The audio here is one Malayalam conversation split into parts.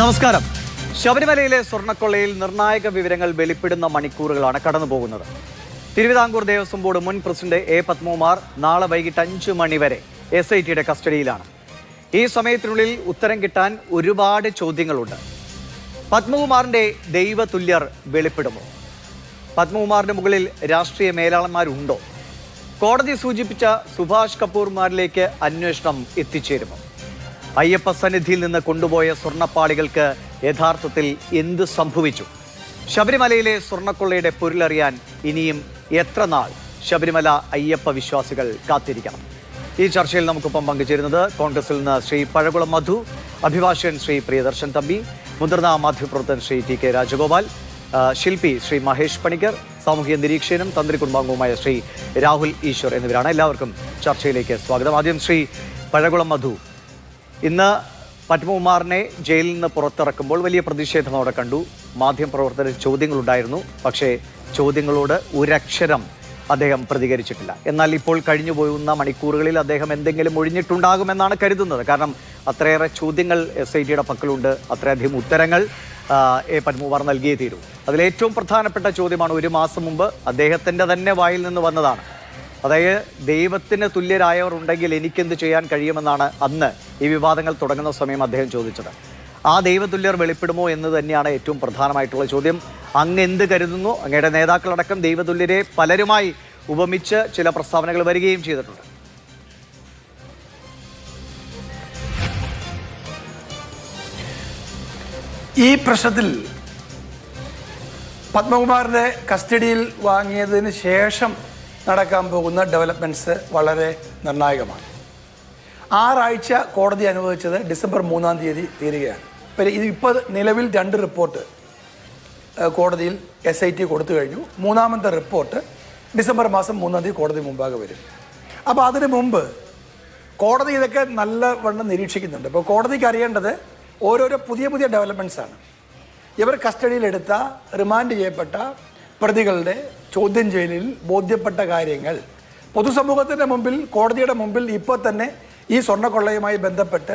നമസ്കാരം. ശബരിമലയിലെ സ്വർണ്ണക്കൊള്ളയിൽ നിർണായക വിവരങ്ങൾ വെളിപ്പെടുന്ന മണിക്കൂറുകളാണ് കടന്നുപോകുന്നത്. തിരുവിതാംകൂർ ദേവസ്വം ബോർഡ് മുൻ പ്രസിഡന്റ് എ പത്മകുമാർ നാളെ വൈകിട്ട് 5 മണി വരെ SITയുടെ കസ്റ്റഡിയിലാണ്. ഈ സമയത്തിനുള്ളിൽ ഉത്തരം കിട്ടാൻ ഒരുപാട് ചോദ്യങ്ങളുണ്ട്. പത്മകുമാറിന്റെ ദൈവതുല്യർ വെളിപ്പെടുമോ? പത്മകുമാറിന്റെ മുകളിൽ രാഷ്ട്രീയ മേലാളന്മാരുണ്ടോ? കോടതി സൂചിപ്പിച്ച സുഭാഷ് കപൂർമാരിലേക്ക് അന്വേഷണം എത്തിച്ചേരുമോ? അയ്യപ്പ സന്നിധിയിൽ നിന്ന് കൊണ്ടുപോയ സ്വർണ്ണപ്പാളികൾക്ക് യഥാർത്ഥത്തിൽ എന്ത് സംഭവിച്ചു? ശബരിമലയിലെ സ്വർണ്ണക്കൊള്ളയുടെ പൊരുളറിയാൻ ഇനിയും എത്ര നാൾ ശബരിമല അയ്യപ്പ വിശ്വാസികൾ കാത്തിരിക്കണം? ഈ ചർച്ചയിൽ നമുക്കൊപ്പം പങ്കുചേരുന്നത് കോൺഗ്രസിൽ നിന്ന് ശ്രീ പഴകുളം മധു, അഭിഭാഷകൻ ശ്രീ പ്രിയദർശൻ തമ്പി, മുതിർന്ന മാധ്യമപ്രവർത്തകൻ ശ്രീ TK രാജഗോപാൽ, ശില്പി ശ്രീ മഹേഷ് പണിക്കർ, സാമൂഹിക നിരീക്ഷകനും തന്ത്രി കുടുംബാംഗവുമായ ശ്രീ രാഹുൽ ഈശ്വർ എന്നിവരാണ്. എല്ലാവർക്കും ചർച്ചയിലേക്ക് സ്വാഗതം. ആദ്യം ശ്രീ പഴകുളം മധു, ഇന്ന് പത്മകുമാറിനെ ജയിലിൽ നിന്ന് പുറത്തിറക്കുമ്പോൾ വലിയ പ്രതിഷേധം അവിടെ കണ്ടു. മാധ്യമപ്രവർത്തകർ ചോദ്യങ്ങളുണ്ടായിരുന്നു, പക്ഷേ ചോദ്യങ്ങളോട് ഒരക്ഷരം അദ്ദേഹം പ്രതികരിച്ചിട്ടില്ല. എന്നാൽ ഇപ്പോൾ കഴിഞ്ഞു പോകുന്ന മണിക്കൂറുകളിൽ അദ്ദേഹം എന്തെങ്കിലും ഒഴിഞ്ഞിട്ടുണ്ടാകുമെന്നാണ് കരുതുന്നത്. കാരണം അത്രയേറെ ചോദ്യങ്ങൾ SITയുടെ പക്കലുണ്ട്, അത്രയധികം ഉത്തരങ്ങൾ പത്മകുമാർ നൽകിയേ തീരൂ. അതിലേറ്റവും പ്രധാനപ്പെട്ട ചോദ്യമാണ്, 1 മാസം മുമ്പ് അദ്ദേഹത്തിൻ്റെ തന്നെ വായിൽ നിന്ന് വന്നതാണ്. അതായത് ദൈവത്തിന് തുല്യരായവർ ഉണ്ടെങ്കിൽ എനിക്കെന്ത് ചെയ്യാൻ കഴിയുമെന്നാണ് അന്ന് ഈ വിവാദങ്ങൾ തുടങ്ങുന്ന സമയം അദ്ദേഹം ചോദിച്ചത്. ആ ദൈവതുല്യർ വെളിപ്പെടുമോ എന്ന് തന്നെയാണ് ഏറ്റവും പ്രധാനമായിട്ടുള്ള ചോദ്യം. അങ്ങ് എന്ത് കരുതുന്നു? അങ്ങയുടെ നേതാക്കളടക്കം ദൈവതുല്യരെ പലരുമായി ഉപമിച്ച് ചില പ്രസ്താവനകൾ വരികയും ചെയ്തിട്ടുണ്ട്. ഈ പ്രശ്നത്തിൽ പത്മകുമാറിനെ കസ്റ്റഡിയിൽ വാങ്ങിയതിന് ശേഷം നടക്കാൻ പോകുന്ന ഡെവലപ്മെൻറ്റ്സ് വളരെ നിർണായകമാണ്. 6 ആഴ്ച കോടതി അനുവദിച്ചത് ഡിസംബർ 3-ാം തീയതി തീരുകയാണ്. ഇപ്പോൾ നിലവിൽ 2 റിപ്പോർട്ട് കോടതിയിൽ SIT കൊടുത്തു കഴിഞ്ഞു. 3-ാമത്തെ റിപ്പോർട്ട് ഡിസംബർ മാസം 3-ാം തീയതി കോടതി മുമ്പാകെ വരും. അപ്പോൾ അതിനു മുമ്പ് കോടതി ഇതൊക്കെ നല്ലവണ്ണം നിരീക്ഷിക്കുന്നുണ്ട്. ഇപ്പോൾ കോടതിക്ക് അറിയേണ്ടത് ഓരോരോ പുതിയ ഡെവലപ്മെൻറ്റ്സാണ്. ഇവർ കസ്റ്റഡിയിലെടുത്ത റിമാൻഡ് ചെയ്യപ്പെട്ട പ്രതികളുടെ ചോദ്യം ചെയ്യലിൽ ബോധ്യപ്പെട്ട കാര്യങ്ങൾ പൊതുസമൂഹത്തിൻ്റെ മുമ്പിൽ, കോടതിയുടെ മുമ്പിൽ ഇപ്പോൾ തന്നെ ഈ സ്വർണ്ണക്കൊള്ളയുമായി ബന്ധപ്പെട്ട്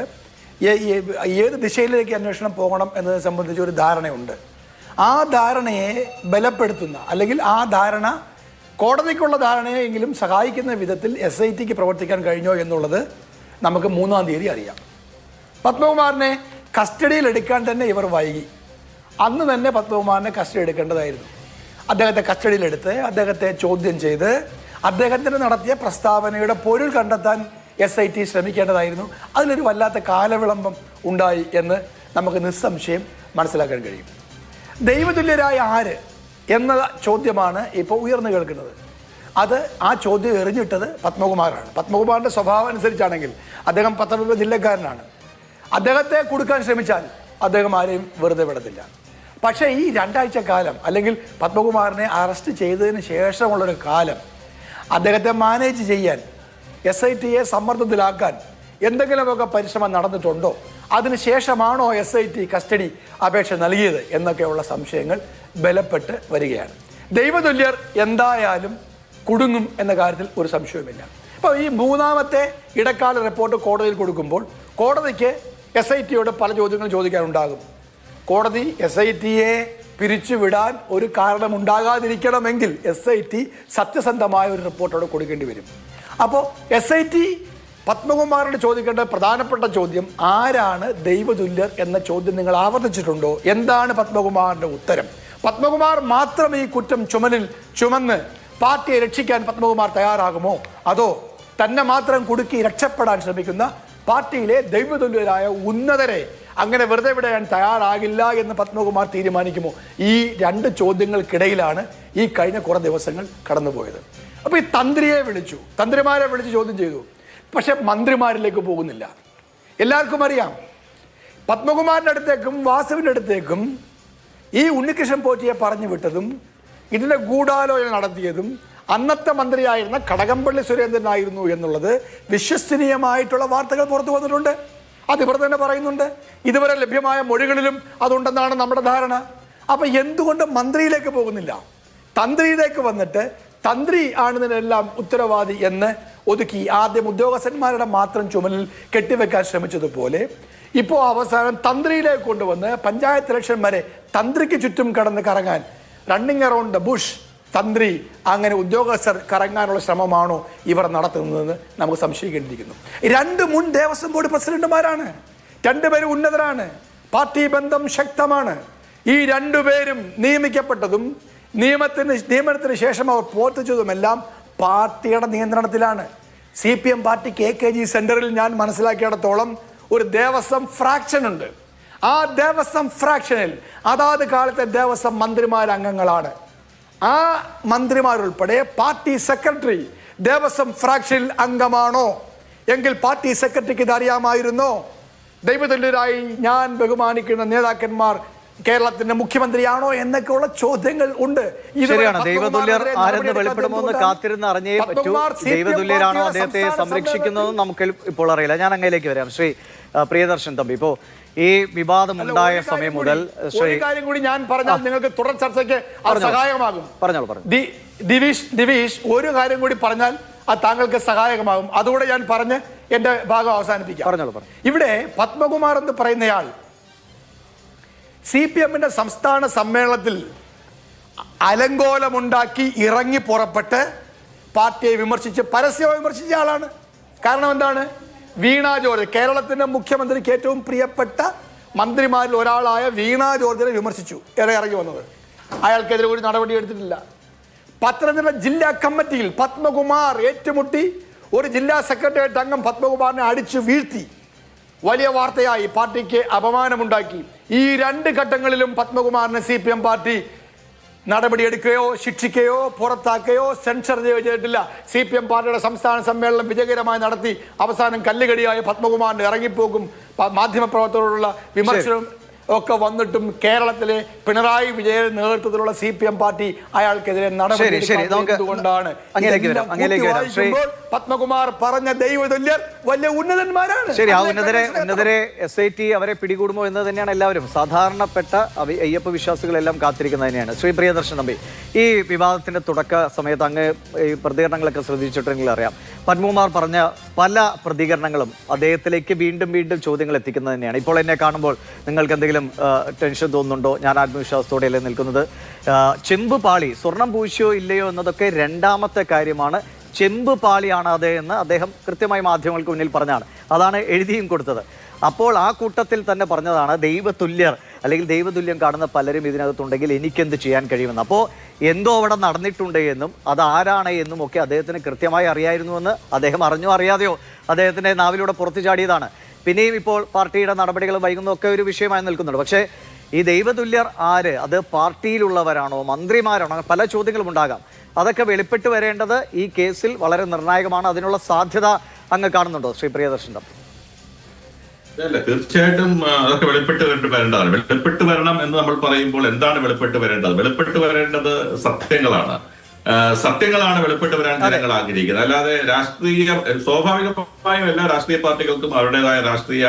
ഏത് ദിശയിലേക്ക് അന്വേഷണം പോകണം എന്നതിനെ സംബന്ധിച്ച് ഒരു ധാരണയുണ്ട്. ആ ധാരണയെ ബലപ്പെടുത്തുന്ന, അല്ലെങ്കിൽ ആ ധാരണ കോടതിക്കുള്ള ധാരണയെങ്കിലും സഹായിക്കുന്ന വിധത്തിൽ SITക്ക് പ്രവർത്തിക്കാൻ കഴിഞ്ഞോ എന്നുള്ളത് നമുക്ക് 3-ാം തീയതി അറിയാം. പത്മകുമാറിനെ കസ്റ്റഡിയിലെടുക്കാൻ തന്നെ ഇവർ വൈകി. അന്ന് തന്നെ പത്മകുമാറിനെ കസ്റ്റഡി എടുക്കേണ്ടതായിരുന്നു. അദ്ദേഹത്തെ കസ്റ്റഡിയിലെടുത്ത് അദ്ദേഹത്തെ ചോദ്യം ചെയ്ത് അദ്ദേഹത്തിന് നടത്തിയ പ്രസ്താവനയുടെ പൊരുൾ കണ്ടെത്താൻ SIT ശ്രമിക്കേണ്ടതായിരുന്നു. അതിലൊരു വല്ലാത്ത കാലവിളംബം ഉണ്ടായി എന്ന് നമുക്ക് നിസ്സംശയം മനസ്സിലാക്കാൻ കഴിയും. ദൈവതുല്യരായ ആര് എന്ന ചോദ്യമാണ് ഇപ്പോൾ ഉയർന്നു കേൾക്കുന്നത്. ആ ചോദ്യം എറിഞ്ഞിട്ടത് പത്മകുമാറാണ്. പത്മകുമാറിൻ്റെ സ്വഭാവം അനുസരിച്ചാണെങ്കിൽ അദ്ദേഹം പത്തനംതിട്ട ജില്ലക്കാരനാണ്. അദ്ദേഹത്തെ കൊടുക്കാൻ ശ്രമിച്ചാൽ അദ്ദേഹം ആരെയും വെറുതെ വിടത്തില്ല. പക്ഷേ ഈ 2 ആഴ്ച കാലം, അല്ലെങ്കിൽ പത്മകുമാറിനെ അറസ്റ്റ് ചെയ്തതിന് ശേഷമുള്ളൊരു കാലം അദ്ദേഹത്തെ മാനേജ് ചെയ്യാൻ, SITയെ സമ്മർദ്ദത്തിലാക്കാൻ എന്തെങ്കിലുമൊക്കെ പരിശ്രമം നടന്നിട്ടുണ്ടോ? അതിനുശേഷമാണോ SIT കസ്റ്റഡി അപേക്ഷ നൽകിയത് എന്നൊക്കെയുള്ള സംശയങ്ങൾ ബലപ്പെട്ട് വരികയാണ്. ദൈവതുല്യർ എന്തായാലും കുടുങ്ങും എന്ന കാര്യത്തിൽ ഒരു സംശയവുമില്ല. അപ്പോൾ ഈ 3-ാമത്തെ ഇടക്കാല റിപ്പോർട്ട് കോടതിയിൽ കൊടുക്കുമ്പോൾ കോടതിക്ക് SITയോട് പല ചോദ്യങ്ങളും ചോദിക്കാനുണ്ടാകും. കോടതി SITയെ പിരിച്ചുവിടാൻ ഒരു കാരണമുണ്ടാകാതിരിക്കണമെങ്കിൽ SIT സത്യസന്ധമായ ഒരു റിപ്പോർട്ടോട് കൊടുക്കേണ്ടി വരും. അപ്പോൾ SIT പത്മകുമാറിനോട് ചോദിക്കേണ്ട പ്രധാനപ്പെട്ട ചോദ്യം, ആരാണ് ദൈവതുല്യർ എന്ന ചോദ്യം നിങ്ങൾ ആവർത്തിച്ചിട്ടുണ്ടോ? എന്താണ് പത്മകുമാറിൻ്റെ ഉത്തരം? പത്മകുമാർ മാത്രം ഈ കുറ്റം ചുമന്ന് പാർട്ടിയെ രക്ഷിക്കാൻ പത്മകുമാർ തയ്യാറാകുമോ? അതോ തന്നെ മാത്രം കുടുക്കി രക്ഷപ്പെടാൻ ശ്രമിക്കുന്ന പാർട്ടിയിലെ ദൈവതുല്യരായ ഉന്നതരെ അങ്ങനെ വെറുതെ വിടാൻ തയ്യാറാകില്ല എന്ന് പത്മകുമാർ തീരുമാനിക്കുമോ? ഈ 2 ചോദ്യങ്ങൾക്കിടയിലാണ് ഈ കഴിഞ്ഞ കുറേ ദിവസങ്ങൾ കടന്നുപോയത്. അപ്പോൾ ഈ തന്ത്രിമാരെ വിളിച്ച് ചോദ്യം ചെയ്തു. പക്ഷെ മന്ത്രിമാരിലേക്ക് പോകുന്നില്ല. എല്ലാവർക്കും അറിയാം, പത്മകുമാറിൻ്റെ അടുത്തേക്കും വാസുവിൻ്റെ അടുത്തേക്കും ഈ ഉണ്ണികൃഷ്ണൻ പോറ്റിയെ പറഞ്ഞു വിട്ടതും ഇതിൻ്റെ ഗൂഢാലോചന നടത്തിയതും അന്നത്തെ മന്ത്രിയായിരുന്ന കടകംപള്ളി സുരേന്ദ്രനായിരുന്നു എന്നുള്ളത് വിശ്വസനീയമായിട്ടുള്ള വാർത്തകൾ പുറത്തു വന്നിട്ടുണ്ട്. അതിവർ തന്നെ പറയുന്നുണ്ട്. ഇതുവരെ ലഭ്യമായ മൊഴികളിലും അതുണ്ടെന്നാണ് നമ്മുടെ ധാരണ. അപ്പം എന്തുകൊണ്ട് മന്ത്രിയിലേക്ക് പോകുന്നില്ല? തന്ത്രിയിലേക്ക് വന്നിട്ട് തന്ത്രി ആണ് ഇതിനെല്ലാം ഉത്തരവാദി എന്ന് ഒതുക്കി ആദ്യം ഉദ്യോഗസ്ഥന്മാരുടെ മാത്രം ചുമലിൽ കെട്ടിവെക്കാൻ ശ്രമിച്ചതുപോലെ ഇപ്പോൾ അവസാനം തന്ത്രിയിലേക്ക് കൊണ്ടുവന്ന് പഞ്ചായത്ത് ഇലക്ഷൻ വരെ തന്ത്രിക്ക് ചുറ്റും കടന്ന് കറങ്ങാൻ, റണ്ണിങ് അറൗണ്ട് ദ ബുഷ് തന്ത്രി, അങ്ങനെ ഉദ്യോഗസ്ഥർ കറങ്ങാനുള്ള ശ്രമമാണോ ഇവർ നടത്തുന്നതെന്ന് നമുക്ക് സംശയിക്കേണ്ടിയിരിക്കുന്നു. 2 മുൻ ദേവസ്വം ബോർഡ് പ്രസിഡന്റുമാരാണ്, 2 പേരും ഉന്നതരാണ്, പാർട്ടി ബന്ധം ശക്തമാണ്. ഈ 2 പേരും നിയമിക്കപ്പെട്ടതും നിയമനത്തിന് ശേഷം അവർ പ്രവർത്തിച്ചതുമെല്ലാം പാർട്ടിയുടെ നിയന്ത്രണത്തിലാണ്. CPM പാർട്ടി KKG സെന്ററിൽ ഞാൻ മനസ്സിലാക്കിയിടത്തോളം ഒരു ദേവസ്വം ഫ്രാക്ഷൻ ഉണ്ട്. ആ ദേവസ്വം ഫ്രാക്ഷനിൽ അതാത് കാലത്തെ ദേവസ്വം മന്ത്രിമാർ അംഗങ്ങളാണ്. ആ മന്ത്രിമാരുൾപ്പെടെ പാർട്ടി സെക്രട്ടറി ദേവസ്വം ഫ്രാക്ഷനിൽ അംഗമാണോ എങ്കിൽ പാർട്ടി സെക്രട്ടറിക്ക് ഇത് അറിയാമായിരുന്നോ? ദൈവതുല്യരായി ഞാൻ ബഹുമാനിക്കുന്ന നേതാക്കന്മാർ കേരളത്തിന്റെ മുഖ്യമന്ത്രിയാണോ എന്നൊക്കെയുള്ള ചോദ്യങ്ങൾ ഉണ്ട്. ശരിയാണ്, ദൈവതുല്യർ ആരെന്ന് വെളിപ്പെടുമോ എന്ന് കാത്തിരുന്ന് അറിഞ്ഞേ പറ്റൂ. ദൈവതുല്യരാണോ അദ്ദേഹത്തെ സംരക്ഷിക്കുന്നതെന്ന് നമുക്ക് ഇപ്പോൾ അറിയില്ല. ഞാൻ അങ്ങയിലേക്ക് വരാം. ശ്രീ പ്രിയദർശൻ തമ്പി, ഇപ്പോ ഈ വിവാദം ഉണ്ടായ സമയം മുതൽ ഒരു കാര്യം കൂടി ഞാൻ പറഞ്ഞാൽ നിങ്ങൾക്ക് തുടർ ചർച്ചയ്ക്ക് സഹായകമാകും. പറഞ്ഞോളൂ. ദിവീഷ് ഒരു കാര്യം കൂടി പറഞ്ഞാൽ അത് താങ്കൾക്ക് സഹായകമാകും. അതുകൂടെ ഞാൻ പറഞ്ഞ് എന്റെ ഭാഗം അവസാനിപ്പിക്കാം. ഇവിടെ പത്മകുമാർ എന്ന് പറയുന്നയാൾ CPM-ന്റെ സംസ്ഥാന സമ്മേളനത്തിൽ അലങ്കോലമുണ്ടാക്കി ഇറങ്ങി പുറപ്പെട്ട് പാർട്ടിയെ വിമർശിച്ച് പരസ്യമായി വിമർശിച്ച ആളാണ്. കാരണം എന്താണ്? വീണ ജോർജ്, കേരളത്തിന്റെ മുഖ്യമന്ത്രിക്ക് ഏറ്റവും പ്രിയപ്പെട്ട മന്ത്രിമാരിൽ ഒരാളായ വീണ ജോർജിനെ വിമർശിച്ചു ഇറങ്ങി വന്നത്. അയാൾക്കെതിരെ ഒരു നടപടി എടുത്തിട്ടില്ല. പത്തനംതിട്ട ജില്ലാ കമ്മിറ്റിയിൽ പത്മകുമാർ ഏറ്റുമുട്ടി ഒരു ജില്ലാ സെക്രട്ടേറിയറ്റ് അംഗം പത്മകുമാറിനെ അടിച്ചു വീഴ്ത്തി. വലിയ വാർത്തയായി, പാർട്ടിക്ക് അപമാനമുണ്ടാക്കി. ഈ 2 ഘട്ടങ്ങളിലും പത്മകുമാറിനെ CPM പാർട്ടി നടപടിയെടുക്കുകയോ ശിക്ഷിക്കുകയോ പുറത്താക്കുകയോ സെൻസർ ചെയ്തിട്ടില്ല. CPM പാർട്ടിയുടെ സംസ്ഥാന സമ്മേളനം വിജയകരമായി നടത്തി അവസാനം കല്ലുകടിയായ പത്മകുമാറിന്റെ ഇറങ്ങിപ്പോക്കും മാധ്യമപ്രവർത്തകരോടുള്ള വിമർശനം ഒക്കെ വന്നിട്ടും കേരളത്തിലെ പിണറായി വിജയൻ നേതൃത്വത്തിലുള്ള CPM പാർട്ടി അയാൾക്കെതിരെ നടപടി കൊണ്ടാണ്. പത്മകുമാർ പറഞ്ഞ ദൈവതുല്യർ വലിയ ഉന്നതന്മാരാണ്. ശരി, ആ ഉന്നതരെ SIT അവരെ പിടികൂടുമോ എന്ന് തന്നെയാണ് എല്ലാവരും, സാധാരണപ്പെട്ട അയ്യപ്പ വിശ്വാസികളെല്ലാം കാത്തിരിക്കുന്നത് തന്നെയാണ്. ശ്രീ പ്രിയദർശൻ തമ്പി, ഈ വിവാദത്തിന്റെ തുടക്ക സമയത്ത് അങ്ങ് ഈ പ്രതികരണങ്ങളൊക്കെ ശ്രദ്ധിച്ചിട്ടുണ്ടെങ്കിൽ അറിയാം, പത്മകുമാർ പറഞ്ഞ പല പ്രതികരണങ്ങളും അദ്ദേഹത്തിലേക്ക് വീണ്ടും വീണ്ടും ചോദ്യങ്ങൾ എത്തിക്കുന്നത് തന്നെയാണ്. ഇപ്പോൾ എന്നെ കാണുമ്പോൾ നിങ്ങൾക്ക് എന്തെങ്കിലും ടെൻഷൻ തോന്നുന്നുണ്ടോ? ഞാൻ ആത്മവിശ്വാസത്തോടെയല്ലേ നിൽക്കുന്നത്? ചെമ്പ് പാളി, സ്വർണം പൂശിയോ ഇല്ലയോ എന്നതൊക്കെ രണ്ടാമത്തെ കാര്യമാണ്. ചെമ്പ് പാളിയാണ് അത് എന്ന് അദ്ദേഹം കൃത്യമായി മാധ്യമങ്ങൾക്ക് മുന്നിൽ പറഞ്ഞാണ്. അതാണ് എഴുതിയും കൊടുത്തത്. അപ്പോൾ ആ കൂട്ടത്തിൽ തന്നെ പറഞ്ഞതാണ് ദൈവതുല്യർ അല്ലെങ്കിൽ ദൈവതുല്യം കാണുന്ന പലരും ഇതിനകത്തുണ്ടെങ്കിൽ എനിക്കെന്ത് ചെയ്യാൻ കഴിയുമെന്ന്. അപ്പോൾ എന്തോ അവിടെ നടന്നിട്ടുണ്ട് എന്നും അത് ആരാണ് എന്നും ഒക്കെ അദ്ദേഹത്തിന് കൃത്യമായി അറിയായിരുന്നുവെന്ന് അദ്ദേഹം അറിഞ്ഞോ അറിയാതെയോ അദ്ദേഹത്തിൻ്റെ നാവിലൂടെ പുറത്തു ചാടിയതാണ്. പിന്നെയും ഇപ്പോൾ പാർട്ടിയുടെ നടപടികൾ വൈകുന്നതൊക്കെ ഒരു വിഷയമായി നിൽക്കുന്നുണ്ട്. പക്ഷേ ഈ ദൈവതുല്യർ ആര്? അത് പാർട്ടിയിലുള്ളവരാണോ, മന്ത്രിമാരാണോ? പല ചോദ്യങ്ങളും ഉണ്ടാകാം. അതൊക്കെ വെളിപ്പെട്ട് വരേണ്ടത് ഈ കേസിൽ വളരെ നിർണായകമാണ്. അതിനുള്ള സാധ്യത അങ്ങ് കാണുന്നുണ്ടോ ശ്രീ പ്രിയദർശൻ? അല്ല, തീർച്ചയായിട്ടും അതൊക്കെ വെളിപ്പെട്ട് വരേണ്ടതാണ്. വെളിപ്പെട്ട് വരണം എന്ന് നമ്മൾ പറയുമ്പോൾ എന്താണ് വെളിപ്പെട്ട് വരേണ്ടത്? വെളിപ്പെട്ട് വരേണ്ടത് സത്യങ്ങളാണ് വെളിപ്പെട്ട് വരാൻ ജനങ്ങൾ ആഗ്രഹിക്കുന്നത്. അല്ലാതെ സ്വാഭാവികമായും എല്ലാ രാഷ്ട്രീയ പാർട്ടികൾക്കും അവരുടേതായ രാഷ്ട്രീയ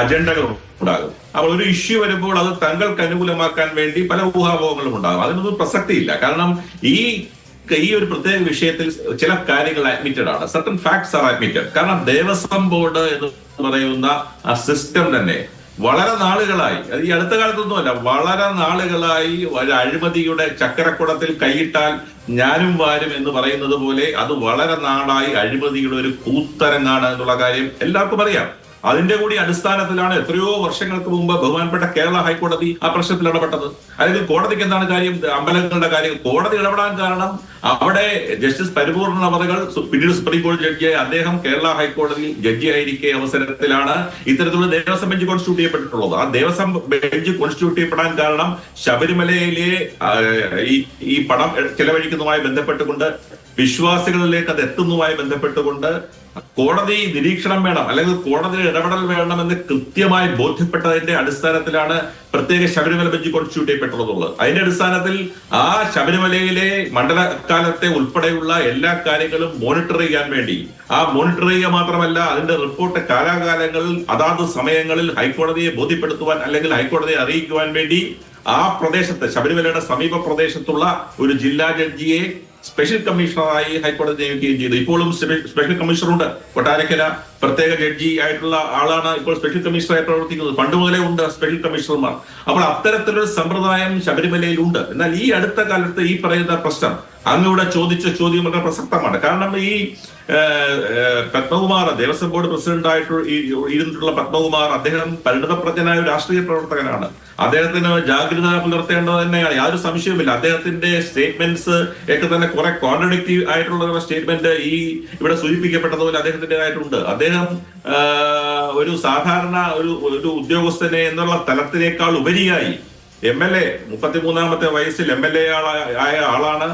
അജണ്ടകൾ ഉണ്ടാകും. അപ്പോൾ ഒരു ഇഷ്യൂ വരുമ്പോൾ അത് തങ്ങൾക്ക് അനുകൂലമാക്കാൻ വേണ്ടി പല ഊഹാപോഹങ്ങളും ഉണ്ടാകും. അതിനൊന്നും പ്രസക്തിയില്ല. കാരണം ഈ ഒരു പ്രത്യേക വിഷയത്തിൽ ചില കാര്യങ്ങൾ അഡ്മിറ്റഡ് ആണ്. Certain facts R admitted. കാരണം ദേവസ്വം ബോർഡ് എന്ന് പറയുന്ന ആ സിസ്റ്റം തന്നെ വളരെ നാളുകളായി, അത് ഈ അടുത്ത കാലത്തൊന്നുമല്ല, വളരെ നാളുകളായി ഒരു അഴിമതിയുടെ ചക്കരക്കുടത്തിൽ കൈയിട്ടാൽ ഞാനും വാരും എന്ന് പറയുന്നത് പോലെ അത് വളരെ നാളായി അഴിമതിയുടെ ഒരു കൂത്തരങ്ങാണ് എന്നുള്ള കാര്യം എല്ലാവർക്കും അറിയാം. അതിന്റെ കൂടി അടിസ്ഥാനത്തിലാണ് എത്രയോ വർഷങ്ങൾക്ക് മുമ്പ് ബഹുമാനപ്പെട്ട കേരള ഹൈക്കോടതി ആ പ്രശ്നത്തിൽ ഇടപെട്ടത്. അല്ലെങ്കിൽ കോടതിക്ക് എന്താണ് കാര്യം? അമ്പലങ്ങളുടെ കാര്യം കോടതി ഇടപെടാൻ കാരണം അവിടെ ജസ്റ്റിസ് പരിപൂർണ അവറുകൾ പിന്നീട് സുപ്രീം കോടതി ജഡ്ജിയായി അദ്ദേഹം കേരള ഹൈക്കോടതിയിൽ ജഡ്ജിയായിരിക്കെ അവസരത്തിലാണ് ഇത്തരത്തിലുള്ള ദേവസ്വം ബെഞ്ച് കോൺസ്റ്റിറ്റ്യൂട്ട് ചെയ്യപ്പെട്ടിട്ടുള്ളത്. ആ ദേവസ്വം ബെഞ്ച് കോൺസ്റ്റിറ്റ്യൂട്ട് ചെയ്യപ്പെടാൻ കാരണം ശബരിമലയിലെ ഈ പണം ചെലവഴിക്കുന്നതുമായി ബന്ധപ്പെട്ടുകൊണ്ട് വിശ്വാസികളിലേക്ക് അത് എത്തുന്നതുമായി ബന്ധപ്പെട്ടുകൊണ്ട് കോടതി നിരീക്ഷണം വേണം, അല്ലെങ്കിൽ കോടതിയുടെ ഇടപെടൽ വേണമെന്ന് കൃത്യമായി ബോധ്യപ്പെട്ടതിന്റെ അടിസ്ഥാനത്തിലാണ് പ്രത്യേക ശബരിമല ബെഞ്ച് കോൺസ്റ്റിറ്റ്യൂട്ട് ചെയ്യപ്പെട്ടുള്ളത്. അതിന്റെ അടിസ്ഥാനത്തിൽ ആ ശബരിമലയിലെ മണ്ഡലകാലത്തെ ഉൾപ്പെടെയുള്ള എല്ലാ കാര്യങ്ങളും മോണിറ്റർ ചെയ്യാൻ വേണ്ടി, ആ മോണിറ്റർ ചെയ്യുക മാത്രമല്ല അതിന്റെ റിപ്പോർട്ട് കാലാകാലങ്ങളിൽ അതാത് സമയങ്ങളിൽ ഹൈക്കോടതിയെ ബോധ്യപ്പെടുത്തുവാൻ അല്ലെങ്കിൽ ഹൈക്കോടതിയെ അറിയിക്കുവാൻ വേണ്ടി ആ പ്രദേശത്ത് ശബരിമലയുടെ സമീപ പ്രദേശത്തുള്ള ഒരു ജില്ലാ ജഡ്ജിയെ സ്പെഷ്യൽ കമ്മീഷണറായി ഹൈക്കോടതി നിയമിക്കുകയും ചെയ്തു. ഇപ്പോഴും സ്പെഷ്യൽ കമ്മീഷണറുണ്ട്. കൊട്ടാരക്കര പ്രത്യേക ജഡ്ജി ആയിട്ടുള്ള ആളാണ് ഇപ്പോൾ സ്പെഷ്യൽ കമ്മീഷണറായി പ്രവർത്തിക്കുന്നത്. പണ്ട് മുതലേ ഉണ്ട് സ്പെഷ്യൽ കമ്മീഷണർമാർ. അപ്പോൾ അത്തരത്തിലൊരു സമ്പ്രദായം ശബരിമലയിലുണ്ട്. എന്നാൽ ഈ അടുത്ത കാലത്ത് ഈ പറയുന്ന പ്രശ്നം അങ്ങയുടെ ചോദിച്ച ചോദ്യം വളരെ പ്രസക്തമാണ്. കാരണം ഈ പത്മകുമാർ ദേവസ്വം ബോർഡ് പ്രസിഡന്റായിട്ട് ഇരുന്നിട്ടുള്ള പത്മകുമാർ, അദ്ദേഹം പരിണതപ്രജ്ഞനായ ഒരു രാഷ്ട്രീയ പ്രവർത്തകനാണ്. അദ്ദേഹത്തിന് ജാഗ്രത പുലർത്തേണ്ടത് തന്നെയാണ്, യാതൊരു സംശയവുമില്ല. അദ്ദേഹത്തിന്റെ സ്റ്റേറ്റ്മെന്റ്സ് ഒക്കെ തന്നെ കുറെ കോൺട്രഡിക്റ്റീവ് ആയിട്ടുള്ള സ്റ്റേറ്റ്മെന്റ് ഈ ഇവിടെ സൂചിപ്പിക്കപ്പെട്ടതുപോലെ അദ്ദേഹത്തിൻ്റെതായിട്ടുണ്ട്. അദ്ദേഹം ഒരു സാധാരണ ഒരു ഉദ്യോഗസ്ഥനെ എന്നുള്ള തലത്തിനേക്കാൾ ഉപരിയായി MLA 33ാമത്തെ വയസ്സിൽ MLA ആയ ആളാണ്.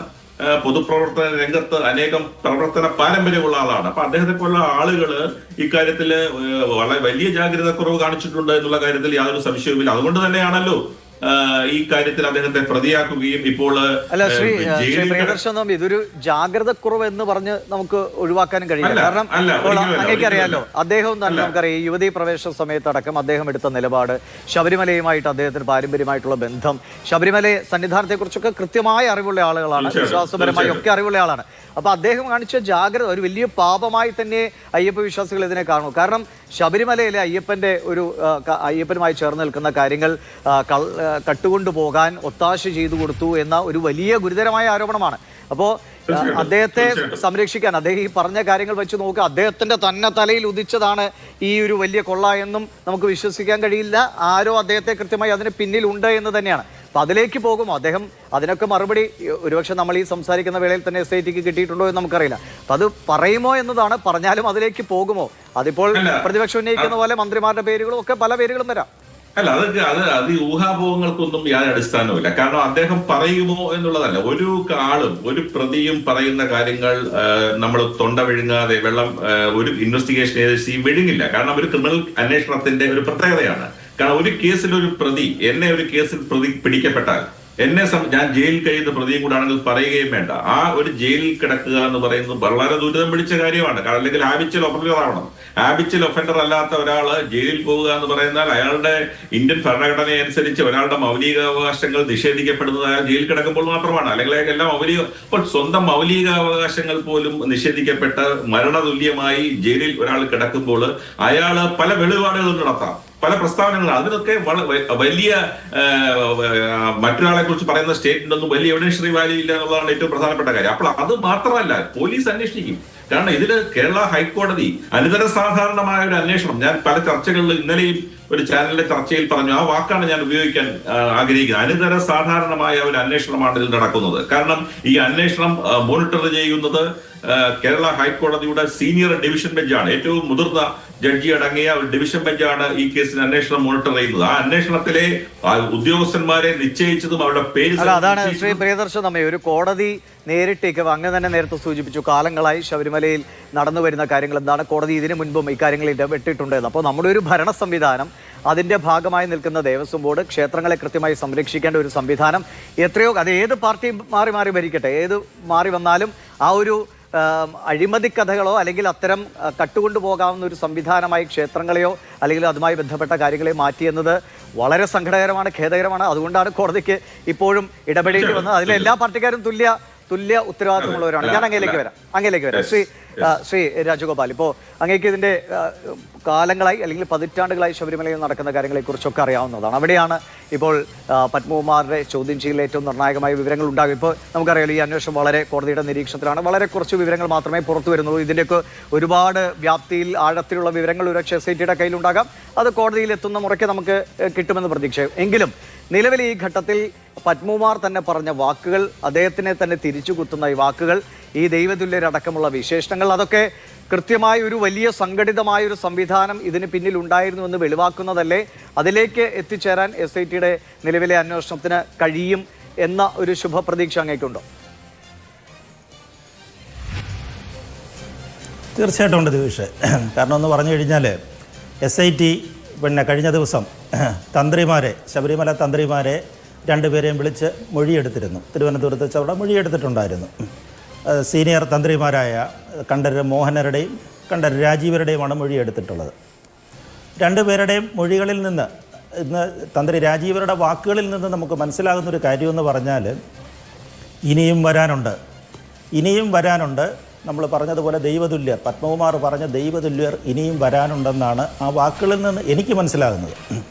പൊതുപ്രവർത്തന രംഗത്ത് അനേകം പ്രവർത്തന പാരമ്പര്യമുള്ള ആളാണ്. അപ്പൊ അദ്ദേഹത്തെ പോലുള്ള ആളുകള് ഇക്കാര്യത്തില് വളരെ വലിയ ജാഗ്രത കുറവ് കാണിച്ചിട്ടുണ്ട് എന്നുള്ള കാര്യത്തിൽ യാതൊരു സംശയവുമില്ല. അതുകൊണ്ട് തന്നെയാണല്ലോ ഈ കാര്യത്തിൽ അദ്ദേഹത്തെ പ്രതിയാക്കുകയും ഇപ്പോൾ ഇതൊരു ജാഗ്രത കുറവ് എന്ന് പറഞ്ഞ് നമുക്ക് ഒഴിവാക്കാനും കഴിയില്ല. കാരണം അങ്ങേക്കറിയാലോ, അദ്ദേഹം തന്നെ നമുക്കറിയാം യുവതീ പ്രവേശന സമയത്തടക്കം അദ്ദേഹം എടുത്ത നിലപാട്, ശബരിമലയുമായിട്ട് അദ്ദേഹത്തിന് പാരമ്പര്യമായിട്ടുള്ള ബന്ധം, ശബരിമല സന്നിധാനത്തെ കുറിച്ചൊക്കെ കൃത്യമായ അറിവുള്ള ആളുകളാണ്, വിശ്വാസപരമായി ഒക്കെ അറിവുള്ള ആളാണ്. അപ്പൊ അദ്ദേഹം കാണിച്ച ജാഗ്രത ഒരു വലിയ പാപമായി തന്നെ അയ്യപ്പ വിശ്വാസികൾ ഇതിനെ കാണും. കാരണം ശബരിമലയിലെ അയ്യപ്പനുമായി ചേർന്ന് നിൽക്കുന്ന കാര്യങ്ങൾ കട്ടുകൊണ്ടുപോകാൻ ഒത്താശ ചെയ്തു കൊടുത്തു എന്ന ഒരു വലിയ ഗുരുതരമായ ആരോപണമാണ്. അപ്പോൾ അദ്ദേഹത്തെ സംരക്ഷിക്കാൻ, അദ്ദേഹം ഈ പറഞ്ഞ കാര്യങ്ങൾ വെച്ച് നോക്കുക, അദ്ദേഹത്തിന്റെ തന്നെ തലയിൽ ഉദിച്ചതാണ് ഈ ഒരു വലിയ കൊള്ള എന്നും നമുക്ക് വിശ്വസിക്കാൻ കഴിയില്ല. ആരോ അദ്ദേഹത്തെ കൃത്യമായി അതിന് പിന്നിലുണ്ട് എന്ന് തന്നെയാണ്. അപ്പൊ അതിലേക്ക് പോകുമോ അദ്ദേഹം? അതിനൊക്കെ മറുപടി ഒരുപക്ഷെ നമ്മൾ ഈ സംസാരിക്കുന്ന വേളയിൽ തന്നെ SITക്ക് കിട്ടിയിട്ടുണ്ടോ എന്ന് നമുക്കറിയില്ല. അപ്പൊ അത് പറയുമോ എന്നതാണ്. പറഞ്ഞാലും അതിലേക്ക് പോകുമോ? അതിപ്പോൾ പ്രതിപക്ഷം ഉന്നയിക്കുന്ന പോലെ മന്ത്രിമാരുടെ പേരുകളും ഒക്കെ പല പേരുകളും വരാം. അല്ല, അത് ഈ ഊഹാപോഹങ്ങൾക്കൊന്നും യാതൊരു അടിസ്ഥാനവുമില്ല. കാരണം അദ്ദേഹം പറയുമോ എന്നുള്ളതല്ല. ഒരു പ്രതിയും പറയുന്ന കാര്യങ്ങൾ നമ്മൾ തൊണ്ട വിഴുങ്ങാതെ ഒരു ഇൻവെസ്റ്റിഗേഷൻ ഏജൻസിയും വിഴുങ്ങില്ല. കാരണം ഒരു ക്രിമിനൽ അന്വേഷണത്തിന്റെ ഒരു പ്രത്യേകതയാണ്. കാരണം ഒരു കേസിൽ ഒരു പ്രതി, ഒരു കേസിൽ പ്രതി പിടിക്കപ്പെട്ടാൽ ഞാൻ ജയിലിൽ കഴിയുന്ന പ്രതിയും കൂടെ ആണെങ്കിൽ പറയുകയും വേണ്ട. ആ ഒരു ജയിലിൽ കിടക്കുക എന്ന് പറയുന്നത് വളരെ ദുരിതം പിടിച്ച കാര്യമാണ്. കാരണം അല്ലെങ്കിൽ ഹാബിച്വൽ ഒഫൻഡർ ആവണം. ഹാബിച്വൽ ഒഫൻഡർ അല്ലാത്ത ഒരാള് ജയിലിൽ പോവുക എന്ന് പറയുന്നാൽ അയാളുടെ ഇന്ത്യൻ ഭരണഘടന അനുസരിച്ച് ഒരാളുടെ മൗലികാവകാശങ്ങൾ നിഷേധിക്കപ്പെടുന്നത് അയാൾ ജയിലിൽ കിടക്കുമ്പോൾ മാത്രമാണ്. അല്ലെങ്കിൽ എല്ലാം അപ്പോൾ സ്വന്തം മൗലികാവകാശങ്ങൾ പോലും നിഷേധിക്കപ്പെട്ട് മരണതുല്യമായി ജയിലിൽ ഒരാൾ കിടക്കുമ്പോൾ അയാള് പല വെളിപാടുകളും നടത്താം, പല പ്രസ്താവനകൾ. അതിനൊക്കെ വലിയ മറ്റൊരാളെ കുറിച്ച് പറയുന്ന സ്റ്റേറ്റ്മെന്റ് ഒന്നും വലിയ എവിഡൻഷ്യറി വാല്യൂ ഇല്ല എന്നുള്ളതാണ് ഏറ്റവും പ്രധാനപ്പെട്ട കാര്യം. അപ്പോൾ അത് മാത്രമല്ല, പോലീസ് അന്വേഷിക്കും. കാരണം ഇതില് കേരള ഹൈക്കോടതി അനിതര സാധാരണമായ ഒരു അന്വേഷണം, ഞാൻ പല ചർച്ചകളിൽ ഇന്നലെയും ഒരു ചാനലിലെ ചർച്ചയിൽ പറഞ്ഞു, ആ വാക്കാണ് ഞാൻ ഉപയോഗിക്കാൻ ആഗ്രഹിക്കുന്നത്. അനിതര സാധാരണമായ ഒരു അന്വേഷണമാണ് ഇതിൽ നടക്കുന്നത്. കാരണം ഈ അന്വേഷണം മോണിറ്റർ ചെയ്യുന്നത് കേരള ഹൈക്കോടതിയുടെ സീനിയർ ഡിവിഷൻ ബെഞ്ചാണ്. ഏറ്റവും മുതിർന്ന ജഡ്ജി അടങ്ങിയ ഒരു ഡിവിഷൻ ബെഞ്ചാണ് ഈ കേസിന് അന്വേഷണം മോണിറ്റർ ചെയ്യുന്നത്. ആ അന്വേഷണത്തിലെ ഉദ്യോഗസ്ഥന്മാരെ നിശ്ചയിച്ചതും അവരുടെ പേര്. അതാണ് ശ്രീ പ്രിയദർശൻ നമ്മെ ഒരു കോടതി നേരിട്ടേക്ക് അങ്ങ് തന്നെ നേരത്തെ സൂചിപ്പിച്ചു, കാലങ്ങളായി ശബരിമലയിൽ നടന്നു വരുന്ന കാര്യങ്ങൾ എന്താണ്, കോടതി ഇതിനു മുൻപും ഇക്കാര്യങ്ങളിൽ ഇടപെട്ടിട്ടുണ്ടെന്ന്. അപ്പോൾ നമ്മുടെ ഒരു ഭരണ സംവിധാനം, അതിന്റെ ഭാഗമായി നിൽക്കുന്ന ദേവസ്വം ബോർഡ്, ക്ഷേത്രങ്ങളെ കൃത്യമായി സംരക്ഷിക്കേണ്ട ഒരു സംവിധാനം, എത്രയോ അത് ഏത് പാർട്ടി മാറി ഭരിക്കട്ടെ, ഏത് മാറി വന്നാലും ആ ഒരു അഴിമതി കഥകളോ അല്ലെങ്കിൽ അത്തരം കട്ടുകൊണ്ടു പോകാവുന്ന ഒരു സംവിധാനമായി ക്ഷേത്രങ്ങളെയോ അല്ലെങ്കിൽ അതുമായി ബന്ധപ്പെട്ട കാര്യങ്ങളെ മാറ്റിയെന്നത് വളരെ സങ്കടകരമാണ്, ഖേദകരമാണ്. അതുകൊണ്ടാണ് കോടതിക്ക് ഇപ്പോഴും ഇടപെടേണ്ടി വന്നത്. അതിലെ എല്ലാ പാർട്ടിക്കാരും തുല്യ ഉത്തരവാദിത്തമുള്ളവരാണ്. ഞാൻ അങ്ങയിലേക്ക് വരാം. ശ്രീ രാജഗോപാൽ, ഇപ്പോൾ അങ്ങേക്ക് ഇതിന്റെ കാലങ്ങളായി അല്ലെങ്കിൽ പതിറ്റാണ്ടുകളായി ശബരിമലയിൽ നടക്കുന്ന കാര്യങ്ങളെക്കുറിച്ചൊക്കെ അറിയാവുന്നതാണ്. അവിടെയാണ് ഇപ്പോൾ പത്മകുമാറിന്റെ ചോദ്യം ചെയ്യലിൽ ഏറ്റവും നിർണായകമായ വിവരങ്ങൾ ഉണ്ടാകും. ഇപ്പോൾ നമുക്കറിയാലോ, ഈ അന്വേഷണം വളരെ കോടതിയുടെ നിരീക്ഷണത്തിലാണ്. വളരെ കുറച്ച് വിവരങ്ങൾ മാത്രമേ പുറത്തു വരുന്നുള്ളൂ. ഇതിൻ്റെയൊക്കെ ഒരുപാട് വ്യാപ്തിയിൽ ആഴത്തിലുള്ള വിവരങ്ങൾ ഒരുപക്ഷെ SITയുടെ കയ്യിലുണ്ടാകാം. അത് കോടതിയിൽ എത്തുന്ന മുറയ്ക്ക് നമുക്ക് കിട്ടുമെന്ന് പ്രതീക്ഷയും. എങ്കിലും നിലവിൽ ഈ ഘട്ടത്തിൽ പത്മകുമാർ തന്നെ പറഞ്ഞ വാക്കുകൾ, അദ്ദേഹത്തിനെ തന്നെ തിരിച്ചു കുത്തുന്ന ഈ വാക്കുകൾ, ഈ ദൈവതുല്യരടക്കമുള്ള വിശേഷണങ്ങൾ, അതൊക്കെ കൃത്യമായ ഒരു വലിയ സംഘടിതമായ ഒരു സംവിധാനം ഇതിന് പിന്നിൽ ഉണ്ടായിരുന്നു എന്ന് വെളിവാക്കുന്നതല്ലേ? അതിലേക്ക് എത്തിച്ചേരാൻ SITയുടെ നിലവിലെ അന്വേഷണത്തിന് കഴിയും എന്ന ഒരു ശുഭപ്രതീക്ഷ അങ്ങേക്കുണ്ടോ? തീർച്ചയായിട്ടും ഉണ്ട് ദിവിഷ്. കാരണം എന്ന് പറഞ്ഞു കഴിഞ്ഞാൽ SIT കഴിഞ്ഞ ദിവസം ശബരിമല തന്ത്രിമാരെ രണ്ടുപേരെയും വിളിച്ച് മൊഴിയെടുത്തിരുന്നു. തിരുവനന്തപുരത്ത് വെച്ച് അവിടെ മൊഴിയെടുത്തിട്ടുണ്ടായിരുന്നു. സീനിയർ തന്ത്രിമാരായ കണ്ഠരര് മോഹനരുടെയും കണ്ഠരര് രാജീവരുടെയുമാണ് മൊഴിയെടുത്തിട്ടുള്ളത്. രണ്ടുപേരുടെയും മൊഴികളിൽ നിന്ന്, ഇന്ന് തന്ത്രി രാജീവരുടെ വാക്കുകളിൽ നിന്ന് നമുക്ക് മനസ്സിലാകുന്നൊരു കാര്യമെന്ന് പറഞ്ഞാൽ, ഇനിയും വരാനുണ്ട്. ഇനിയും വരാനുണ്ട്. നമ്മൾ പറഞ്ഞതുപോലെ ദൈവതുല്യർ, പത്മകുമാർ പറഞ്ഞ ദൈവതുല്യർ ഇനിയും വരാനുണ്ടെന്നാണ് ആ വാക്കുകളിൽ നിന്ന് എനിക്ക് മനസ്സിലാകുന്നത്.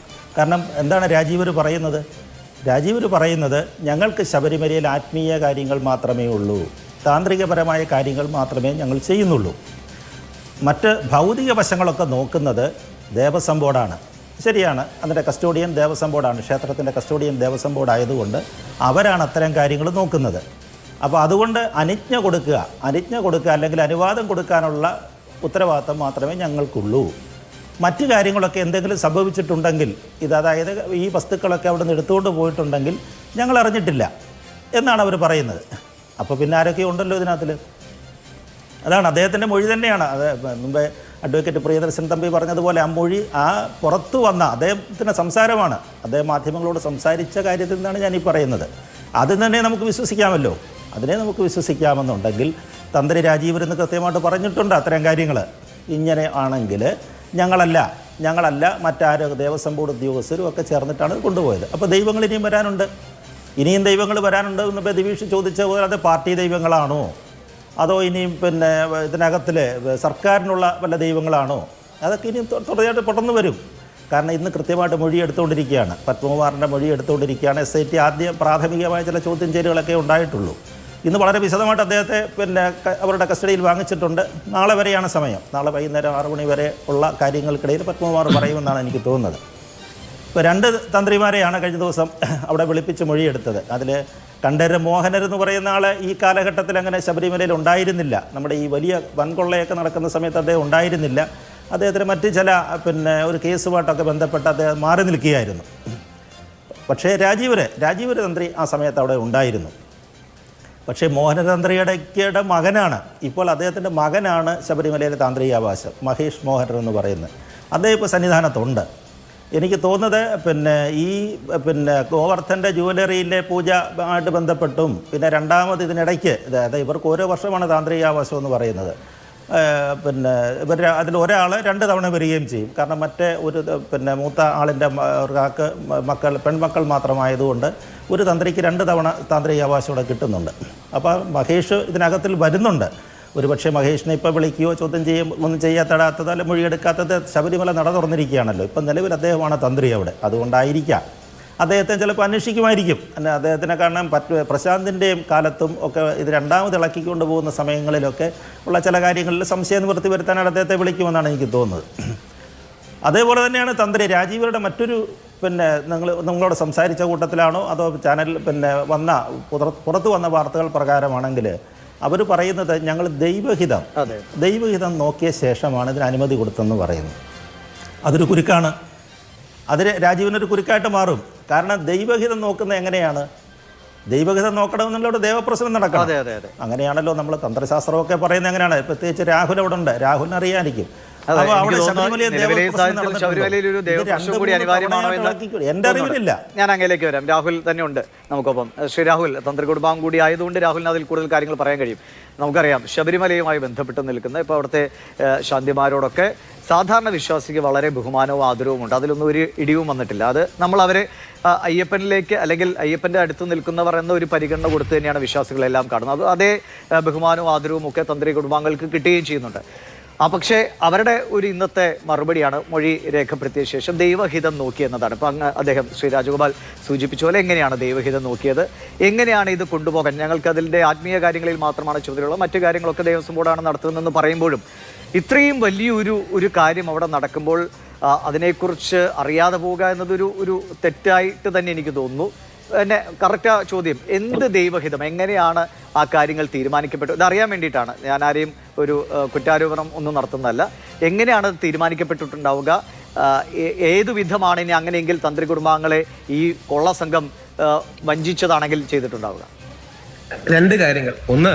കാരണം എന്താണ് രാജീവർ പറയുന്നത്? രാജീവർ പറയുന്നത് ഞങ്ങൾക്ക് ശബരിമലയിൽ ആത്മീയ കാര്യങ്ങൾ മാത്രമേ ഉള്ളൂ, താന്ത്രികപരമായ കാര്യങ്ങൾ മാത്രമേ ഞങ്ങൾ ചെയ്യുന്നുള്ളൂ. മറ്റ് ഭൗതിക വശങ്ങളൊക്കെ നോക്കുന്നത് ദേവസ്വം ബോർഡാണ്. ശരിയാണ്, അതിൻ്റെ കസ്റ്റോഡിയൻ ദേവസ്വം ബോർഡാണ്, ക്ഷേത്രത്തിൻ്റെ കസ്റ്റോഡിയൻ ദേവസ്വം ബോർഡ് ആയതുകൊണ്ട് അവരാണ് അത്തരം കാര്യങ്ങൾ നോക്കുന്നത്. അപ്പോൾ അതുകൊണ്ട് അനുജ്ഞ കൊടുക്കുക അല്ലെങ്കിൽ അനുവാദം കൊടുക്കാനുള്ള ഉത്തരവാദിത്തം മാത്രമേ ഞങ്ങൾക്കുള്ളൂ. മറ്റു കാര്യങ്ങളൊക്കെ എന്തെങ്കിലും സംഭവിച്ചിട്ടുണ്ടെങ്കിൽ അതായത് ഈ വസ്തുക്കളൊക്കെ അവിടെ നിന്ന് എടുത്തുകൊണ്ട് പോയിട്ടുണ്ടെങ്കിൽ ഞങ്ങൾ അറിഞ്ഞിട്ടില്ല എന്നാണ് അവർ പറയുന്നത്. അപ്പോൾ പിന്നെ ആരൊക്കെ ഉണ്ടല്ലോ ഇതിനകത്തിൽ. അതാണ് അദ്ദേഹത്തിൻ്റെ മൊഴി തന്നെയാണ്. അത് മുമ്പേ അഡ്വക്കേറ്റ് പ്രിയദർശൻ തമ്പി പറഞ്ഞതുപോലെ ആ മൊഴി പുറത്തു വന്ന അദ്ദേഹത്തിൻ്റെ സംസാരമാണ്. അദ്ദേഹം മാധ്യമങ്ങളോട് സംസാരിച്ച കാര്യത്തിൽ നിന്നാണ് ഞാനീ പറയുന്നത്. അത് തന്നെ നമുക്ക് വിശ്വസിക്കാമല്ലോ. അതിനെ നമുക്ക് വിശ്വസിക്കാമെന്നുണ്ടെങ്കിൽ തന്ത്രി രാജീവർ എന്ന് കൃത്യമായിട്ട് പറഞ്ഞിട്ടുണ്ട് അത്തരം കാര്യങ്ങൾ. ഇങ്ങനെ ആണെങ്കിൽ ഞങ്ങളല്ല മറ്റാരോ ദേവസ്വം ബോർഡ് ഉദ്യോഗസ്ഥരും ഒക്കെ ചേർന്നിട്ടാണ് കൊണ്ടുപോയത്. അപ്പോൾ ദൈവങ്ങൾ ഇനിയും വരാനുണ്ട്, ഇനിയും ദൈവങ്ങൾ വരാനുണ്ട് എന്ന് ദിവീഷ് ചോദിച്ച പോലെ അത് പാർട്ടി ദൈവങ്ങളാണോ അതോ ഇനിയും പിന്നെ ഇതിനകത്തിൽ സർക്കാരിനുള്ള വല്ല ദൈവങ്ങളാണോ? അതൊക്കെ ഇനിയും തുടർച്ചയായിട്ട് പെട്ടെന്ന് വരും. കാരണം ഇന്ന് കൃത്യമായിട്ട് മൊഴി എടുത്തുകൊണ്ടിരിക്കുകയാണ്, പത്മകുമാറിൻ്റെ മൊഴി എടുത്തുകൊണ്ടിരിക്കുകയാണ്. SIT ആദ്യം പ്രാഥമികമായ ചില ചോദ്യം ചെയ്യലുകളൊക്കെ ഉണ്ടായിട്ടുള്ളൂ. ഇന്ന് വളരെ വിശദമായിട്ട് അദ്ദേഹത്തെ പിന്നെ അവരുടെ കസ്റ്റഡിയിൽ വാങ്ങിച്ചിട്ടുണ്ട്. നാളെ വരെയാണ് സമയം. നാളെ വൈകുന്നേരം 6 മണി വരെ ഉള്ള കാര്യങ്ങൾക്കിടയിൽ പത്മകുമാർ പറയുമെന്നാണ് എനിക്ക് തോന്നുന്നത്. ഇപ്പോൾ 2 തന്ത്രിമാരെയാണ് കഴിഞ്ഞ ദിവസം അവിടെ വിളിപ്പിച്ച് മൊഴിയെടുത്തത്. അതിൽ കണ്ഠരര് മോഹനർ എന്ന് പറയുന്ന ആൾ ഈ കാലഘട്ടത്തിൽ അങ്ങനെ ശബരിമലയിൽ ഉണ്ടായിരുന്നില്ല. നമ്മുടെ ഈ വലിയ വൻകൊള്ളയൊക്കെ നടക്കുന്ന സമയത്ത് അദ്ദേഹം ഉണ്ടായിരുന്നില്ല. അദ്ദേഹത്തിന് മറ്റ് ചില പിന്നെ ഒരു കേസുമായിട്ടൊക്കെ ബന്ധപ്പെട്ട് അദ്ദേഹം മാറി നിൽക്കുകയായിരുന്നു. പക്ഷേ രാജീവര് തന്ത്രി ആ സമയത്ത് അവിടെ ഉണ്ടായിരുന്നു. പക്ഷേ മോഹനതന്ത്രിയുടെ മകനാണ്, ഇപ്പോൾ അദ്ദേഹത്തിൻ്റെ മകനാണ് ശബരിമലയിലെ താന്ത്രികാവകാശം, മഹേഷ് മോഹനർ എന്ന് പറയുന്നത്. അദ്ദേഹം ഇപ്പോൾ സന്നിധാനത്തുണ്ട്. എനിക്ക് തോന്നുന്നത് പിന്നെ ഗോവർദ്ധൻ്റെ ജുവലറിയിലെ പൂജ ആയിട്ട് ബന്ധപ്പെട്ടും പിന്നെ രണ്ടാമത് ഇതിനിടയ്ക്ക് അതായത് ഇവർക്ക് ഓരോ വർഷമാണ് താന്ത്രികാവകാശം എന്ന് പറയുന്നത്. അതിലൊരാൾ 2 തവണ വരികയും ചെയ്യും. കാരണം മറ്റേ ഒരു മൂത്ത ആളിൻ്റെ പെൺമക്കൾ മാത്രമായതുകൊണ്ട് ഒരു തന്ത്രിക്ക് 2 തവണ താന്ത്രികാവകാശം ഇവിടെ കിട്ടുന്നുണ്ട്. അപ്പോൾ മഹേഷ് ഇതിനകത്തിൽ വരുന്നുണ്ട്. ഒരുപക്ഷെ മഹേഷിനെ ഇപ്പോൾ വിളിക്കുകയോ ചോദ്യം ഒന്നും ചെയ്യാത്തടാത്തത് അല്ല മൊഴിയെടുക്കാത്തത് ശബരിമല നട തുറന്നിരിക്കുകയാണല്ലോ. ഇപ്പം നിലവിൽ അദ്ദേഹമാണ് തന്ത്രി അവിടെ. അതുകൊണ്ടായിരിക്കാം അദ്ദേഹത്തെ ചിലപ്പോൾ അന്വേഷിക്കുമായിരിക്കും. അദ്ദേഹത്തിനെ കാണാൻ പ്രശാന്തിൻ്റെയും കാലത്തും ഒക്കെ ഇത് രണ്ടാമത് ഇളക്കിക്കൊണ്ട് പോകുന്ന സമയങ്ങളിലൊക്കെ ഉള്ള ചില കാര്യങ്ങളിൽ സംശയം നിവൃത്തി വരുത്താനായിട്ട് അദ്ദേഹത്തെ വിളിക്കുമെന്നാണ് എനിക്ക് തോന്നുന്നത്. അതേപോലെ തന്നെയാണ് തന്ത്രി രാജീവരുടെ മറ്റൊരു നിങ്ങളോട് സംസാരിച്ച കൂട്ടത്തിലാണോ അതോ ചാനലിൽ പുറത്തു വന്ന വാർത്തകൾ പ്രകാരമാണെങ്കിൽ അവർ പറയുന്നത് ഞങ്ങൾ ദൈവഹിതം നോക്കിയ ശേഷമാണ് ഇതിന് അനുമതി കൊടുത്തെന്ന് പറയുന്നു. അതൊരു കുരുക്കാണ്. അതിന് രാജീവിനൊരു കുരുക്കായിട്ട് മാറും. കാരണം ദൈവഹിതം നോക്കുന്നത് എങ്ങനെയാണ്? ദൈവഹിതം നോക്കണമെന്നുള്ള ദേവപ്രശ്നം നടക്കണം. അങ്ങനെയാണല്ലോ നമ്മൾ തന്ത്രശാസ്ത്രമൊക്കെ പറയുന്നത്. എങ്ങനെയാണ്? പ്രത്യേകിച്ച് രാഹുൽ അവിടെ ഉണ്ട്, രാഹുലിന് അറിയാമായിരിക്കും. എൻ്റെ അറിവിലില്ല. ഞാൻ അങ്ങയിലേക്ക് വരാം. രാഹുൽ തന്നെ ഉണ്ട് നമുക്കൊപ്പം. ശ്രീ രാഹുൽ തന്ത്രി കുടുംബം കൂടി ആയതുകൊണ്ട് രാഹുലിന് അതിൽ കൂടുതൽ കാര്യങ്ങൾ പറയാൻ കഴിയും. നമുക്കറിയാം ശബരിമലയുമായി ബന്ധപ്പെട്ട് നിൽക്കുന്ന ഇപ്പോൾ അവിടുത്തെ ശാന്തിമാരോടൊക്കെ സാധാരണ വിശ്വാസിക്ക് വളരെ ബഹുമാനവും ആദരവും ഉണ്ട്. അതിലൊന്നും ഒരു ഇടിവും വന്നിട്ടില്ല. അത് നമ്മൾ അവരെ അയ്യപ്പനിലേക്ക് അല്ലെങ്കിൽ അയ്യപ്പൻ്റെ അടുത്ത് നിൽക്കുന്നവർ എന്ന ഒരു പരിഗണന കൊടുത്ത് തന്നെയാണ് വിശ്വാസികളെല്ലാം കാണുന്നത്. അതേ ബഹുമാനവും ആദരവും ഒക്കെ തന്ത്രി കുടുംബാംഗങ്ങൾക്ക് കിട്ടുകയും ചെയ്യുന്നുണ്ട്. പക്ഷേ അവരുടെ ഒരു ഇന്നത്തെ മറുപടിയാണ് മൊഴി രേഖപ്പെടുത്തിയ ശേഷം ദൈവഹിതം നോക്കി എന്നതാണ്. ഇപ്പം അങ്ങ് അദ്ദേഹം ശ്രീ രാജഗോപാൽ സൂചിപ്പിച്ച പോലെ എങ്ങനെയാണ് ദൈവഹിതം നോക്കിയത്, എങ്ങനെയാണ് ഇത് കൊണ്ടുപോകാൻ, ഞങ്ങൾക്ക് അതിൻ്റെ ആത്മീയ കാര്യങ്ങളിൽ മാത്രമാണ് ചുമതലയുള്ളത്, മറ്റു കാര്യങ്ങളൊക്കെ ദേവസ്വം ബോർഡാണ് നടത്തുന്നതെന്ന് പറയുമ്പോഴും ഇത്രയും വലിയൊരു കാര്യം അവിടെ നടക്കുമ്പോൾ അതിനെക്കുറിച്ച് അറിയാതെ പോവുക എന്നതൊരു തെറ്റായിട്ട് തന്നെ എനിക്ക് തോന്നുന്നു. എന്നെ കറക്റ്റ് ചോദ്യം, എന്ത് ദൈവഹിതം, എങ്ങനെയാണ് ആ കാര്യങ്ങൾ തീരുമാനിക്കപ്പെട്ടത്? ഇതറിയാൻ വേണ്ടിയിട്ടാണ്. ഞാൻ ആരെയും ഒരു കുറ്റാരോപണം ഒന്നും നടത്തുന്നതല്ല. എങ്ങനെയാണ് അത് തീരുമാനിക്കപ്പെട്ടിട്ടുണ്ടാവുക? ഏതു വിധമാണ് ഇനി അങ്ങനെയെങ്കിൽ തന്ത്രി കുടുംബാംഗങ്ങളെ ഈ കൊള്ള സംഘം വഞ്ചിച്ചതാണെങ്കിൽ ചെയ്തിട്ടുണ്ടാവുക? 2 കാര്യങ്ങൾ. ഒന്ന്,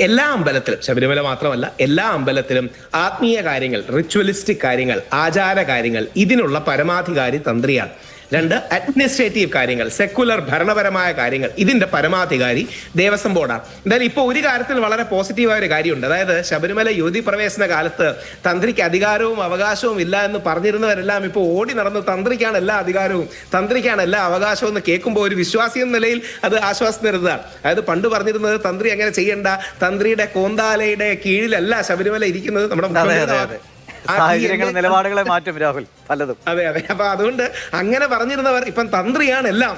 എല്ലാ അമ്പലത്തിലും, ശബരിമല മാത്രമല്ല എല്ലാ അമ്പലത്തിലും ആത്മീയ കാര്യങ്ങൾ, റിച്വലിസ്റ്റിക് കാര്യങ്ങൾ, ആചാര കാര്യങ്ങൾ, ഇതിനുള്ള പരമാധികാരി തന്ത്രിയാണ്. രണ്ട്, അഡ്മിനിസ്ട്രേറ്റീവ് കാര്യങ്ങൾ, സെക്കുലർ ഭരണപരമായ കാര്യങ്ങൾ, ഇതിന്റെ പരമാധികാരി ദേവസ്വം ബോർഡാണ്. എന്തായാലും ഇപ്പോൾ ഒരു കാര്യത്തിൽ വളരെ പോസിറ്റീവായ ഒരു കാര്യമുണ്ട്. അതായത് ശബരിമല യുവതി പ്രവേശന കാലത്ത് തന്ത്രിക്ക് അധികാരവും അവകാശവും ഇല്ല എന്ന് പറഞ്ഞിരുന്നവരെല്ലാം ഇപ്പോൾ ഓടി നടന്ന് തന്ത്രിക്കാണ് എല്ലാ അധികാരവും, തന്ത്രിക്കാണ് എല്ലാ അവകാശവും എന്ന് കേൾക്കുമ്പോൾ ഒരു വിശ്വാസി എന്ന നിലയിൽ അത് ആശ്വാസം തരുന്നതാണ്. അതായത് പണ്ട് പറഞ്ഞിരുന്നത് തന്ത്രി അങ്ങനെ ചെയ്യണ്ട, തന്ത്രിയുടെ കോന്താലയുടെ കീഴിലല്ല ശബരിമല ഇരിക്കുന്നത്. നമ്മുടെ സാഹചര്യങ്ങൾ നിലപാടുകളെ മാറ്റും രാഹുൽ പലതും. അതെ. അപ്പൊ അതുകൊണ്ട് അങ്ങനെ പറഞ്ഞിരുന്നവർ ഇപ്പം തന്ത്രിയാണ് എല്ലാം,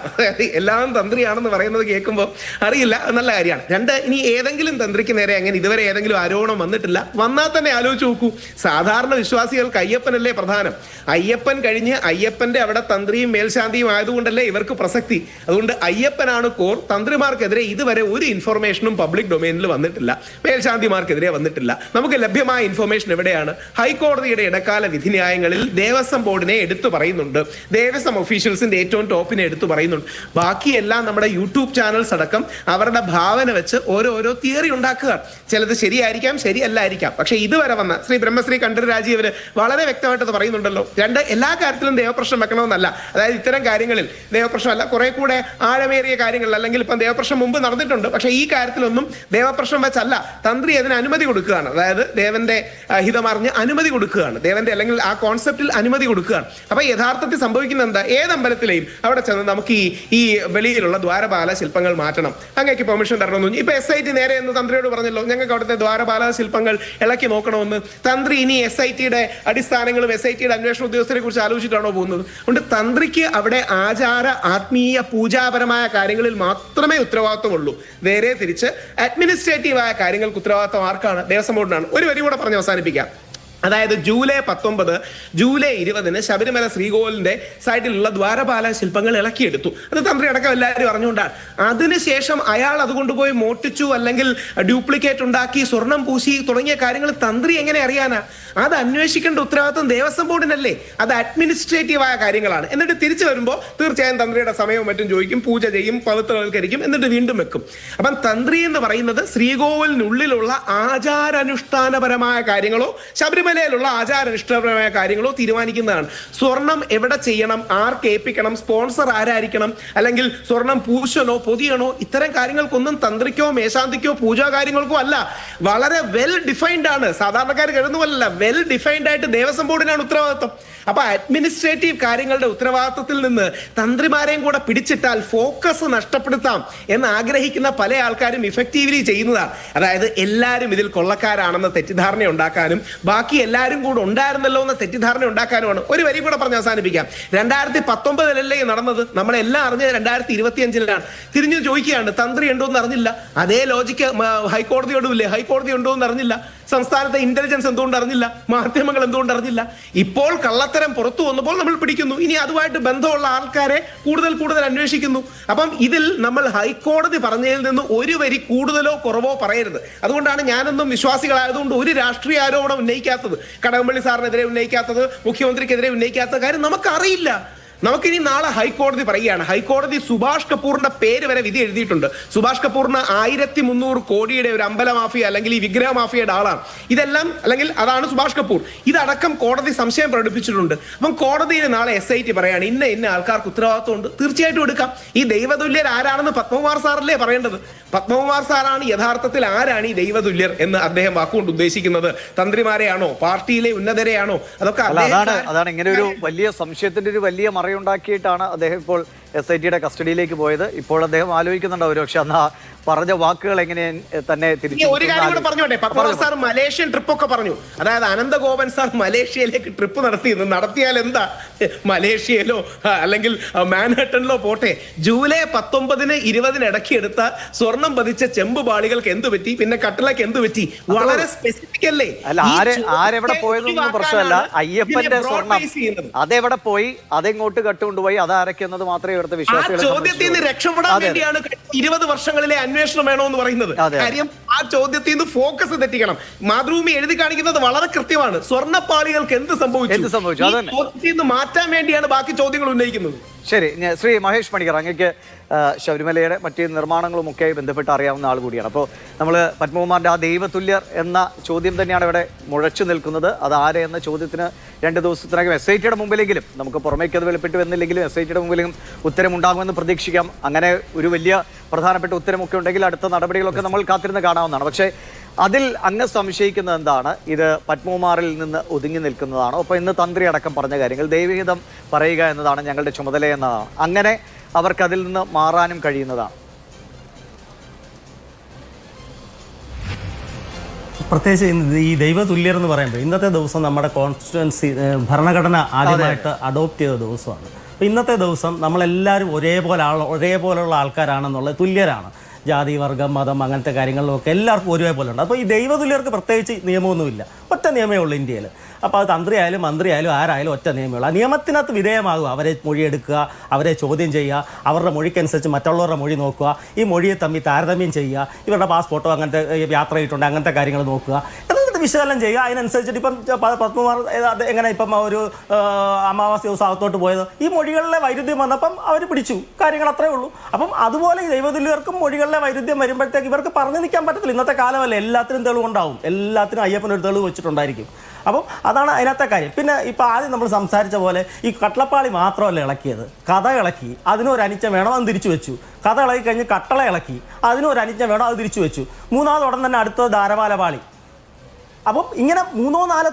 എല്ലാം തന്ത്രിയാണെന്ന് പറയുന്നത് കേൾക്കുമ്പോൾ അറിയില്ല, നല്ല കാര്യമാണ്. രണ്ട്, ഇനി ഏതെങ്കിലും തന്ത്രിക്ക് നേരെ അങ്ങനെ ഇതുവരെ ഏതെങ്കിലും ആരോപണം വന്നിട്ടില്ല. വന്നാൽ തന്നെ ആലോചിച്ച് നോക്കൂ, സാധാരണ വിശ്വാസികൾക്ക് അയ്യപ്പനല്ലേ പ്രധാനം. അയ്യപ്പൻ കഴിഞ്ഞ് അയ്യപ്പന്റെ അവിടെ തന്ത്രിയും മേൽശാന്തിയും ആയതുകൊണ്ടല്ലേ ഇവർക്ക് പ്രസക്തി. അതുകൊണ്ട് അയ്യപ്പനാണ് കോർ. തന്ത്രിമാർക്കെതിരെ ഇതുവരെ ഒരു ഇൻഫർമേഷനും പബ്ലിക് ഡൊമൈനിൽ വന്നിട്ടില്ല, മേൽശാന്തിമാർക്കെതിരെ വന്നിട്ടില്ല. നമുക്ക് ലഭ്യമായ ഇൻഫർമേഷൻ എവിടെയാണ്? ഹൈക്കോടതിയുടെ ഇടക്കാല വിധിന്യായങ്ങളിൽ ദേവസ്വം ബോർഡിനെ എടുത്തു പറയുന്നുണ്ട്, ദേവസ്വം ഒഫീഷ്യൽസിന്റെ ഏറ്റവും ടോപ്പിനെ എടുത്തു പറയുന്നുണ്ട്. ബാക്കിയെല്ലാം നമ്മുടെ യൂട്യൂബ് ചാനൽസ് അടക്കം അവരുടെ ഭാവന വെച്ച് ഓരോ തിയറി ഉണ്ടാക്കുക. ചിലത് ശരിയായിരിക്കാം, ശരിയല്ലായിരിക്കാം. പക്ഷെ ഇതുവരെ വന്ന ശ്രീ ബ്രഹ്മശ്രീ കണ്ഠരരാജി അവര് വളരെ വ്യക്തമായിട്ട് പറയുന്നുണ്ടല്ലോ. രണ്ട്, എല്ലാ കാര്യത്തിലും ദേവപ്രശ്നം വെക്കണമെന്നല്ല. അതായത് ഇത്തരം കാര്യങ്ങളിൽ ദേവപ്രശ്നമല്ല, കുറെ കൂടെ ആഴമേറിയ കാര്യങ്ങളിൽ, അല്ലെങ്കിൽ ഇപ്പം ദേവപ്രശ്നം മുമ്പ് നടന്നിട്ടുണ്ട്, പക്ഷെ ഈ കാര്യത്തിലൊന്നും ദേവപ്രശ്നം വെച്ചല്ല. തന്ത്രി അതിന് അനുമതി കൊടുക്കുകയാണ്. അതായത് ദേവന്റെ ഹിതമറിഞ്ഞ് അനുമതി കൊടുക്കുകയാണ്, ദേവന്റെ അല്ലെങ്കിൽ ആ കോൺസെപ്റ്റിൽ അനുമതി കൊടുക്കുകയാണ്. അപ്പൊ യഥാർത്ഥത്തിൽ സംഭവിക്കുന്ന എന്താ? ഏതമ്പലത്തിലെയും അവിടെ ചെന്ന് നമുക്ക് ഈ വെളിയിലുള്ള ദ്വാരപാല ശില്പങ്ങൾ മാറ്റണം, അങ്ങേക്ക് പെർമിഷൻ തരണമെന്ന് ഇപ്പൊ SIT നേരെ എന്ന് തന്ത്രിയോട് പറഞ്ഞല്ലോ, ഞങ്ങൾക്ക് അവിടുത്തെ ദ്വാരപാല ശില്പങ്ങൾ ഇളക്കി നോക്കണമെന്ന്. തന്ത്രി ഇനി SITയുടെ അടിസ്ഥാനങ്ങളും SITയുടെ അന്വേഷണ ഉദ്യോഗസ്ഥരെ കുറിച്ച് ആലോചിച്ചിട്ടാണോ പോകുന്നത്? അതുകൊണ്ട് തന്ത്രിക്ക് അവിടെ ആചാര ആത്മീയ പൂജാപരമായ കാര്യങ്ങളിൽ മാത്രമേ ഉത്തരവാദിത്വമുള്ളൂ. നേരെ തിരിച്ച് അഡ്മിനിസ്ട്രേറ്റീവായ കാര്യങ്ങൾക്ക് ഉത്തരവാദിത്വം ആർക്കാണ്? ദേവസ്വം ബോർഡിനാണ്. ഒരു വരി കൂടെ പറഞ്ഞ് അവസാനിപ്പിക്കാം. അതായത് ജൂലൈ 19, ജൂലൈ 20 ശബരിമല ശ്രീകോവിലിന്റെ സൈഡിലുള്ള ദ്വാരപാല ശില്പങ്ങൾ ഇളക്കിയെടുത്തു. അത് തന്ത്രി അടക്കം എല്ലാവരും അറിഞ്ഞുകൊണ്ടാണ്. അതിനുശേഷം അയാൾ അതുകൊണ്ടുപോയി മോട്ടിച്ചു, അല്ലെങ്കിൽ ഡ്യൂപ്ലിക്കേറ്റ് ഉണ്ടാക്കി, സ്വർണം പൂശി തുടങ്ങിയ കാര്യങ്ങൾ തന്ത്രി എങ്ങനെ അറിയാനാ? അത് അന്വേഷിക്കേണ്ട ഉത്തരവാദിത്വം ദേവസ്വം ബോർഡിനല്ലേ? അത് അഡ്മിനിസ്ട്രേറ്റീവായ കാര്യങ്ങളാണ്. എന്നിട്ട് തിരിച്ചു വരുമ്പോൾ തീർച്ചയായും തന്ത്രിയുടെ സമയവും മറ്റും ചോദിക്കും, പൂജ ചെയ്യും, പവിത്രവൽക്കരിക്കും, എന്നിട്ട് വീണ്ടും വെക്കും. അപ്പം തന്ത്രി എന്ന് പറയുന്നത് ശ്രീകോവിലിനുള്ളിലുള്ള ആചാരാനുഷ്ഠാനപരമായ കാര്യങ്ങളോ ശബരിമലയിലുള്ള ആചാരാനുഷ്ഠാനപരമായ കാര്യങ്ങളോ തീരുമാനിക്കുന്നതാണ്. സ്വർണം എവിടെ ചെയ്യണം, ആർക്ക് ഏൽപ്പിക്കണം, സ്പോൺസർ ആരായിരിക്കണം, അല്ലെങ്കിൽ സ്വർണം പൂശനോ പൊതിയണോ, ഇത്തരം കാര്യങ്ങൾക്കൊന്നും തന്ത്രിക്കോ മേശാന്തിക്കോ പൂജാ കാര്യങ്ങൾക്കോ അല്ല. വളരെ വെൽ ഡിഫൈൻഡ് ആണ്. സാധാരണക്കാർ കരുതുന്നതല്ല, വെൽ ഡിഫൈൻഡ് ആയിട്ട് ദേവസ്വം ബോർഡിനാണ് ഉത്തരവാദിത്വം. അപ്പൊ അഡ്മിനിസ്ട്രേറ്റീവ് കാര്യങ്ങളുടെ ഉത്തരവാദിത്വത്തിൽ നിന്ന് തന്ത്രിമാരെയും കൂടെ പിടിച്ചിട്ടാൽ ഫോക്കസ് നഷ്ടപ്പെടുത്താം എന്ന് ആഗ്രഹിക്കുന്ന പല ആൾക്കാരും ഇഫക്റ്റീവ്ലി ചെയ്യുന്നതാണ്. അതായത് എല്ലാവരും ഇതിൽ കൊള്ളക്കാരാണെന്ന് തെറ്റിദ്ധാരണ ഉണ്ടാക്കാനും ബാക്കി എല്ലാവരും കൂടെ ഉണ്ടായിരുന്നല്ലോ എന്ന തെറ്റിദ്ധാരണ ഉണ്ടാക്കാനുമാണ്. ഒരു വരി കൂടെ പറഞ്ഞ് അവസാനിപ്പിക്കാം. 2019 നടന്നത്, നമ്മളെല്ലാം അറിഞ്ഞത് 2025 തിരിഞ്ഞു ചോദിക്കുകയാണ്, തന്ത്രി ഉണ്ടോ എന്ന് അറിഞ്ഞില്ല. അതേ ലോജിക്ക് ഹൈക്കോടതിയോടും ഇല്ലേ? ഹൈക്കോടതി ഉണ്ടോ എന്ന് അറിഞ്ഞില്ല. സംസ്ഥാനത്തെ ഇന്റലിജൻസ് എന്തുകൊണ്ട് അറിഞ്ഞില്ല? മാധ്യമങ്ങൾ എന്തുകൊണ്ട് അറിഞ്ഞില്ല? ഇപ്പോൾ കള്ളത്തരം പുറത്തു വന്നപ്പോൾ നമ്മൾ പിടിക്കുന്നു. ഇനി അതുമായിട്ട് ബന്ധമുള്ള ആൾക്കാരെ കൂടുതൽ അന്വേഷിക്കുന്നു. അപ്പം ഇതിൽ നമ്മൾ ഹൈക്കോടതി പറഞ്ഞതിൽ നിന്ന് ഒരു വരി കൂടുതലോ കുറവോ പറയരുത്. അതുകൊണ്ടാണ് ഞാനൊന്നും വിശ്വാസികളായതുകൊണ്ട് ഒരു രാഷ്ട്രീയ ആരോപണം ഉന്നയിക്കാത്തത്, കടകംപള്ളി സാറിനെതിരെ ഉന്നയിക്കാത്തത്, മുഖ്യമന്ത്രിക്കെതിരെ ഉന്നയിക്കാത്ത കാര്യം നമുക്കറിയില്ല. നമുക്കിനി നാളെ ഹൈക്കോടതി പറയുകയാണ്, ഹൈക്കോടതി സുഭാഷ് കപൂറിന്റെ പേര് വരെ വിധി എഴുതിയിട്ടുണ്ട്. സുഭാഷ് കപൂറിന് 1300 കോടിയുടെ ഒരു അമ്പല മാഫിയ അല്ലെങ്കിൽ ഈ വിഗ്രഹ മാഫിയയുടെ ആളാണ്. ഇതെല്ലാം, അല്ലെങ്കിൽ അതാണ് സുഭാഷ് കപൂർ. ഇതടക്കം കോടതി സംശയം പ്രകടിപ്പിച്ചിട്ടുണ്ട്. അപ്പം കോടതിയിൽ നാളെ SIT പറയാണ് ഇന്ന ആൾക്കാർക്ക് ഉത്തരവാദിത്വം ഉണ്ട്, തീർച്ചയായിട്ടും എടുക്കാം. ഈ ദൈവതുല്യർ ആരാണെന്ന് പത്മകുമാർ സാറല്ലേ പറയേണ്ടത്? പത്മകുമാർ സാറാണ് യഥാർത്ഥത്തിൽ ആരാണ് ഈ ദൈവതുല്യർ എന്ന് അദ്ദേഹം വാക്കുകൊണ്ട് ഉദ്ദേശിക്കുന്നത്. തന്ത്രിമാരെയാണോ, പാർട്ടിയിലെ ഉന്നതരെയാണോ? അതൊക്കെ അതാണ് ഇങ്ങനെ ഒരു വലിയ സംശയത്തിന്റെ ഒരു വലിയ മറയുണ്ടാക്കിയിട്ടാണ് അദ്ദേഹം ഇപ്പോൾ SITയുടെ കസ്റ്റഡിയിലേക്ക് പോയത്. ഇപ്പോൾ അദ്ദേഹം ആലോചിക്കുന്നുണ്ട് ഒരുപക്ഷെ അന്ന് പറഞ്ഞ വാക്കുകൾ എങ്ങനെ തന്നെ തിരിച്ചു. ഒരു കാര്യം കൂടെ പറഞ്ഞോട്ടെ, പത്മനാഭ സാർ മലേഷ്യൻ ട്രിപ്പ് ഒക്കെ പറഞ്ഞു. അതായത് അനന്തഗോപൻ സാർ മലേഷ്യയിലേക്ക് ട്രിപ്പ് നടത്തിയാൽ എന്താ, മലേഷ്യയിലോ അല്ലെങ്കിൽ മാൻഹട്ടനിലോ പോട്ടെ, ജൂലൈ 19, 20 ഇടയ്ക്ക് എടുത്ത സ്വർണം പതിച്ച ചെമ്പ് പാളികൾക്ക് എന്ത് പറ്റി, പിന്നെ കട്ടിലക്ക് എന്ത് പറ്റി? വളരെ സ്പെസിഫിക് അല്ലേ? ആരെവിടെ പോയതൊന്നും പ്രശ്നമല്ല. അയ്യപ്പന്റെ സ്വർണം അതെവിടെ പോയി, അതെങ്ങോട്ട് കട്ടുകൊണ്ടുപോയി, അതാരക്കുന്നത് മാത്രമേ ഇവിടുത്തെ വിശ്വാസികളെ ചോദ്യത്തിൽ നിന്ന് രക്ഷപ്പെടാൻ വേണ്ടിയാണ് 20 വർഷങ്ങളിലെ അന്വേഷണം വേണമെന്ന് പറയുന്നത്. കാര്യം ആ ചോദ്യത്തിൽ നിന്ന് ഫോക്കസ് തെറ്റിക്കണം. മാതൃഭൂമി എഴുതി കാണിക്കുന്നത് വളരെ കൃത്യമാണ്. സ്വർണ്ണപ്പാളികൾക്ക് എന്ത് സംഭവിച്ചു? ഈ ചോദ്യത്തിൽ നിന്ന് മാറ്റാൻ വേണ്ടിയാണ് ബാക്കി ചോദ്യങ്ങൾ ഉന്നയിക്കുന്നത്. ശരി, ശ്രീ മഹേഷ് പണിക്കർ, അങ്ങേക്ക് ശബരിമലയുടെ മറ്റ് നിർമ്മാണങ്ങളുമൊക്കെയായി ബന്ധപ്പെട്ട് അറിയാവുന്ന ആൾ കൂടിയാണ്. അപ്പോൾ നമ്മൾ പത്മകുമാറിൻ്റെ ആ ദൈവതുല്യർ എന്ന ചോദ്യം തന്നെയാണ് ഇവിടെ മുഴച്ചു നിൽക്കുന്നത്. അത് ആരെ എന്ന ചോദ്യത്തിന് 2 ദിവസത്തിനകം SIT മുമ്പിലെങ്കിലും, നമുക്ക് പുറമേക്ക് അത് വെളിപ്പെട്ട് വന്നില്ലെങ്കിലും SIT മുമ്പിലും ഉത്തരമുണ്ടാകുമെന്ന് പ്രതീക്ഷിക്കാം. അങ്ങനെ ഒരു വലിയ പ്രധാനപ്പെട്ട ഉത്തരമൊക്കെ ഉണ്ടെങ്കിൽ അടുത്ത നടപടികളൊക്കെ നമ്മൾ കാത്തിരുന്ന് കാണാവുന്നതാണ്. പക്ഷേ അതിൽ അങ്ങ് സംശയിക്കുന്നത് എന്താണ്? ഇത് പത്മകുമാറിൽ നിന്ന് ഒതുങ്ങി നിൽക്കുന്നതാണോ? അപ്പോൾ ഇന്ന് തന്ത്രി അടക്കം പറഞ്ഞ കാര്യങ്ങൾ ദൈവഹിതം പറയുക എന്നതാണ് ഞങ്ങളുടെ ചുമതലയെന്നതാണ്. അങ്ങനെ അവർക്ക് അതിൽ നിന്ന് മാറാനും കഴിയുന്നതാണ്. പ്രത്യേകിച്ച് ഈ ദൈവതുല്യർ എന്ന് പറയുമ്പോൾ ഇന്നത്തെ ദിവസം നമ്മുടെ കോൺസ്റ്റിറ്റ്യുവൻസി ഭരണഘടന ആദ്യമായിട്ട് അഡോപ്റ്റ് ചെയ്ത ദിവസമാണ്. അപ്പോൾ ഇന്നത്തെ ദിവസം നമ്മളെല്ലാവരും ഒരേപോലെയുള്ള ആൾക്കാരാണെന്നുള്ളത്, തുല്യരാണ്. ജാതി, വർഗം, മതം, അങ്ങനത്തെ കാര്യങ്ങളിലൊക്കെ എല്ലാവർക്കും ഒരേപോലെ ഉണ്ട്. അപ്പോൾ ഈ ദൈവതുല്യർക്ക് പ്രത്യേകിച്ച് നിയമമൊന്നുമില്ല. ഒറ്റ നിയമമേ ഉള്ളൂ ഇന്ത്യയിൽ. അപ്പോൾ അത് തന്ത്രിയായാലും മന്ത്രിയായാലും ആരായാലും ഒറ്റ നിയമമേ ഉള്ളൂ. ആ നിയമത്തിനകത്ത് വിധേയമാകുക, അവരെ മൊഴിയെടുക്കുക, അവരെ ചോദ്യം ചെയ്യുക, അവരുടെ മൊഴിക്കനുസരിച്ച് മറ്റുള്ളവരുടെ മൊഴി നോക്കുക, ഈ മൊഴിയെ തമ്മിൽ താരതമ്യം ചെയ്യുക, ഇവരുടെ പാസ്പോർട്ടോ അങ്ങനത്തെ യാത്ര ചെയ്തിട്ടുണ്ട് അങ്ങനത്തെ കാര്യങ്ങൾ നോക്കുക, വിശകലനം ചെയ്യുക. അതിനനുസരിച്ചിട്ട് ഇപ്പം പത്മകുമാർ എങ്ങനെ ഇപ്പം ഒരു അമാവാസി ദിവസം അകത്തോട്ട് പോയത്, ഈ മൊഴികളിലെ വൈരുദ്ധ്യം വന്നപ്പം അവർ പിടിച്ചു, കാര്യങ്ങൾ അത്രേ ഉള്ളൂ. അപ്പം അതുപോലെ ഈ ദൈവതുല്യർക്കും മൊഴികളിലെ വൈരുദ്ധ്യം വരുമ്പോഴത്തേക്ക് ഇവർക്ക് പറഞ്ഞു നിൽക്കാൻ പറ്റത്തില്ല. ഇന്നത്തെ കാലമല്ല, എല്ലാത്തിനും തെളിവുണ്ടാവും, എല്ലാത്തിനും അയ്യപ്പനൊരു തെളിവ് വെച്ചിട്ടുണ്ടായിരിക്കും. അപ്പം അതാണ് അതിനകത്തെ കാര്യം. പിന്നെ ഇപ്പം ആദ്യം നമ്മൾ സംസാരിച്ച പോലെ ഈ കട്ടളപ്പാളി മാത്രമല്ല ഇളക്കിയത്, കഥ ഇളക്കി, അതിനൊരു അനിച്ചം വേണം, അത് തിരിച്ചു വെച്ചു. കഥ ഇളക്കി കഴിഞ്ഞ് കട്ടള ഇളക്കി, അതിനൊരു അനിച്ചം വേണം, അത് തിരിച്ചു വെച്ചു. മൂന്നാമത് ഉടൻ തന്നെ അടുത്തത് ധാരമാല പാളി. അപ്പം ഇങ്ങനെ 3-4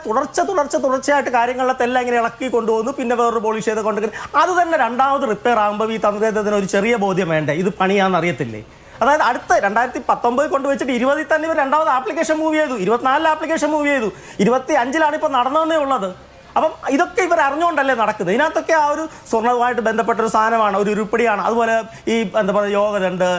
തുടർച്ചയായിട്ട് കാര്യങ്ങളിലെല്ലാം ഇങ്ങനെ ഇളക്കി കൊണ്ടുപോകുന്നു. പിന്നെ വേറൊരു പോളിഷ് ചെയ്ത് കൊണ്ടുവരും. അത് തന്നെ രണ്ടാമത് റിപ്പയർ ആകുമ്പോൾ ഈ തന്ത്രത്തിന് ഒരു ചെറിയ ബോധ്യം വേണ്ടേ, ഇത് പണിയാന്ന് അറിയത്തില്ലേ? അതായത് അടുത്ത 2019 കൊണ്ടുവച്ചിട്ട് 20 തന്നെ ഇവർ രണ്ടാമത് ആപ്ലിക്കേഷൻ മൂവ് ചെയ്തു, 24 ആപ്ലിക്കേഷൻ മൂവ് ചെയ്തു, 25 ഇപ്പോൾ നടന്നതേ ഉള്ളത്. അപ്പം ഇതൊക്കെ ഇവർ അറിഞ്ഞുകൊണ്ടല്ലേ നടക്കുന്നത്. ഇതിനകത്തൊക്കെ ആ ഒരു സ്വർണ്ണവുമായിട്ട് ബന്ധപ്പെട്ടൊരു സാധനമാണ്, ഒരു ഉരുപ്പടിയാണ്. അതുപോലെ ഈ എന്താ പറയുക, യോഗദണ്ഡ്,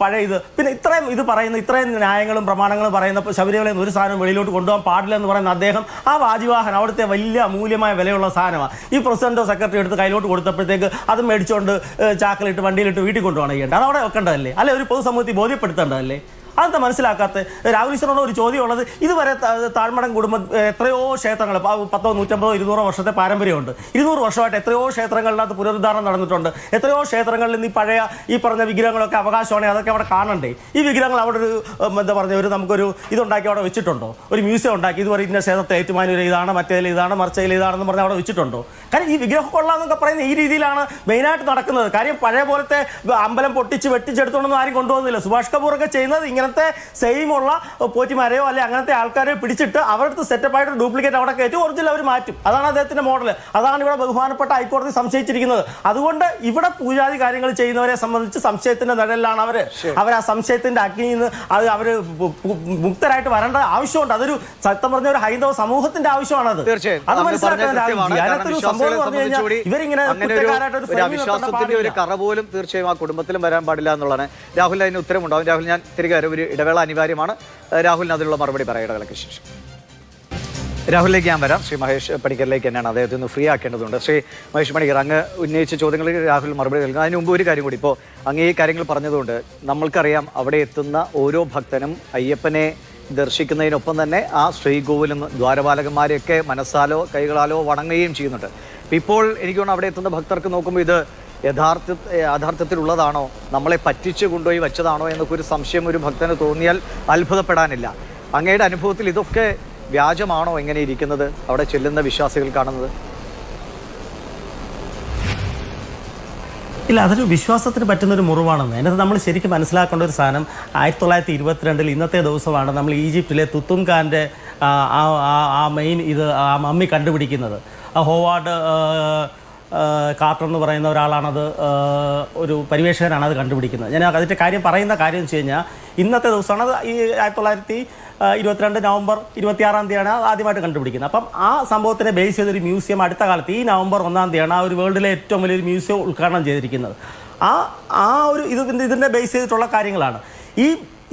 പഴയ ഇത്, പിന്നെ ഇത്രയും ഇത് പറയുന്ന ഇത്രയും ന്യായങ്ങളും പ്രമാണങ്ങളും പറയുന്ന ശബരിമലയിൽ നിന്ന് ഒരു സാധനം വെളിയിലോട്ട് കൊണ്ടുപോകാൻ പാടില്ല എന്ന് പറയുന്ന അദ്ദേഹം ആ വാജിവാഹനം, അവിടുത്തെ വലിയ മൂല്യമായ വിലയുള്ള സാധനമാണ്, ഈ പ്രസിഡന്റോ സെക്രട്ടറി എടുത്ത് കയ്യിലോട്ട് കൊടുത്തപ്പോഴത്തേക്ക് അത് മേടിച്ചുകൊണ്ട് ചാക്കിലിട്ട് വണ്ടിയിലിട്ട് വീട്ടിൽ കൊണ്ടുപോകണം ചെയ്യേണ്ടത്. അത് അവിടെ വെക്കേണ്ടതല്ലേ? അല്ലെ ഒരു പൊതുസമൂഹത്തിൽ ബോധ്യപ്പെടുത്തേണ്ടതല്ലേ? അതെന്താ മനസ്സിലാക്കാത്ത? രാഹുൽ ഈശ്വറിനോട് ഒരു ചോദ്യം ഉള്ളത്, ഇതുവരെ താഴ്മടം കുടുംബം എത്രയോ ക്ഷേത്രങ്ങൾ, 100, 150, 200 വർഷത്തെ പാരമ്പര്യമുണ്ട്. 200 വർഷമായിട്ട് എത്രയോ ക്ഷേത്രങ്ങളിനകത്ത് പുനരുദ്ധാരണം നടന്നിട്ടുണ്ട്. എത്രയോ ക്ഷേത്രങ്ങളിൽ നിന്ന് ഈ പഴയ ഈ പറഞ്ഞ വിഗ്രഹങ്ങളൊക്കെ അവകാശമാണെങ്കിൽ അതൊക്കെ അവിടെ കാണണ്ടേ? ഈ വിഗ്രഹങ്ങൾ അവിടെ ഒരു എന്താ പറഞ്ഞ ഒരു നമുക്കൊരു ഇതുണ്ടാക്കി അവിടെ വെച്ചിട്ടുണ്ടോ? ഒരു മ്യൂസിയം ഉണ്ടാക്കി, ഇതുവരെ ഇന്ന ക്ഷേത്രത്തെ ഏറ്റുമാനൂർ ഇതാണ്, മറ്റേതിൽ ഇതാണ്, മറിച്ചയിൽ ഇതാണെന്ന് പറഞ്ഞാൽ അവിടെ വെച്ചിട്ടുണ്ടോ? കാരണം ഈ വിഗ്രഹം കൊള്ളാന്നൊക്കെ പറയുന്ന ഈ രീതിയിലാണ് മെയിനായിട്ട് നടക്കുന്നത്. കാര്യം പഴയ പോലത്തെ അമ്പലം വെട്ടിച്ചെടുത്തോണ്ടൊന്നും ആരും കൊണ്ടുപോകുന്നില്ല. സുഭാഷ് കപൂറൊക്കെ ചെയ്യുന്നത് ഇങ്ങനത്തെ സെയിം ഉള്ള പോറ്റിമാരെയോ അല്ലെങ്കിൽ അങ്ങനത്തെ ആൾക്കാരെ പിടിച്ചിട്ട് അവരുടെ സെറ്റപ്പായിട്ട് ഡ്യൂപ്ലിക്കേറ്റ് അവിടെ കയറ്റി ഒറിജിനൽ അവർ മാറ്റും. അതാണ് അദ്ദേഹത്തിന്റെ മോഡൽ. അതാണ് ഇവിടെ ബഹുമാനപ്പെട്ട ഹൈക്കോടതി സംശയിച്ചിരിക്കുന്നത്. അതുകൊണ്ട് ഇവിടെ പൂജാതി കാര്യങ്ങൾ ചെയ്യുന്നവരെ സംബന്ധിച്ച് സംശയത്തിന്റെ നിഴലിലാണ് അവർ ആ സംശയത്തിന്റെ അഗ്നിയിൽ നിന്ന് അവർ മുക്തരായിട്ട് വരേണ്ട ആവശ്യമുണ്ട്. അതൊരു സത്യം പറഞ്ഞ ഒരു ഹൈന്ദവ സമൂഹത്തിന്റെ ആവശ്യമാണത്. അത് മനസ്സിലാക്കാൻ ഇവരിങ്ങനെ അവിശ്വാസത്തിന്റെ ഒരു കറ പോലും തീർച്ചയായും ആ കുടുംബത്തിലും വരാൻ പാടില്ല എന്നുള്ളതാണ്. രാഹുൽ അതിന് ഉത്തരമുണ്ടാവും. രാഹുൽ, ഞാൻ തിരികെ ഒരു ഇടവേള അനിവാര്യമാണ്. രാഹുലിന് അതിനുള്ള മറുപടി പറയാം ഇടവേളയ്ക്ക് ശേഷം. രാഹുലിലേക്ക് ഞാൻ വരാം. ശ്രീ മഹേഷ് പണിക്കറിലേക്ക് തന്നെയാണ് അദ്ദേഹത്തെ ഒന്ന് ഫ്രീ ആക്കേണ്ടതുണ്ട്. ശ്രീ മഹേഷ് പണിക്കർ, അങ്ങ് ഉന്നയിച്ച ചോദ്യങ്ങൾക്ക് രാഹുൽ മറുപടി നൽകുന്നത്. അതിന് മുമ്പ് ഒരു കാര്യം കൂടി, ഇപ്പോൾ അങ്ങ് ഈ കാര്യങ്ങൾ പറഞ്ഞതുകൊണ്ട് നമ്മൾക്കറിയാം, അവിടെ എത്തുന്ന ഓരോ ഭക്തനും അയ്യപ്പനെ ദർശിക്കുന്നതിനൊപ്പം തന്നെ ആ ശ്രീകോവിലും ദ്വാരപാലകന്മാരെയൊക്കെ മനസ്സാലോ കൈകളാലോ വണങ്ങുകയും ചെയ്യുന്നുണ്ട്. ഇപ്പോൾ എനിക്ക് തോന്നുന്നു അവിടെ എത്തുന്ന ഭക്തർക്ക് നോക്കുമ്പോൾ ഇത് യഥാർത്ഥത്തിലുള്ളതാണോ, നമ്മളെ പറ്റിച്ചു കൊണ്ടുപോയി വെച്ചതാണോ എന്നൊക്കെ ഒരു സംശയം ഒരു ഭക്തന് തോന്നിയാൽ അത്ഭുതപ്പെടാനില്ല. അങ്ങയുടെ അനുഭവത്തിൽ ഇതൊക്കെ വ്യാജമാണോ എങ്ങനെ ഇരിക്കുന്നത്, അവിടെ ചെല്ലുന്ന വിശ്വാസികൾ കാണുന്നത്? ഇല്ല, അതൊരു വിശ്വാസത്തിന് പറ്റുന്നൊരു മുറിവാണെന്ന്. അതിനകത്ത് നമ്മൾ ശരിക്കും മനസ്സിലാക്കേണ്ട ഒരു സാധനം, 1922 ഇന്നത്തെ ദിവസമാണ് നമ്മൾ ഈജിപ്തിലെ തുത്തുൻഖാൻ്റെ ആ മെയിൻ ഇത് ആ മമ്മി കണ്ടുപിടിക്കുന്നത്. ഹോവാർഡ് കാർട്ടർ എന്ന് പറയുന്ന ഒരാളാണത്, ഒരു പരിവേഷകനാണ് അത് കണ്ടുപിടിക്കുന്നത്. ഞാൻ അതിൻ്റെ പറയുന്ന കാര്യം എന്ന് വെച്ച് കഴിഞ്ഞാൽ, ഇന്നത്തെ ദിവസമാണ് അത് ഈ 1922 നവംബർ 26 ആദ്യമായിട്ട് കണ്ടുപിടിക്കുന്നത്. അപ്പം ആ സംഭവത്തിനെ ബേസ് ചെയ്തൊരു മ്യൂസിയം അടുത്ത കാലത്ത് ഈ നവംബർ 1 ആ ഒരു വേൾഡിലെ ഏറ്റവും വലിയൊരു മ്യൂസിയം ഉദ്ഘാടനം ചെയ്തിരിക്കുന്നത്. ആ ഒരു ഇതിൻ്റെ ബേസ് ചെയ്തിട്ടുള്ള കാര്യങ്ങളാണ്. ഈ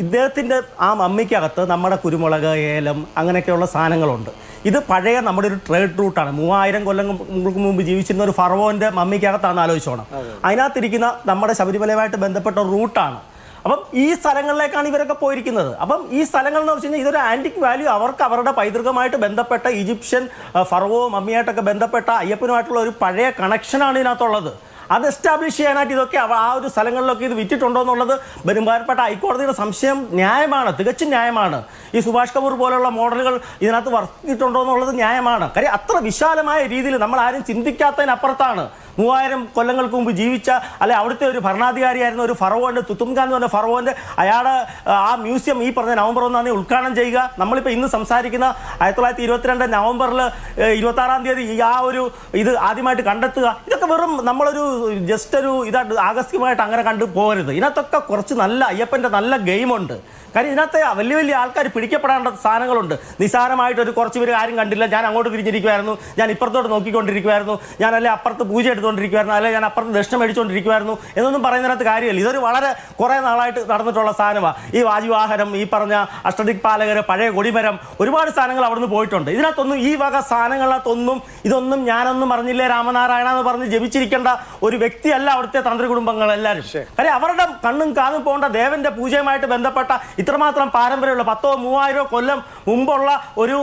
ഇദ്ദേഹത്തിൻ്റെ ആ മമ്മിക്കകത്ത് നമ്മുടെ കുരുമുളക്, ഏലം അങ്ങനെയൊക്കെയുള്ള സാധനങ്ങളുണ്ട്. ഇത് പഴയ നമ്മുടെ ഒരു ട്രേഡ് റൂട്ടാണ്. 3000 കൊല്ലങ്ങൾക്ക് മുമ്പ് ജീവിച്ചിരുന്ന ഒരു ഫറവോൻ്റെ മമ്മിക്കകത്താണെന്ന് ആലോചിച്ചോണം. അതിനകത്തിരിക്കുന്ന നമ്മുടെ ശബരിമലയുമായിട്ട് ബന്ധപ്പെട്ട റൂട്ടാണ്. അപ്പം ഈ സ്ഥലങ്ങളിലേക്കാണ് ഇവരൊക്കെ പോയിരിക്കുന്നത്. അപ്പം ഈ സ്ഥലങ്ങൾ എന്ന് വെച്ച് കഴിഞ്ഞാൽ ഇതൊരു ആൻറ്റിക് വാല്യൂ, അവർക്ക് അവരുടെ പൈതൃകമായിട്ട് ബന്ധപ്പെട്ട ഈജിപ്ഷ്യൻ ഫറവോ മമ്മിയായിട്ടൊക്കെ ബന്ധപ്പെട്ട അയ്യപ്പനുമായിട്ടുള്ള ഒരു പഴയ കണക്ഷനാണ് ഇതിനകത്തുള്ളത്. അത് എസ്റ്റാബ്ലിഷ് ചെയ്യാനായിട്ട് ഇതൊക്കെ ആ ഒരു സ്ഥലങ്ങളിലൊക്കെ ഇത് വിറ്റിട്ടുണ്ടോ എന്നുള്ളത് ബഹുമാനപ്പെട്ട ഹൈക്കോടതിയുടെ സംശയം ന്യായമാണ്, തികച്ചും ന്യായമാണ്. ഈ സുഭാഷ് കപൂർ പോലുള്ള മോഡലുകൾ ഇതിനകത്ത് വർത്തിയിട്ടുണ്ടോ എന്നുള്ളത് ന്യായമാണ്. കാര്യം അത്ര വിശാലമായ രീതിയിൽ നമ്മൾ ആരും ചിന്തിക്കാത്തതിനപ്പുറത്താണ് 3000 കൊല്ലങ്ങൾക്ക് മുമ്പ് ജീവിച്ച അല്ലെ അവിടുത്തെ ഒരു ഭരണാധികാരിയായിരുന്ന ഒരു ഫറവോന്റെ തുത്തുംഖാൻ എന്ന് പറഞ്ഞ ഫറവോന്റെ അയാളുടെ ആ മ്യൂസിയം ഈ പറഞ്ഞ നവംബർ 1 ഉദ്ഘാടനം ചെയ്യുക. നമ്മളിപ്പോൾ ഇന്ന് സംസാരിക്കുന്ന 1922 നവംബറിൽ 26 ഈ ആ ഒരു ഇത് ആദ്യമായിട്ട് കണ്ടെത്തുക, ഇതൊക്കെ വെറും നമ്മളൊരു ജസ്റ്റ് ഒരു ഇതായിട്ട് ആകസ്മികമായിട്ട് അങ്ങനെ കണ്ടു പോകരുത്. ഇതിനകത്തൊക്കെ കുറച്ച് നല്ല അയ്യപ്പൻ്റെ നല്ല ഗെയിമുണ്ട്. കാര്യം ഇതിനകത്ത് വലിയ വലിയ ആൾക്കാർ പിടിക്കപ്പെടേണ്ട സാധനങ്ങളുണ്ട്. നിസ്സാരമായിട്ട് ഒരു കുറച്ച് പേര് ആരും കണ്ടില്ല, ഞാൻ അങ്ങോട്ട് തിരിഞ്ഞിരിക്കുമായിരുന്നു, ഞാൻ ഇപ്പുറത്തോട്ട് നോക്കിക്കൊണ്ടിരിക്കുമായിരുന്നു, ഞാൻ അല്ലെ അപ്പുറത്ത് പൂജ എടുത്തുകൊണ്ടിരിക്കുമായിരുന്നു, അല്ലെ ഞാൻ അപ്പുറത്ത് ദക്ഷിണം മേടിച്ചുകൊണ്ടിരിക്കുമായിരുന്നു എന്നൊന്നും പറയുന്നതിനകത്ത് കാര്യമില്ല. ഇതൊരു വളരെ കുറേ നാളായിട്ട് നടന്നിട്ടുള്ള സാധനമാണ്. ഈ വാജിവാഹനം, ഈ പറഞ്ഞ അഷ്ടദിക്പാലകർ, പഴയ കൊടിമരം, ഒരുപാട് സാധനങ്ങൾ അവിടുന്ന് പോയിട്ടുണ്ട്. ഇതിനകത്തൊന്നും ഈ വക സാധനങ്ങളകത്തൊന്നും ഇതൊന്നും ഞാനൊന്നും പറഞ്ഞില്ലേ രാമനാരായണ എന്ന് പറഞ്ഞ് ജപിച്ചിരിക്കേണ്ട ഒരു വ്യക്തിയല്ല അവിടുത്തെ തന്ത്രി കുടുംബങ്ങൾ എല്ലാവരും. കാര്യം അവരുടെ കണ്ണും കാതും പോകേണ്ട ദേവന്റെ പൂജയുമായിട്ട് ബന്ധപ്പെട്ട ഇത്രമാത്രം പാരമ്പര്യമുള്ള 10,000-3000 കൊല്ലം മുമ്പുള്ള ഒരു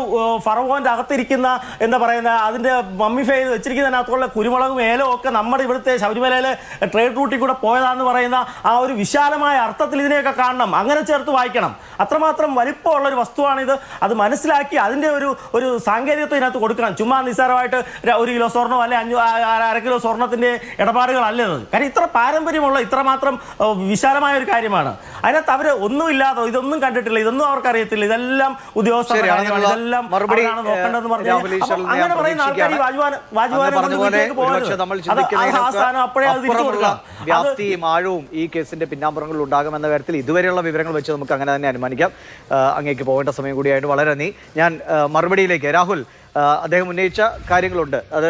ഫറവോന്റെ അകത്തിരിക്കുന്ന എന്താ പറയുന്ന അതിന്റെ മമ്മിഫൈ ചെയ്ത് വെച്ചിരിക്കുന്നതിനകത്തുള്ള കുരുമുളകും ഏലവും ഒക്കെ നമ്മുടെ ഇവിടുത്തെ ശബരിമലയിലെ ട്രേഡ് റൂട്ടിൽ കൂടെ പോയതാന്ന് പറയുന്ന ആ ഒരു വിശാലമായ അർത്ഥത്തിൽ ഇതിനെയൊക്കെ കാണണം, അങ്ങനെ ചേർത്ത് വായിക്കണം. അത്രമാത്രം വലിപ്പമുള്ള ഒരു വസ്തുവാണിത്. അത് മനസ്സിലാക്കി അതിന്റെ ഒരു സാങ്കേതികത്വം ഇതിനകത്ത് കൊടുക്കണം. ചുമ്മാ നിസ്സാരമായിട്ട് 1 കിലോ സ്വർണ്ണം അല്ലെ 1/2 കിലോ സ്വർണ്ണത്തിന്റെ ഇടപാടുകളല്ലത്. കാര്യം ഇത്ര പാരമ്പര്യമുള്ള ഇത്രമാത്രം വിശാലമായ ഒരു കാര്യമാണ്. അതിനകത്ത് അവര് ഒന്നുമില്ലാതെ ഇതൊന്നും കണ്ടിട്ടില്ല, ഇതൊന്നും അവർക്ക് അറിയത്തില്ല, ഇതെല്ലാം ഉദ്യോഗസ്ഥർ ഇതെല്ലാം നോക്കേണ്ടതെന്ന് പറഞ്ഞു അങ്ങനെ പറയുന്ന ആൾക്കാർ വ്യാപ്തിയും ആഴവും ഈ കേസിന്റെ പിന്നാമ്പുറങ്ങളിൽ ഉണ്ടാകുമെന്ന കാര്യത്തിൽ ഇതുവരെയുള്ള വിവരങ്ങൾ വെച്ച് നമുക്ക് അങ്ങനെ തന്നെ അനുമാനിക്കാം. അങ്ങേക്ക് പോകേണ്ട സമയം കൂടിയായിട്ട് വളരെ നന്ദി. ഞാൻ മറുപടിയിലേക്ക് രാഹുൽ, അദ്ദേഹം ഉന്നയിച്ച കാര്യങ്ങളുണ്ട്. അത്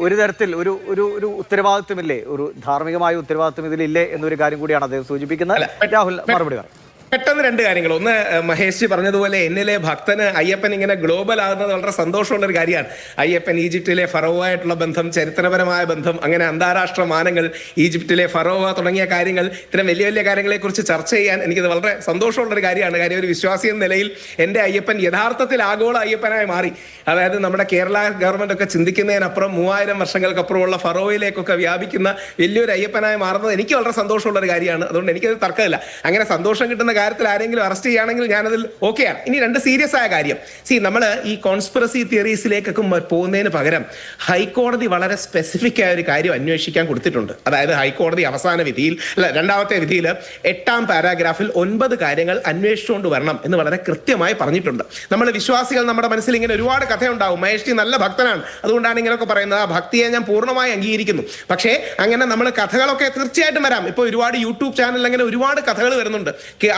ഒരു തരത്തിൽ ഒരു ഉത്തരവാദിത്വമില്ലേ, ഒരു ധാർമ്മികമായ ഉത്തരവാദിത്വം ഇതിലില്ലേ എന്നൊരു കാര്യം കൂടിയാണ് അദ്ദേഹം സൂചിപ്പിക്കുന്നത്. രാഹുൽ മറുപടി പറയും. പെട്ടെന്ന് 2 കാര്യങ്ങൾ. ഒന്ന്, മഹേഷ് പറഞ്ഞതുപോലെ എന്നിലെ ഭക്തന് അയ്യപ്പൻ ഇങ്ങനെ ഗ്ലോബൽ ആകുന്നത് വളരെ സന്തോഷമുള്ള ഒരു കാര്യമാണ്. അയ്യപ്പൻ ഈജിപ്തിലെ ഫറവോ ആയിട്ടുള്ള ബന്ധം, ചരിത്രപരമായ ബന്ധം, അങ്ങനെ അന്താരാഷ്ട്ര മാനങ്ങൾ, ഈജിപ്തിലെ ഫറവോ തുടങ്ങിയ കാര്യങ്ങൾ, ഇത്തരം വലിയ വലിയ കാര്യങ്ങളെ കുറിച്ച് ചർച്ച ചെയ്യാൻ എനിക്കത് വളരെ സന്തോഷമുള്ളൊരു കാര്യമാണ്. കാര്യം ഒരു വിശ്വാസി എന്ന നിലയിൽ എൻ്റെ അയ്യപ്പൻ യഥാർത്ഥത്തിൽ ആഗോള അയ്യപ്പനായി മാറി. അതായത് നമ്മുടെ കേരള ഗവൺമെന്റ് ഒക്കെ ചിന്തിക്കുന്നതിനപ്പുറം 3000 വർഷങ്ങൾക്കപ്പുറമുള്ള ഫറോയിലേക്കൊക്കെ വ്യാപിക്കുന്ന വലിയൊരു അയ്യപ്പനായി മാറുന്നത് എനിക്ക് വളരെ സന്തോഷമുള്ള ഒരു കാര്യമാണ്. അതുകൊണ്ട് എനിക്കത് തർക്കമില്ല. അങ്ങനെ സന്തോഷം കിട്ടുന്ന കാര്യത്തിൽ ആരെങ്കിലും അറസ്റ്റ് ചെയ്യുകയാണെങ്കിൽ ഞാനതിൽ ഓക്കെയാണ്. ഇനി 2 സീരിയസ് ആയ കാര്യം. നമ്മൾ ഈ കോൺസ്പിറസി തിയറീസിലേക്കൊക്കെ പോകുന്നതിന് പകരം ഹൈക്കോടതി വളരെ സ്പെസിഫിക് ആയ ഒരു കാര്യം അന്വേഷിക്കാൻ കൊടുത്തിട്ടുണ്ട്. അതായത് ഹൈക്കോടതി അവസാന വിധിയിൽ, രണ്ടാമത്തെ വിധിയിൽ 8ാം പാരാഗ്രാഫിൽ 9 കാര്യങ്ങൾ അന്വേഷിച്ചുകൊണ്ട് വരണം എന്ന് വളരെ കൃത്യമായി പറഞ്ഞിട്ടുണ്ട്. നമ്മൾ വിശ്വാസികൾ നമ്മുടെ മനസ്സിൽ ഇങ്ങനെ ഒരുപാട് കഥയുണ്ടാവും. മഹേഷ് നല്ല ഭക്തനാണ്, അതുകൊണ്ടാണ് ഇങ്ങനെയൊക്കെ പറയുന്നത്. ആ ഭക്തിയെ ഞാൻ പൂർണ്ണമായി അംഗീകരിക്കുന്നു. പക്ഷേ അങ്ങനെ നമ്മൾ കഥകളൊക്കെ തീർച്ചയായിട്ടും വരാം. ഇപ്പോൾ ഒരുപാട് യൂട്യൂബ് ചാനലിൽ അങ്ങനെ ഒരുപാട് കഥകൾ വരുന്നുണ്ട്.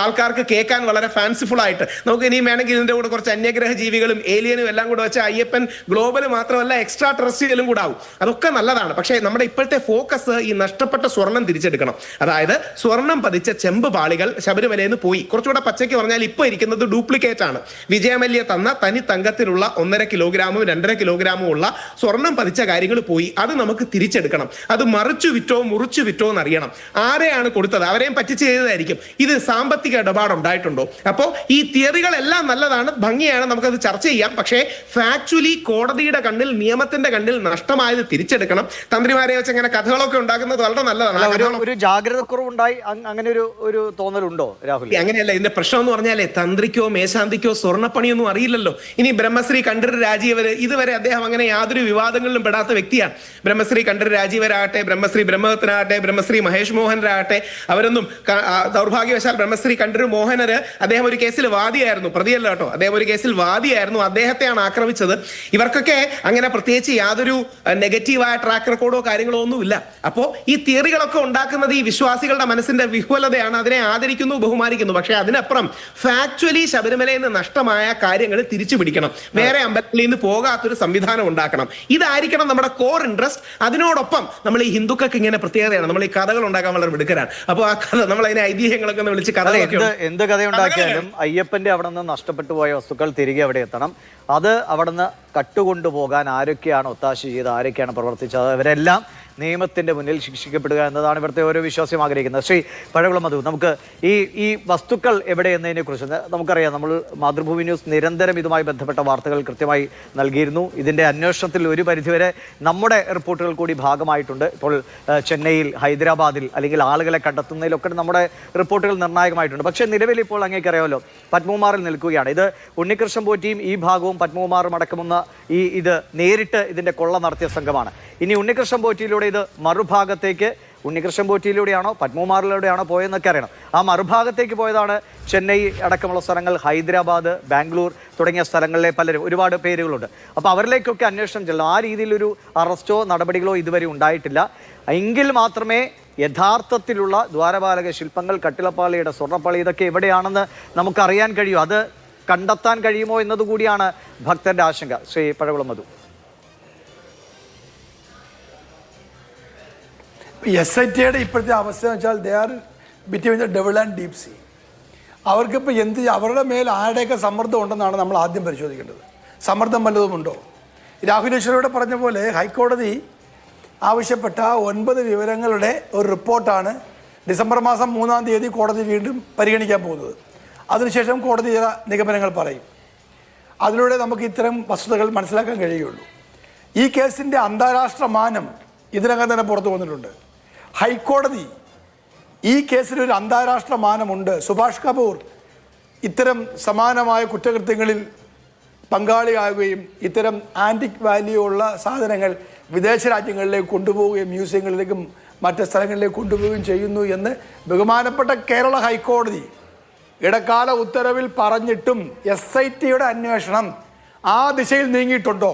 ആൾക്കാർക്ക് കേൾക്കാൻ വളരെ ഫാൻസിഫുൾ ആയിട്ട്. നമുക്ക് ഇനിയും വേണമെങ്കിൽ ഇതിന്റെ കൂടെ കുറച്ച് അന്യഗ്രഹ ജീവികളും ഏലിയനും എല്ലാം കൂടെ വെച്ച അയ്യപ്പൻ ഗ്ലോബൽ മാത്രമല്ല എക്സ്ട്രാ ടെറസ്ട്രിയലും കൂടെ ആവും. അതൊക്കെ നല്ലതാണ്. പക്ഷേ നമ്മുടെ ഇപ്പോഴത്തെ ഫോക്കസ് ഈ നഷ്ടപ്പെട്ട സ്വർണം തിരിച്ചെടുക്കണം. അതായത് സ്വർണം പതിച്ച ചെമ്പ് പാളികൾ ശബരിമലയിൽ നിന്ന് പോയി. കുറച്ചുകൂടെ പച്ചയ്ക്ക് പറഞ്ഞാൽ ഇപ്പോൾ ഇരിക്കുന്നത് ഡ്യൂപ്ലിക്കേറ്റ് ആണ്. വിജയമല്യ തന്ന തനി തങ്കത്തിലുള്ള 1.5 കിലോഗ്രാമും 2.5 കിലോഗ്രാമും ഉള്ള സ്വർണം പതിച്ച കാര്യങ്ങൾ പോയി. അത് നമുക്ക് തിരിച്ചെടുക്കണം. അത് മറിച്ചു വിറ്റോ മുറിച്ചു വിറ്റോ എന്നറിയണം. ആരെയാണ് കൊടുത്തത്, അവരെയും പറ്റിച്ച് ചെയ്തതായിരിക്കും. ഇത് സാമ്പത്തിക ഇടപാടുണ്ടായിട്ടുണ്ടോ? അപ്പോൾ ഈ തിയറികളെല്ലാം നല്ലതാണ്, ഭംഗിയാണ്, നമുക്കത് ചർച്ച ചെയ്യാം. പക്ഷേ ഫാക്ച്വലി കോടതിയുടെ കണ്ണിൽ, നിയമത്തിന്റെ കണ്ണിൽ നഷ്ടമായത് തിരിച്ചെടുക്കണം. തന്ത്രിമാരെ വെച്ച് അങ്ങനെ കഥകളൊക്കെ ഉണ്ടാക്കുന്നത് വളരെ നല്ലതാണ്. ഒരു ജാഗ്രത കുറവുണ്ടായി അങ്ങനെ ഒരു തോന്നലുണ്ടോ രാഹുൽ? അങ്ങനെയല്ല. ഇതിന്റെ പ്രശ്നം എന്ന് പറഞ്ഞാലേ തന്ത്രിക്കോ മേശാന്തിക്കോ സ്വർണ്ണപ്പണിയൊന്നും അറിയില്ലല്ലോ. ഇനി ബ്രഹ്മശ്രീ കണ്ഠര് രാജീവര്, ഇതുവരെ അദ്ദേഹം അങ്ങനെ യാതൊരു വിവാദങ്ങളിലും പെടാത്ത വ്യക്തിയാണ്. ബ്രഹ്മശ്രീ കണ്ഠര് രാജീവരാകട്ടെ, ബ്രഹ്മശ്രീ ബ്രഹ്മദത്തനാകട്ടെ, ബ്രഹ്മശ്രീ മഹേഷ് മോഹനരാകട്ടെ, അവരൊന്നും ദൗർഭാഗ്യവശാൽ ബ്രഹ്മശ്രീ കണ്ഠര് മോഹനര് അദ്ദേഹം ഒരു കേസിൽ വാദിയായിരുന്നു, പ്രതിയല്ല കേട്ടോ, അദ്ദേഹം ഒരു കേസിൽ വാദിയായിരുന്നു. അദ്ദേഹത്തെയാണ് ആക്രമിച്ചത്. ഇവർക്കൊക്കെ അങ്ങനെ പ്രത്യേകിച്ച് യാതൊരു നെഗറ്റീവായ ട്രാക്ക് റെക്കോർഡോ കാര്യങ്ങളോ ഒന്നുമില്ല. അപ്പോൾ ഈ തിയറികളൊക്കെ ഉണ്ടാക്കുന്നത് ഈ വിശ്വാസികളുടെ മനസ്സിന്റെ വിഹ്വലതയാണ്. അതിനെ ആദരിക്കുന്നു, ബഹുമാനിക്കുന്നു. പക്ഷെ അതിനപ്പുറം ഫാക്ച്വലി ശബരിമലയിൽ നിന്ന് നഷ്ടമായ കാര്യങ്ങൾ തിരിച്ചു പിടിക്കണം. വേറെ അമ്പലങ്ങളിൽ നിന്ന് പോകാത്തൊരു സംവിധാനം ഉണ്ടാക്കണം. ഇതായിരിക്കണം നമ്മുടെ കോർ ഇൻട്രസ്റ്റ്. അതിനോടൊപ്പം നമ്മൾ ഈ ഹിന്ദുക്കൾക്ക് ഇങ്ങനെ പ്രത്യേകതയാണ്, നമ്മൾ ഈ കഥകൾ ഉണ്ടാക്കാൻ വളരെ മിടുക്കരാണ്. അപ്പോൾ ആ കഥ നമ്മൾ അതിനെ ഐതിഹ്യങ്ങളൊക്കെ ഒന്ന് വിളിച്ച് എന്ത് കഥയുണ്ടാക്കിയാലും അയ്യപ്പന്റെ അവിടെ നിന്ന് നഷ്ടപ്പെട്ടു പോയ വസ്തുക്കൾ തിരികെ അവിടെ എത്തണം. അത് അവിടെ നിന്ന് കട്ടുകൊണ്ടുപോകാൻ ആരൊക്കെയാണ് ഒത്താശ ചെയ്ത്, ആരൊക്കെയാണ് പ്രവർത്തിച്ചത്, അവരെല്ലാം നിയമത്തിന്റെ മുന്നിൽ ശിക്ഷിക്കപ്പെടുക എന്നതാണ് ഇവിടുത്തെ ഓരോ വിശ്വാസം ആഗ്രഹിക്കുന്നത്. ശ്രീ പഴകുളം മധു, നമുക്ക് ഈ വസ്തുക്കൾ എവിടെയെന്നതിനെ കുറിച്ച് നമുക്കറിയാം. നമ്മൾ മാതൃഭൂമി ന്യൂസ് നിരന്തരം ഇതുമായി ബന്ധപ്പെട്ട വാർത്തകൾ കൃത്യമായി നൽകിയിരുന്നു. ഇതിന്റെ അന്വേഷണത്തിൽ ഒരു പരിധിവരെ നമ്മുടെ റിപ്പോർട്ടുകൾ കൂടി ഭാഗമായിട്ടുണ്ട്. ഇപ്പോൾ ചെന്നൈയിൽ, ഹൈദരാബാദിൽ അല്ലെങ്കിൽ ആളുകളെ കണ്ടെത്തുന്നതിലൊക്കെ നമ്മുടെ റിപ്പോർട്ടുകൾ നിർണായകമായിട്ടുണ്ട്. പക്ഷേ നിലവിൽ ഇപ്പോൾ അങ്ങേക്കറിയാമല്ലോ, പത്മകുമാറിൽ നിൽക്കുകയാണ്. ഇത് ഉണ്ണികൃഷ്ണൻ പോറ്റിയും ഈ ഭാഗവും പത്മകുമാറും അടക്കമുന്ന ഇത് നേരിട്ട് ഇതിന്റെ കൊള്ള നടത്തിയ സംഘമാണ്. ഇനി ഉണ്ണികൃഷ്ണൻ പോറ്റിയിലൂടെ ഇത് മറുഭാഗത്തേക്ക്, ഉണ്ണികൃഷ്ണൻ പോറ്റിയിലൂടെയാണോ പത്മകുമാറിലൂടെയാണോ പോയെന്നൊക്കെ അറിയണം. ആ മറുഭാഗത്തേക്ക് പോയതാണ് ചെന്നൈ അടക്കമുള്ള സ്ഥലങ്ങൾ, ഹൈദരാബാദ്, ബാംഗ്ലൂർ തുടങ്ങിയ സ്ഥലങ്ങളിലെ പലരും, ഒരുപാട് പേരുകളുണ്ട്. അപ്പോൾ അവരിലേക്കൊക്കെ അന്വേഷണം ചെല്ലണം. ആ രീതിയിലൊരു അറസ്റ്റോ നടപടികളോ ഇതുവരെ ഉണ്ടായിട്ടില്ല. എങ്കിൽ മാത്രമേ യഥാർത്ഥത്തിലുള്ള ദ്വാരപാലക ശില്പങ്ങൾ, കട്ടിളപ്പാളിയുടെ സ്വർണ്ണപ്പാളി ഇതൊക്കെ എവിടെയാണെന്ന് നമുക്കറിയാൻ കഴിയൂ. അത് കണ്ടെത്താൻ കഴിയുമോ എന്നതുകൂടിയാണ് ഭക്തന്റെ ആശങ്ക. ശ്രീ പഴകുളം മധു. SITയുടെ ഇപ്പോഴത്തെ അവസ്ഥ എന്ന് വെച്ചാൽ they are between the devil and deep see. അവർക്കിപ്പോൾ അവരുടെ മേൽ ആരുടെയൊക്കെ സമ്മർദ്ദം ഉണ്ടെന്നാണ് നമ്മൾ ആദ്യം പരിശോധിക്കേണ്ടത്. സമ്മർദ്ദം വല്ലതുമുണ്ടോ? രാഹുൽ ഈശ്വരയോട് പറഞ്ഞ പോലെ ഹൈക്കോടതി ആവശ്യപ്പെട്ട 9 വിവരങ്ങളുടെ ഒരു റിപ്പോർട്ടാണ് ഡിസംബർ മാസം 3-ാം തീയതി കോടതി വീണ്ടും പരിഗണിക്കാൻ പോകുന്നത്. അതിനുശേഷം കോടതി ചില നിഗമനങ്ങൾ പറയും. അതിലൂടെ നമുക്ക് ഇത്തരം വസ്തുതകൾ മനസ്സിലാക്കാൻ കഴിയുള്ളൂ. ഈ കേസിൻ്റെ അന്താരാഷ്ട്ര മാനം ഇതിനകം തന്നെ പുറത്തു വന്നിട്ടുണ്ട്. ഹൈക്കോടതി ഈ കേസിലൊരു അന്താരാഷ്ട്ര മാനമുണ്ട്. സുഭാഷ് കപൂർ ഇത്തരം സമാനമായ കുറ്റകൃത്യങ്ങളിൽ പങ്കാളിയാകുകയും ഇത്തരം ആൻറ്റിക് വാല്യൂ ഉള്ള സാധനങ്ങൾ വിദേശ രാജ്യങ്ങളിലേക്ക് കൊണ്ടുപോവുകയും മ്യൂസിയങ്ങളിലേക്കും മറ്റ് സ്ഥലങ്ങളിലേക്ക് കൊണ്ടുപോവുകയും ചെയ്യുന്നു എന്ന് ബഹുമാനപ്പെട്ട കേരള ഹൈക്കോടതി ഇടക്കാല ഉത്തരവിൽ പറഞ്ഞിട്ടും SITയുടെ അന്വേഷണം ആ ദിശയിൽ നീങ്ങിയിട്ടുണ്ടോ?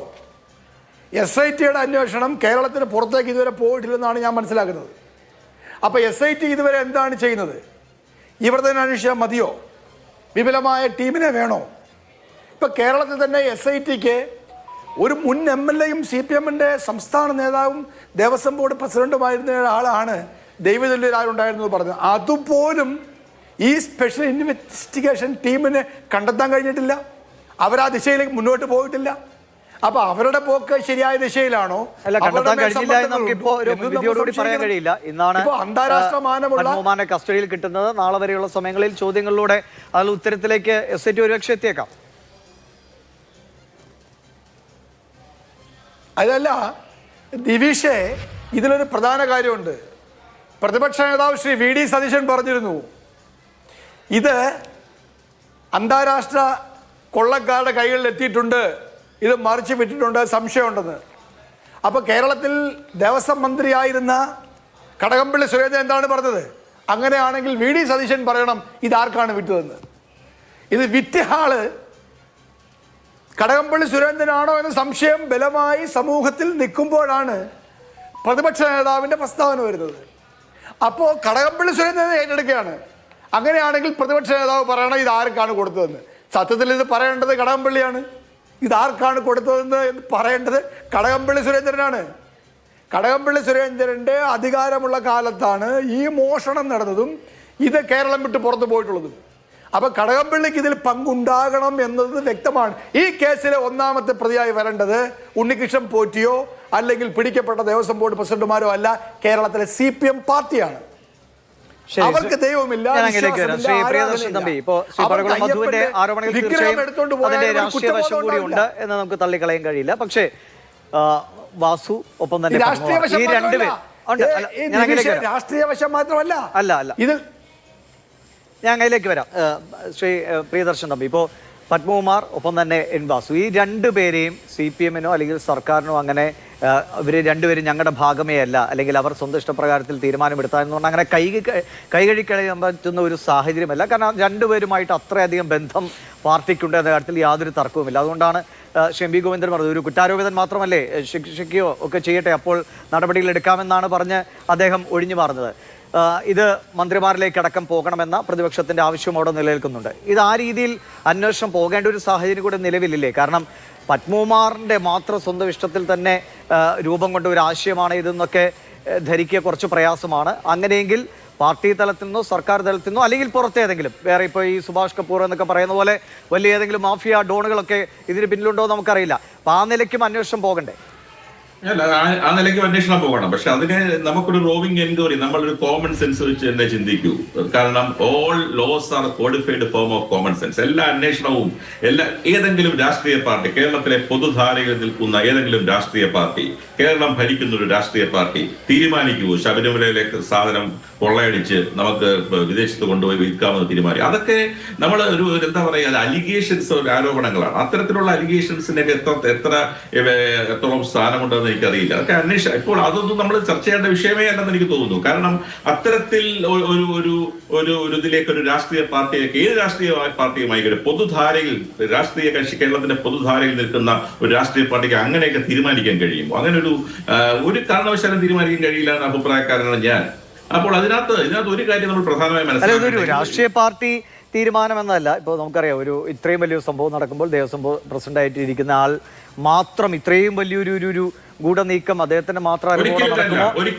SITയുടെ അന്വേഷണം കേരളത്തിന് പുറത്തേക്ക് ഇതുവരെ പോയിട്ടില്ലെന്നാണ് ഞാൻ മനസ്സിലാക്കുന്നത്. അപ്പോൾ SIT ഇതുവരെ എന്താണ് ചെയ്യുന്നത്? ഇവിടെ തന്നെ അന്വേഷിച്ചാൽ മതിയോ? വിപുലമായ ടീമിനെ വേണോ? ഇപ്പോൾ കേരളത്തിൽ തന്നെ SITക്ക് ഒരു മുൻ MLAയും CPMന്റെ സംസ്ഥാന നേതാവും ദേവസ്വം ബോർഡ് പ്രസിഡന്റുമായിരുന്ന ഒരാളാണ് ദൈവതുല്യരായുണ്ടായിരുന്നത് പറഞ്ഞത്. അതുപോലും ഈ സ്പെഷ്യൽ ഇൻവെസ്റ്റിഗേഷൻ ടീമിന് കണ്ടെത്താൻ കഴിഞ്ഞിട്ടില്ല. അവരാ ദിശയിലേക്ക് മുന്നോട്ട് പോയിട്ടില്ല. അപ്പൊ അവരുടെ പോക്ക് ശരിയായ ദിശയിലാണോ? അല്ല, കണ്ടെത്താൻ കഴിഞ്ഞില്ല എന്ന് നമുക്കിപ്പോ ഒരു വിധിയോടുകൂടി പറയാൻ കഴിയില്ല. ഇന്നാണ് അന്താരാഷ്ട്ര മാനമുള്ള കസ്റ്റഡിയിൽ കിട്ടുന്നത്. നാളെ വരെയുള്ള സമയങ്ങളിൽ ചോദ്യങ്ങളിലൂടെ അതിൽ ഉത്തരത്തിലേക്ക് SIT ഒരുപക്ഷെ എത്തിയേക്കാം. അതല്ല ദിവിഷേ, ഇതിലൊരു പ്രധാന കാര്യമുണ്ട്. പ്രതിപക്ഷ നേതാവ് ശ്രീ VD സതീശൻ പറഞ്ഞിരുന്നു, ഇത് അന്താരാഷ്ട്ര കൊള്ളക്കാരുടെ കൈകളിൽ എത്തിയിട്ടുണ്ട്, ഇത് മറിച്ച് വിട്ടിട്ടുണ്ട്, സംശയമുണ്ടെന്ന്. അപ്പോൾ കേരളത്തിൽ ദേവസ്വം മന്ത്രിയായിരുന്ന കടകംപള്ളി സുരേന്ദ്രൻ എന്താണ് പറഞ്ഞത്? അങ്ങനെയാണെങ്കിൽ VD സതീശൻ പറയണം ഇതാർക്കാണ് വിറ്റതെന്ന്. ഇത് വിറ്റ ആള് കടകംപള്ളി സുരേന്ദ്രനാണോ എന്ന സംശയം ബലമായി സമൂഹത്തിൽ നിൽക്കുമ്പോഴാണ് പ്രതിപക്ഷ നേതാവിൻ്റെ പ്രസ്താവന വരുന്നത്. അപ്പോൾ കടകംപള്ളി സുരേന്ദ്രനെ ഏറ്റെടുക്കുകയാണ്. അങ്ങനെയാണെങ്കിൽ പ്രതിപക്ഷ നേതാവ് പറയണം ഇതാർക്കാണ് കൊടുത്തതെന്ന്. സത്യത്തിൽ ഇത് പറയേണ്ടത് കടകംപള്ളിയാണ്. ഇതാർക്കാണ് കൊടുത്തതെന്ന് പറയേണ്ടത് കടകംപള്ളി സുരേന്ദ്രനാണ്. കടകംപള്ളി സുരേന്ദ്രൻ്റെ അധികാരമുള്ള കാലത്താണ് ഈ മോഷണം നടന്നതും ഇത് കേരളം വിട്ട് പുറത്തു പോയിട്ടുള്ളതും. അപ്പോൾ കടകംപള്ളിക്ക് ഇതിൽ പങ്കുണ്ടാകണം എന്നത് വ്യക്തമാണ്. ഈ കേസിലെ ഒന്നാമത്തെ പ്രതിയായി വരേണ്ടത് ഉണ്ണികൃഷ്ണൻ പോറ്റിയോ അല്ലെങ്കിൽ പിടിക്കപ്പെട്ട ദേവസ്വം ബോർഡ് പ്രസിഡന്റുമാരോ അല്ല, കേരളത്തിലെ CPM പാർട്ടിയാണ്. അവർക്ക് ദൈവമില്ല, ഉണ്ട് എന്ന് നമുക്ക് തള്ളിക്കളയാൻ കഴിയില്ല. പക്ഷേ വാസു ഒപ്പം തന്നെ രാഷ്ട്രീയ വശം മാത്രമല്ല ഇതിൽ ഞാൻ അതിലേക്ക് വരാം. ശ്രീ പ്രിയദർശൻ തമ്പി, ഇപ്പോൾ പത്മകുമാർ ഒപ്പം തന്നെ വാസു, ഈ രണ്ടുപേരെയും CPMനോ അല്ലെങ്കിൽ സർക്കാരിനോ അങ്ങനെ ഇവർ രണ്ടുപേരും ഞങ്ങളുടെ ഭാഗമേ അല്ല, അല്ലെങ്കിൽ അവർ സ്വന്തം ഇഷ്ടപ്രകാരത്തിൽ തീരുമാനമെടുത്താന്ന് പറഞ്ഞാൽ അങ്ങനെ കൈകഴിക്കളയാൻ പറ്റുന്ന ഒരു സാഹചര്യമല്ല. കാരണം രണ്ടുപേരുമായിട്ട് അത്രയധികം ബന്ധം പാർട്ടിക്കുണ്ട് എന്ന കാര്യത്തിൽ യാതൊരു തർക്കവുമില്ല. അതുകൊണ്ടാണ് ശ്രീ MV ഗോവിന്ദൻ പറഞ്ഞത്, ഒരു കുറ്റാരോപിതൻ മാത്രമല്ലേ, ശിക്ഷിക്കുകയോ ഒക്കെ ചെയ്യട്ടെ, അപ്പോൾ നടപടികൾ എടുക്കാമെന്നാണ് പറഞ്ഞ് അദ്ദേഹം ഒഴിഞ്ഞു മാറുന്നത്. ഇത് മന്ത്രിമാരിലേക്ക് അടക്കം പോകണമെന്ന പ്രതിപക്ഷത്തിന്റെ ആവശ്യം അവിടെ നിലനിൽക്കുന്നുണ്ട്. ഇത് ആ രീതിയിൽ അന്വേഷണം പോകേണ്ട ഒരു സാഹചര്യം കൂടെ നിലവിലില്ലേ? കാരണം പത്മകുമാറിന്റെ മാത്രം സ്വന്തം ഇഷ്ടത്തിൽ തന്നെ രൂപം കൊണ്ട ഒരു ആശയമാണ് ഇതെന്നൊക്കെ ധരിക്കുക കുറച്ച് പ്രയാസമാണ്. അങ്ങനെയെങ്കിൽ പാർട്ടി തലത്തിൽ നിന്നോ സർക്കാർ തലത്തിൽ നിന്നോ അല്ലെങ്കിൽ പുറത്തേതെങ്കിലും വേറെ, ഇപ്പോൾ ഈ സുഭാഷ് കപൂർ എന്നൊക്കെ പറയുന്ന പോലെ വലിയ ഏതെങ്കിലും മാഫിയ ഡോണുകളൊക്കെ ഇതിന് പിന്നിലുണ്ടോ നമുക്കറിയില്ല. അപ്പം ആ നിലയ്ക്കും അന്വേഷണം പോകണ്ടേ? അല്ല, ആ നിലയ്ക്ക് അന്വേഷണം പോകണം. പക്ഷെ അതിന് നമുക്കൊരു റോവിംഗ് എൻക്വയറി, നമ്മളൊരു കോമൺ സെൻസ് വെച്ച് തന്നെ ചിന്തിക്കൂ. കാരണം all laws are codified form of common sense. എല്ലാ അന്വേഷണവും ഏതെങ്കിലും രാഷ്ട്രീയ പാർട്ടി, കേരളത്തിലെ പൊതുധാരയിൽ നിൽക്കുന്ന ഏതെങ്കിലും രാഷ്ട്രീയ പാർട്ടി, കേരളം ഭരിക്കുന്ന ഒരു രാഷ്ട്രീയ പാർട്ടി തീരുമാനിക്കൂ ശബരിമലയിലേക്ക് സാധനം കൊള്ളയടിച്ച് നമുക്ക് വിദേശത്ത് കൊണ്ടുപോയി വിൽക്കാമെന്ന് തീരുമാനിക്കും. അതൊക്കെ നമ്മൾ ഒരു എന്താ പറയുക, അത് അലിഗേഷൻസ്, ആരോപണങ്ങളാണ്. അത്തരത്തിലുള്ള അലിഗേഷൻസിനൊക്കെ എത്രത്തോളം സ്ഥാനമുണ്ടെന്ന് എനിക്കറിയില്ല. അതൊക്കെ ഇപ്പോൾ അതൊന്നും നമ്മൾ ചർച്ച ചെയ്യേണ്ട വിഷയമേ അല്ലെന്ന് എനിക്ക് തോന്നുന്നു. കാരണം അത്തരത്തിൽ ഒരു ഇതിലേക്ക് ഒരു രാഷ്ട്രീയ പാർട്ടിയൊക്കെ, ഏത് രാഷ്ട്രീയ പാർട്ടിയുമായി പൊതുധാരയിൽ, രാഷ്ട്രീയ കക്ഷി കേരളത്തിന്റെ പൊതുധാരയിൽ നിൽക്കുന്ന ഒരു രാഷ്ട്രീയ പാർട്ടിക്ക് അങ്ങനെയൊക്കെ തീരുമാനിക്കാൻ കഴിയുമോ? അങ്ങനെ ഒരു കാരണവശാലും തീരുമാനിക്കാൻ കഴിയില്ല എന്ന അഭിപ്രായക്കാരനാണ് ഞാൻ. അപ്പോൾ ഇതിനകത്ത് ഒരു കാര്യം നമ്മൾ പ്രധാനമായി മനസ്സിലാക്കുന്നത്, രാഷ്ട്രീയ പാർട്ടി തീരുമാനം എന്നല്ല. ഇപ്പോൾ നമുക്കറിയാം, ഇത്രയും വലിയൊരു സംഭവം നടക്കുമ്പോൾ ദേവസ്വം പ്രസിഡന്റായിട്ട് ഇരിക്കുന്ന ആൾ മാത്രം ഇത്രയും വലിയൊരു ഗൂഢനീക്കം അദ്ദേഹത്തിന്റെ മാത്രം അനുഭവം നടക്കുമ്പോൾ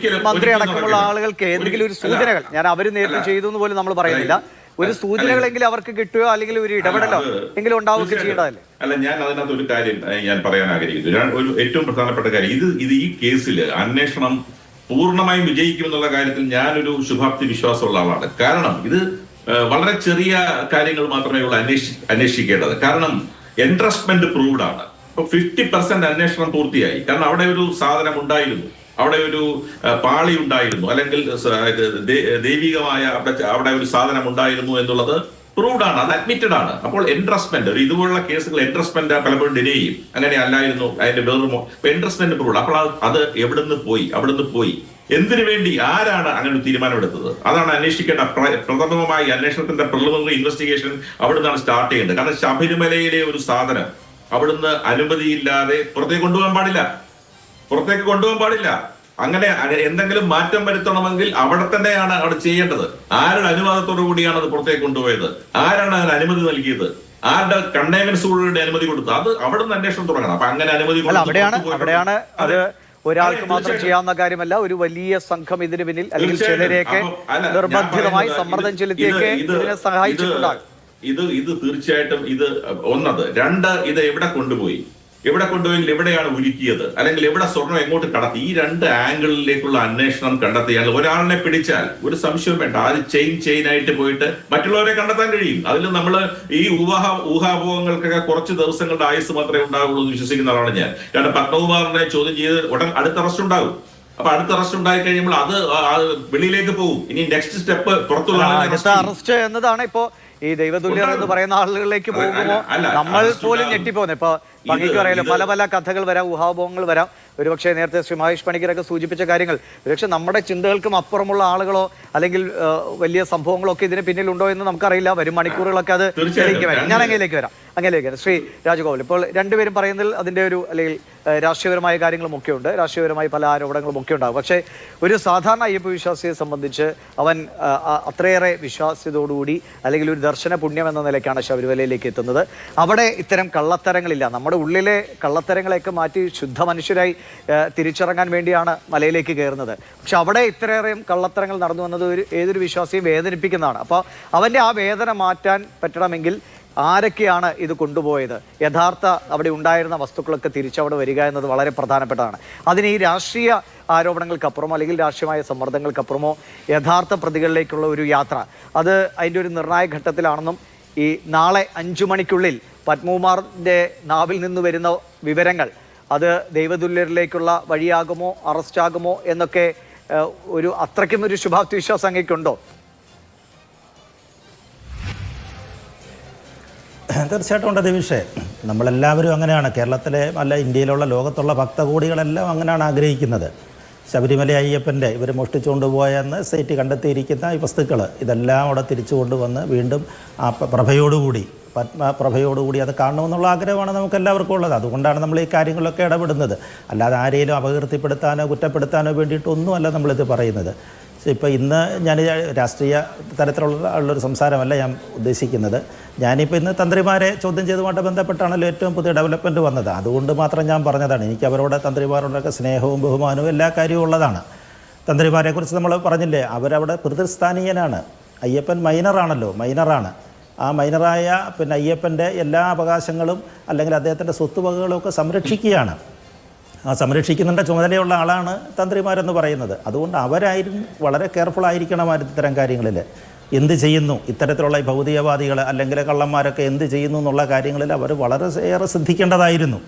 മന്ത്രി അടക്കമുള്ള ആളുകൾക്ക് ഏതെങ്കിലും ഒരു സൂചനകൾ, ഞാൻ അവർ നേരിട്ട് ചെയ്തു എന്ന് പോലും നമ്മൾ പറയുന്നില്ല, ഒരു സൂചനകളെങ്കിലും അവർക്ക് കിട്ടുകയോ അല്ലെങ്കിൽ ഒരു ഇടപെടലോ എങ്കിലും ഉണ്ടാവുകയൊക്കെ ചെയ്യേണ്ടതല്ലേ? അല്ല, ഞാൻ അതിനകത്ത് ഒരു കാര്യം ഞാൻ പറയാൻ ആഗ്രഹിക്കുന്നു. ഒരു ഏറ്റവും പ്രധാനപ്പെട്ട കാര്യം, ഇത് ഈ കേസിൽ അന്വേഷണം പൂർണ്ണമായും വിജയിക്കുമെന്നുള്ള കാര്യത്തിൽ ഞാനൊരു ശുഭാപ്തി വിശ്വാസമുള്ള ആളാണ്. കാരണം ഇത് വളരെ ചെറിയ കാര്യങ്ങൾ മാത്രമേ ഉള്ളൂ അന്വേഷിക്കേണ്ടത്. കാരണം എൻട്രസ്റ്റ്മെന്റ് പ്രൂവ്ഡ് ആണ്. ഇപ്പൊ 50% അന്വേഷണം പൂർത്തിയായി. കാരണം അവിടെ ഒരു സാധനം ഉണ്ടായിരുന്നു, അവിടെ ഒരു പാളി ഉണ്ടായിരുന്നു, അല്ലെങ്കിൽ ദൈവികമായ അവിടെ ഒരു സാധനം ഉണ്ടായിരുന്നു എന്നുള്ളത് പ്രൂവ്ഡ് ആണ്, അത് അഡ്മിറ്റഡ് ആണ്. അപ്പോൾ എൻട്രസ്റ്റ്മെന്റ്, ഇതുപോലുള്ള കേസുകൾ എൻട്രസ്റ്റ്മെന്റ് പലപ്പോഴും ഡിലേ ചെയ്യും. അങ്ങനെ അല്ലായിരുന്നു, അതിന്റെ വേറൊരു എൻട്രസ്റ്റ്മെന്റ് പ്രൂവ്ഡ്. അപ്പോൾ അത് അവിടുന്ന് പോയി എന്തിനു വേണ്ടി, ആരാണ് അങ്ങനെ ഒരു തീരുമാനമെടുത്തത്? അതാണ് അന്വേഷിക്കേണ്ട. പ്രഥമമായി അന്വേഷണത്തിന്റെ പ്രിലിമിനറി ഇൻവെസ്റ്റിഗേഷൻ അവിടുന്നാണ് സ്റ്റാർട്ട് ചെയ്യേണ്ടത്. കാരണം ശബരിമലയിലെ ഒരു സാധനം അവിടുന്ന് അനുമതിയില്ലാതെ പുറത്തേക്ക് കൊണ്ടുപോകാൻ പാടില്ല. അങ്ങനെ എന്തെങ്കിലും മാറ്റം വരുത്തണമെങ്കിൽ അവിടെ തന്നെയാണ് അവിടെ ചെയ്യേണ്ടത്. ആരുടെ അനുവാദത്തോടു കൂടിയാണ് അത് പുറത്തേക്ക് കൊണ്ടുപോയത്? ആരാണ് അതിന് അനുമതി നൽകിയത്? ആരുടെ കണ്ടെയ്ൻമെന്റ് അനുമതി കൊടുത്തത്? അത് അവിടെ നിന്ന് അന്വേഷണം തുടങ്ങണം. അപ്പൊ അങ്ങനെ അനുമതി അവിടെയാണ് അത് ഒരാൾക്ക് മാത്രം ചെയ്യാവുന്ന കാര്യമല്ല. ഒരു വലിയ സംഘം ഇതിന് പിന്നിൽ, അല്ലെങ്കിൽ ചിലരെയൊക്കെ നിർബന്ധിതമായി സമ്മർദ്ദം ചെലുത്തിയൊക്കെ ഇതിനെ സഹായിച്ചിട്ടുണ്ടാകും. ഇത് തീർച്ചയായിട്ടും ഒന്നത്. രണ്ട്, ഇത് എവിടെ കൊണ്ടുപോയി, എവിടെയാണ് ഒരുക്കിയത്, അല്ലെങ്കിൽ എവിടെ സ്വർണം എങ്ങോട്ട് കടത്തി, ഈ രണ്ട് ആംഗിളിലേക്കുള്ള അന്വേഷണം കണ്ടെത്തിയാൽ ഒരാളിനെ പിടിച്ചാൽ ഒരു സംശയം വേണ്ട, അത് ചെയിനായിട്ട് പോയിട്ട് മറ്റുള്ളവരെ കണ്ടെത്താൻ കഴിയും. അതിൽ നമ്മൾ ഈ ഊഹാപോഹങ്ങൾക്കൊക്കെ കുറച്ച് ദിവസങ്ങളുടെ ആയുസ് മാത്രമേ ഉണ്ടാവുള്ളൂ എന്ന് വിശ്വസിക്കുന്ന ആളാണ് ഞാൻ. കാരണം പത്മകുമാറിനെ ചോദ്യം ചെയ്ത് ഉടൻ അടുത്ത അറസ്റ്റ് ഉണ്ടാകും. അപ്പൊ അടുത്ത അറസ്റ്റ് ഉണ്ടായി കഴിയുമ്പോൾ അത് വെളിയിലേക്ക് പോകും. ഇനി നെക്സ്റ്റ് സ്റ്റെപ്പ് പുറത്തുള്ള അറസ്റ്റ് എന്നതാണ് ഇപ്പോ ഈ ദൈവതുല്യർ എന്ന് പറയുന്ന ആളുകളിലേക്ക് പോകുമ്പോൾ നമ്മൾ പോലും ഞെട്ടിപ്പോകുന്നത്. ഇപ്പൊ ഭംഗിക്ക് പറയാലോ, പല കഥകൾ വരാം, ഊഹാപോഹങ്ങൾ വരാം. ഒരുപക്ഷെ നേരത്തെ ശ്രീ മഹേഷ് പണിക്കരൊക്കെ സൂചിപ്പിച്ച കാര്യങ്ങൾ ഒരുപക്ഷെ നമ്മുടെ ചിന്തകൾക്കും അപ്പുറമുള്ള ആളുകളോ അല്ലെങ്കിൽ വലിയ സംഭവങ്ങളോ ഒക്കെ ഇതിന് പിന്നിലുണ്ടോ എന്ന് നമുക്കറിയില്ല. വരും മണിക്കൂറുകളൊക്കെ അത് തെളിയിക്കും. ഞാൻ അങ്ങനെയൊക്കെ വരാം. ശ്രീ രാജഗോപാൽ, ഇപ്പോൾ രണ്ടുപേരും പറയുന്നതിൽ അതിൻ്റെ അല്ലെങ്കിൽ രാഷ്ട്രീയപരമായ കാര്യങ്ങളുമൊക്കെ ഉണ്ട്, രാഷ്ട്രീയപരമായി പല ആരോപണങ്ങളും ഒക്കെ ഉണ്ടാകും. പക്ഷേ ഒരു സാധാരണ അയ്യപ്പ വിശ്വാസിയെ സംബന്ധിച്ച് അവൻ അത്രയേറെ വിശ്വാസ്യതയോടുകൂടി അല്ലെങ്കിൽ ഒരു ദർശന പുണ്യം എന്ന നിലയ്ക്കാണ് ശബരിമലയിലേക്ക് എത്തുന്നത്. അവിടെ ഇത്തരം കള്ളത്തരങ്ങളില്ല. നമ്മുടെ ഉള്ളിലെ കള്ളത്തരങ്ങളെയൊക്കെ മാറ്റി ശുദ്ധ മനുഷ്യരായി തിരിച്ചിറങ്ങാൻ വേണ്ടിയാണ് മലയിലേക്ക് കയറുന്നത്. പക്ഷെ അവിടെ ഇത്രയേറെയും കള്ളത്തരങ്ങൾ നടന്നു വന്നത് ഏതൊരു വിശ്വാസിയും വേദനിപ്പിക്കുന്നതാണ്. അപ്പോൾ അവൻ്റെ ആ വേദന മാറ്റാൻ പറ്റണമെങ്കിൽ ആരൊക്കെയാണ് ഇത് കൊണ്ടുപോയത്, യഥാർത്ഥ അവിടെ ഉണ്ടായിരുന്ന വസ്തുക്കളൊക്കെ തിരിച്ചവിടെ വരിക എന്നത് വളരെ പ്രധാനപ്പെട്ടതാണ്. അതിന് ഈ രാഷ്ട്രീയ ആരോപണങ്ങൾക്കപ്പുറമോ അല്ലെങ്കിൽ രാഷ്ട്രീയമായ സമ്മർദ്ദങ്ങൾക്കപ്പുറമോ യഥാർത്ഥ പ്രതികളിലേക്കുള്ള ഒരു യാത്ര, അത് അതിൻ്റെ ഒരു നിർണായക ഘട്ടത്തിലാണെന്നും ഈ നാളെ 5 മണിക്കുള്ളിൽ പത്മകുമാറിൻ്റെ നാവിൽ നിന്ന് വരുന്ന വിവരങ്ങൾ അത് ദൈവതുല്യരിലേക്കുള്ള വഴിയാകുമോ, അറസ്റ്റാകുമോ എന്നൊക്കെ അത്രയ്ക്കും ഒരു ശുഭാപ്തി വിശ്വാസം അങ്ങേക്കുണ്ടോ? തീർച്ചയായിട്ടും ഉണ്ട് ദിവിഷേ. നമ്മളെല്ലാവരും അങ്ങനെയാണ്. കേരളത്തിലെ അല്ല ഇന്ത്യയിലുള്ള ലോകത്തുള്ള ഭക്തകോടികളെല്ലാം അങ്ങനെയാണ് ആഗ്രഹിക്കുന്നത്. ശബരിമല അയ്യപ്പൻ്റെ ഇവർ മോഷ്ടിച്ചുകൊണ്ടുപോയെന്ന് സൈറ്റ് കണ്ടെത്തിയിരിക്കുന്ന ഈ വസ്തുക്കൾ ഇതെല്ലാം അവിടെ തിരിച്ചു കൊണ്ടുവന്ന് വീണ്ടും ആ പത്മപ്രഭയോടുകൂടി അത് കാണണമെന്നുള്ള ആഗ്രഹമാണ് നമുക്ക് എല്ലാവർക്കും ഉള്ളത്. അതുകൊണ്ടാണ് നമ്മൾ ഈ കാര്യങ്ങളിലൊക്കെ ഇടപെടുന്നത്. അല്ലാതെ ആരെയും അപകീർത്തിപ്പെടുത്താനോ കുറ്റപ്പെടുത്താനോ വേണ്ടിയിട്ടൊന്നുമല്ല നമ്മളിത് പറയുന്നത്. ഇപ്പോൾ ഇന്ന് ഞാൻ രാഷ്ട്രീയ തരത്തിലുള്ളൊരു സംസാരമല്ല ഞാൻ ഉദ്ദേശിക്കുന്നത്. ഞാനിപ്പോൾ ഇന്ന് തന്ത്രിമാരെ ചോദ്യം ചെയ്തുകൊണ്ട് ബന്ധപ്പെട്ടാണല്ലോ ഏറ്റവും പുതിയ ഡെവലപ്മെൻറ്റ് വന്നത്. അതുകൊണ്ട് മാത്രം ഞാൻ പറഞ്ഞതാണ്. എനിക്ക് അവരോട് തന്ത്രിമാരോടൊക്കെ സ്നേഹവും ബഹുമാനവും എല്ലാ കാര്യവും ഉള്ളതാണ്. തന്ത്രിമാരെക്കുറിച്ച് നമ്മൾ പറഞ്ഞില്ലേ, അവരവിടെ പ്രതിസ്ഥാനീയനാണ്. അയ്യപ്പൻ മൈനറാണ്. ആ മൈനറായ അയ്യപ്പൻ്റെ എല്ലാ അവകാശങ്ങളും അല്ലെങ്കിൽ അദ്ദേഹത്തിൻ്റെ സ്വത്തുവകകളും ഒക്കെ സംരക്ഷിക്കുകയാണ്. ആ സംരക്ഷിക്കുന്നതിൻ്റെ ചുമതലയുള്ള ആളാണ് തന്ത്രിമാരെന്ന് പറയുന്നത്. അതുകൊണ്ട് അവരായിരുന്നു വളരെ കെയർഫുൾ ആയിരിക്കണമായിരുന്നു ഇത്തരം കാര്യങ്ങളിൽ. എന്ത് ചെയ്യുന്നു ഇത്തരത്തിലുള്ള ഈ ഭൗതികവാദികൾ അല്ലെങ്കിൽ കള്ളന്മാരൊക്കെ എന്ത് ചെയ്യുന്നു എന്നുള്ള കാര്യങ്ങളിൽ അവർ വളരെ ഏറെ ശ്രദ്ധിക്കേണ്ടതായിരുന്നു.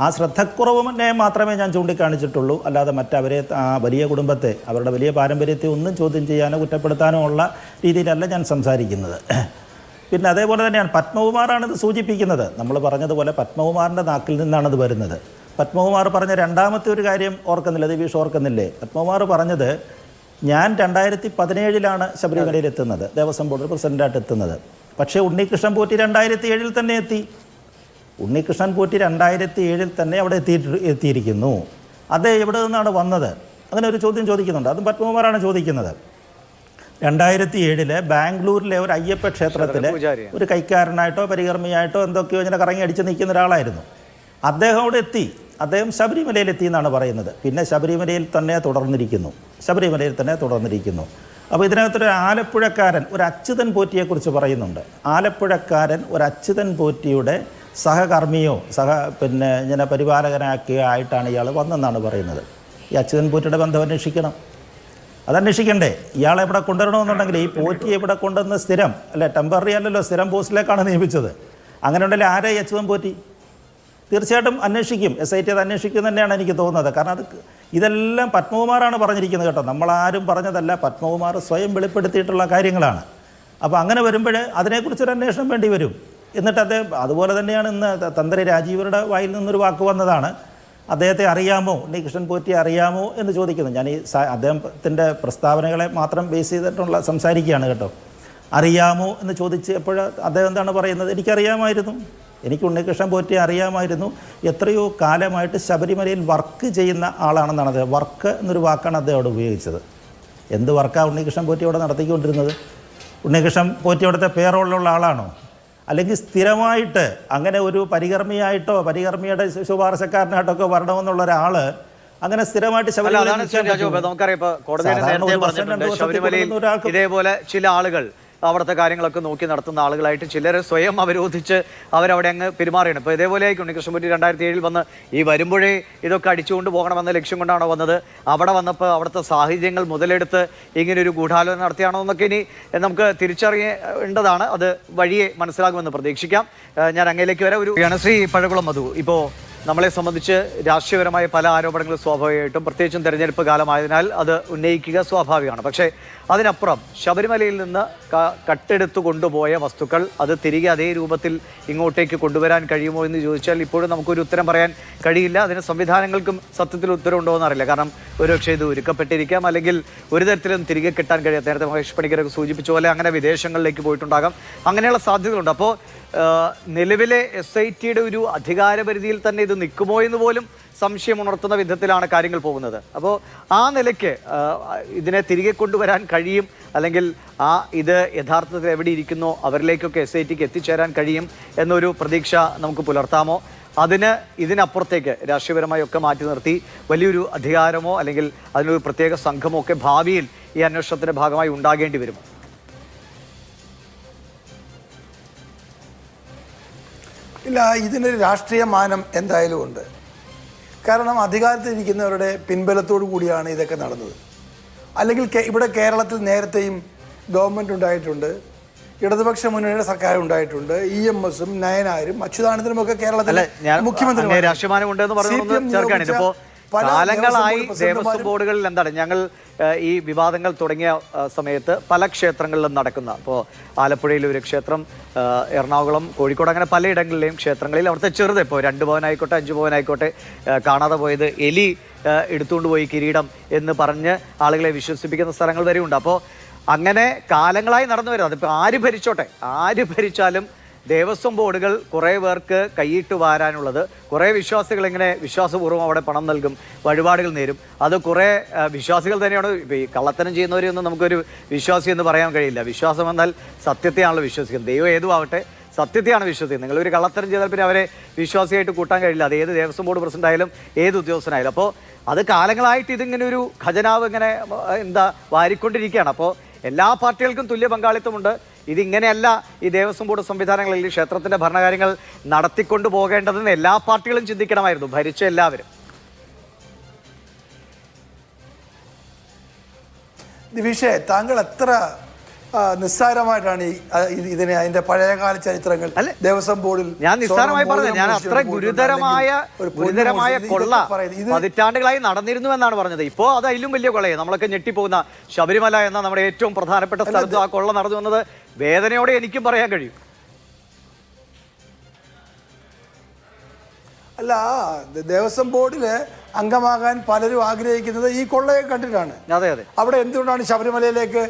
ആ ശ്രദ്ധക്കുറവിനെ മാത്രമേ ഞാൻ ചൂണ്ടിക്കാണിച്ചിട്ടുള്ളൂ. അല്ലാതെ മറ്റവരെ ആ വലിയ കുടുംബത്തെ അവരുടെ വലിയ പാരമ്പര്യത്തെ ഒന്നും ചോദ്യം ചെയ്യാനോ കുറ്റപ്പെടുത്താനോ ഉള്ള രീതിയിലല്ല ഞാൻ സംസാരിക്കുന്നത്. പിന്നെ അതേപോലെ തന്നെയാണ് പത്മകുമാറാണിത് സൂചിപ്പിക്കുന്നത്. നമ്മൾ പറഞ്ഞതുപോലെ പത്മകുമാറിൻ്റെ നാക്കിൽ നിന്നാണിത് വരുന്നത്. പത്മകുമാർ പറഞ്ഞ രണ്ടാമത്തെ ഒരു കാര്യം ഓർക്കുന്നില്ല, ദിവീഷ് ഓർക്കുന്നില്ലേ? പത്മകുമാർ പറഞ്ഞത് ഞാൻ 2017 ശബരിമലയിൽ എത്തുന്നത്, ദേവസ്വം ബോർഡ് പ്രസിഡൻ്റായിട്ട് എത്തുന്നത്. പക്ഷേ ഉണ്ണികൃഷ്ണൻ പോറ്റി 2007 തന്നെ എത്തി. ഉണ്ണികൃഷ്ണൻ പോറ്റി 2007 തന്നെ അവിടെ എത്തിയിരിക്കുന്നു. അത് എവിടെ നിന്നാണ് വന്നത്? അങ്ങനെ ഒരു ചോദ്യം ചോദിക്കുന്നുണ്ട്. അതും പത്മകുമാറാണ് ചോദിക്കുന്നത്. 2007 ബാംഗ്ലൂരിലെ ഒരു അയ്യപ്പ ക്ഷേത്രത്തിലെ ഒരു കൈക്കാരനായിട്ടോ പരികർമ്മിയായിട്ടോ എന്തൊക്കെയോ ഇങ്ങനെ കറങ്ങി അടിച്ച് നിൽക്കുന്ന ഒരാളായിരുന്നു. അദ്ദേഹം അവിടെ എത്തി. അദ്ദേഹം ശബരിമലയിൽ എത്തി എന്നാണ് പറയുന്നത്. പിന്നെ ശബരിമലയിൽ തന്നെ തുടർന്നിരിക്കുന്നു. അപ്പോൾ ഇതിനകത്തൊരു ആലപ്പുഴക്കാരൻ ഒരു അച്യുതൻ പോറ്റിയെക്കുറിച്ച് പറയുന്നുണ്ട്. ആലപ്പുഴക്കാരൻ ഒരു അച്യുതൻ പോറ്റിയുടെ സഹകർമ്മിയോ ഇങ്ങനെ പരിപാലകനാക്കിയോ ആയിട്ടാണ് ഇയാൾ വന്നെന്നാണ് പറയുന്നത്. ഈ അച്യുതൻ പോറ്റിയുടെ ബന്ധം അന്വേഷിക്കണം. അതന്വേഷിക്കണ്ടേ? ഇയാളെ ഇവിടെ കൊണ്ടുവരണമെന്നുണ്ടെങ്കിൽ ഈ പോറ്റിയെ ഇവിടെ കൊണ്ടുവന്ന് സ്ഥിരം അല്ലെ, ടെമ്പററി അല്ലല്ലോ, സ്ഥിരം പോസ്റ്റിലേക്കാണ് നിയമിച്ചത്. അങ്ങനെ ഉണ്ടെങ്കിൽ ആരെ അച്യുതൻ പോറ്റി? തീർച്ചയായിട്ടും അന്വേഷിക്കും. SIT അത് അന്വേഷിക്കും തന്നെയാണ് എനിക്ക് തോന്നുന്നത്. കാരണം ഇതെല്ലാം പത്മകുമാറാണ് പറഞ്ഞിരിക്കുന്നത് കേട്ടോ, നമ്മളാരും പറഞ്ഞതല്ല. പത്മകുമാർ സ്വയം വെളിപ്പെടുത്തിയിട്ടുള്ള കാര്യങ്ങളാണ്. അപ്പോൾ അങ്ങനെ വരുമ്പോൾ അതിനെക്കുറിച്ചൊരു അന്വേഷണം വേണ്ടി വരും. എന്നിട്ട് അദ്ദേഹം അതുപോലെ തന്നെയാണ് ഇന്ന് തന്ത്രി രാജീവരുടെ വായിൽ നിന്നൊരു വാക്ക് വന്നതാണ്, അദ്ദേഹത്തെ അറിയാമോ, ഉണ്ണികൃഷ്ണൻ പോറ്റി അറിയാമോ എന്ന് ചോദിക്കുന്നത്. ഞാൻ ഈ അദ്ദേഹത്തിൻ്റെ പ്രസ്താവനകളെ മാത്രം ബേസ് ചെയ്തിട്ടുള്ള സംസാരിക്കുകയാണ് കേട്ടോ. അറിയാമോ എന്ന് ചോദിച്ചപ്പോൾ അദ്ദേഹം എന്താണ് പറയുന്നത്? എനിക്കറിയാമായിരുന്നു, എനിക്ക് ഉണ്ണികൃഷ്ണൻ പോറ്റി അറിയാമായിരുന്നു. എത്രയോ കാലമായിട്ട് ശബരിമലയിൽ വർക്ക് ചെയ്യുന്ന ആളാണെന്നാണ് അദ്ദേഹം. വർക്ക് എന്നൊരു വാക്കാണ് അദ്ദേഹം അവിടെ ഉപയോഗിച്ചത്. എന്ത് വർക്കാണ് ഉണ്ണികൃഷ്ണൻ പോറ്റി അവിടെ നടത്തിക്കൊണ്ടിരുന്നത്? ഉണ്ണികൃഷ്ണൻ പോറ്റി അവിടുത്തെ പേറോളിലുള്ള ആളാണോ? അല്ലെങ്കിൽ സ്ഥിരമായിട്ട് അങ്ങനെ ഒരു പരികർമ്മിയായിട്ടോ പരികർമ്മിയുടെ ശുപാർശക്കാരനായിട്ടോ ഒക്കെ വരണമെന്നുള്ള ഒരാൾ അങ്ങനെ സ്ഥിരമായിട്ട് ശബരിമലയിൽ ഇതേപോലെ ചില ആളുകൾ അവിടുത്തെ കാര്യങ്ങളൊക്കെ നോക്കി നടത്തുന്ന ആളുകളായിട്ട് ചിലർ സ്വയം അവരോധിച്ച് അവരവിടെ അങ്ങ് പെരുമാറിയാണ്. ഇപ്പോൾ ഇതേപോലെ ആയിരിക്കും ഉണ്ണികൃഷ്ണൻ പോറ്റി 2007 വന്ന് ഈ വരുമ്പോഴേ ഇതൊക്കെ അടിച്ചുകൊണ്ട് പോകണമെന്ന ലക്ഷ്യം കൊണ്ടാണോ വന്നത്? അവിടെ വന്നപ്പോൾ അവിടുത്തെ സാഹചര്യങ്ങൾ മുതലെടുത്ത് ഇങ്ങനൊരു ഗൂഢാലോചന നടത്തിയാണോ എന്നൊക്കെ ഇനി നമുക്ക് തിരിച്ചറിയേണ്ടതാണ്. അത് വഴിയെ മനസ്സിലാകുമെന്ന് പ്രതീക്ഷിക്കാം. ഞാൻ അങ്ങയിലേക്ക് വരെ ഒരു ശ്രീ പഴകുളം മധു, ഇപ്പോൾ നമ്മളെ സംബന്ധിച്ച് രാഷ്ട്രീയപരമായ പല ആരോപണങ്ങളും സ്വാഭാവികമായിട്ടും പ്രത്യേകിച്ചും തെരഞ്ഞെടുപ്പ് കാലമായതിനാൽ അത് ഉന്നയിക്കുക സ്വാഭാവികമാണ്. പക്ഷേ അതിനപ്പുറം ശബരിമലയിൽ നിന്ന് കട്ടെടുത്തു കൊണ്ടുപോയ വസ്തുക്കൾ അത് തിരികെ അതേ രൂപത്തിൽ ഇങ്ങോട്ടേക്ക് കൊണ്ടുവരാൻ കഴിയുമോ എന്ന് ചോദിച്ചാൽ ഇപ്പോഴും നമുക്കൊരു ഉത്തരം പറയാൻ കഴിയില്ല. അതിന് സംവിധാനങ്ങൾക്കും സത്യത്തിൽ ഉത്തരവുണ്ടോ എന്നറിയില്ല. കാരണം ഒരുപക്ഷെ ഇത് ഒരുക്കപ്പെട്ടിരിക്കാം, അല്ലെങ്കിൽ ഒരു തരത്തിലും തിരികെ കിട്ടാൻ കഴിയാത്ത, നേരത്തെ മഹേഷ് പണിക്കരൊക്കെ സൂചിപ്പിച്ച പോലെ അങ്ങനെ വിദേശങ്ങളിലേക്ക് പോയിട്ടുണ്ടാകാം. അങ്ങനെയുള്ള സാധ്യതകളുണ്ട്. അപ്പോൾ നിലവിലെ SITയുടെ ഒരു അധികാരപരിധിയിൽ തന്നെ ഇത് നിൽക്കുമോ എന്ന് പോലും സംശയം ഉണർത്തുന്ന വിധത്തിലാണ് കാര്യങ്ങൾ പോകുന്നത്. അപ്പോൾ ആ നിലയ്ക്ക് ഇതിനെ തിരികെ കൊണ്ടുവരാൻ കഴിയും, അല്ലെങ്കിൽ ഇത് യഥാർത്ഥത്തിൽ എവിടെ ഇരിക്കുന്നോ അവരിലേക്കൊക്കെ SITക്ക് എത്തിച്ചേരാൻ കഴിയും എന്നൊരു പ്രതീക്ഷ നമുക്ക് പുലർത്താമോ? ഇതിനപ്പുറത്തേക്ക് രാഷ്ട്രീയപരമായി ഒക്കെ മാറ്റി നിർത്തി വലിയൊരു അധികാരമോ അല്ലെങ്കിൽ അതിനൊരു പ്രത്യേക സംഘമോ ഒക്കെ ഭാവിയിൽ ഈ അന്വേഷണത്തിന്റെ ഭാഗമായി ഉണ്ടാകേണ്ടി വരുമോ? ഇല്ല, ഇതിനൊരു രാഷ്ട്രീയ മാനം എന്തായാലും ഉണ്ട്. കാരണം അധികാരത്തിലിരിക്കുന്നവരുടെ പിൻബലത്തോടു കൂടിയാണ് ഇതൊക്കെ നടന്നത്. അല്ലെങ്കിൽ ഇവിടെ കേരളത്തിൽ നേരത്തെയും ഗവൺമെൻറ് ഉണ്ടായിട്ടുണ്ട്, ഇടതുപക്ഷ മുന്നണിയുടെ സർക്കാർ ഉണ്ടായിട്ടുണ്ട്. EMSഉം നയനാരും അച്യുതാനന്ദനും ഒക്കെ കേരളത്തിലെ മുഖ്യമന്ത്രി കാലങ്ങളായി ദേവസ്വം ബോർഡുകളിൽ എന്താണ് ഞങ്ങൾ ഈ വിവാദങ്ങൾ തുടങ്ങിയ സമയത്ത് പല ക്ഷേത്രങ്ങളിലും നടക്കുന്ന, ഇപ്പോൾ ആലപ്പുഴയിലെ ഒരു ക്ഷേത്രം, എറണാകുളം, കോഴിക്കോട്, അങ്ങനെ പലയിടങ്ങളിലെയും ക്ഷേത്രങ്ങളിൽ അവിടുത്തെ ചെറുത്, ഇപ്പോൾ 2 പവനായിക്കോട്ടെ 5 പവനായിക്കോട്ടെ കാണാതെ പോയത് എലി എടുത്തുകൊണ്ട് പോയി കിരീടം എന്ന് പറഞ്ഞ് ആളുകളെ വിശ്വസിപ്പിക്കുന്ന സ്ഥലങ്ങൾ വരെയുണ്ട്. അപ്പോൾ അങ്ങനെ കാലങ്ങളായി നടന്നു വരുന്നത്. അതിപ്പോൾ ആര് ഭരിച്ചാലും ദേവസ്വം ബോർഡുകൾ കുറേ പേർക്ക് കൈയിട്ട് വാരാനുള്ളത്, കുറേ വിശ്വാസികൾ ഇങ്ങനെ വിശ്വാസപൂർവ്വം അവിടെ പണം നൽകും, വഴിപാടുകൾ നേരും. അത് കുറേ വിശ്വാസികൾ തന്നെയാണ്. ഇപ്പോൾ ഈ കള്ളത്തനം ചെയ്യുന്നവരെയൊന്നും നമുക്കൊരു വിശ്വാസി എന്ന് പറയാൻ കഴിയില്ല. വിശ്വാസം എന്നാൽ സത്യത്തെയാണല്ലോ വിശ്വസിക്കുന്നത്. ദൈവം ഏതും ആവട്ടെ, സത്യത്തെയാണ് വിശ്വസിക്കുന്നത്. നിങ്ങളൊരു കള്ളത്തരം ചെയ്താൽ പിന്നെ അവരെ വിശ്വാസിയായിട്ട് കൂട്ടാൻ കഴിയില്ല. അത് ഏത് ദേവസ്വം ബോർഡ് പ്രസിഡന്റ് ആയാലും ഏത് ഉദ്യോഗസ്ഥനായാലും. അപ്പോൾ അത് കാലങ്ങളായിട്ട് ഇതിങ്ങനെ ഒരു ഖജനാവ് ഇങ്ങനെ വാരിക്കൊണ്ടിരിക്കുകയാണ്. അപ്പോൾ എല്ലാ പാർട്ടികൾക്കും തുല്യ പങ്കാളിത്തമുണ്ട്. ഇതിങ്ങനെയല്ല ഈ ദേവസ്വം ബോർഡ് സംവിധാനങ്ങളിൽ ക്ഷേത്രത്തിന്റെ ഭരണകാര്യങ്ങൾ നടത്തിക്കൊണ്ടു പോകേണ്ടതെന്ന് എല്ലാ പാർട്ടികളും ചിന്തിക്കണമായിരുന്നു, ഭരിച്ച എല്ലാവരും. ദിവിഷേ, താങ്കൾ എത്ര നിസ്സാരമായിട്ടാണ് ഇതിനെ അതിന്റെ പഴയകാല ചരിത്രങ്ങൾ ദേവസ്വം ബോർഡിൽ ഞാൻ നിസ്സാരമായി പറഞ്ഞത്. ഞാൻ അത്ര ഗുരുതരമായ കൊള്ള പതിറ്റാണ്ടുകളായി നടന്നിരുന്നു എന്നാണ് പറഞ്ഞത്. ഇപ്പോ അത് അതിലും വലിയ കൊള്ളയെ നമ്മളൊക്കെ ഞെട്ടിപ്പോകുന്ന ശബരിമല എന്ന നമ്മുടെ ഏറ്റവും പ്രധാനപ്പെട്ട സ്ഥലത്ത് ആ കൊള്ള നടന്നു വന്നത് വേദനയോടെ എനിക്കും പറയാൻ കഴിയും. അല്ല, ദേവസ്വം ബോർഡില് അംഗമാകാൻ പലരും ആഗ്രഹിക്കുന്നത് ഈ കൊള്ളയെ കണ്ടിട്ടാണ്. അതെ അതെ. അവിടെ എന്തുകൊണ്ടാണ് ശബരിമലയിലേക്ക്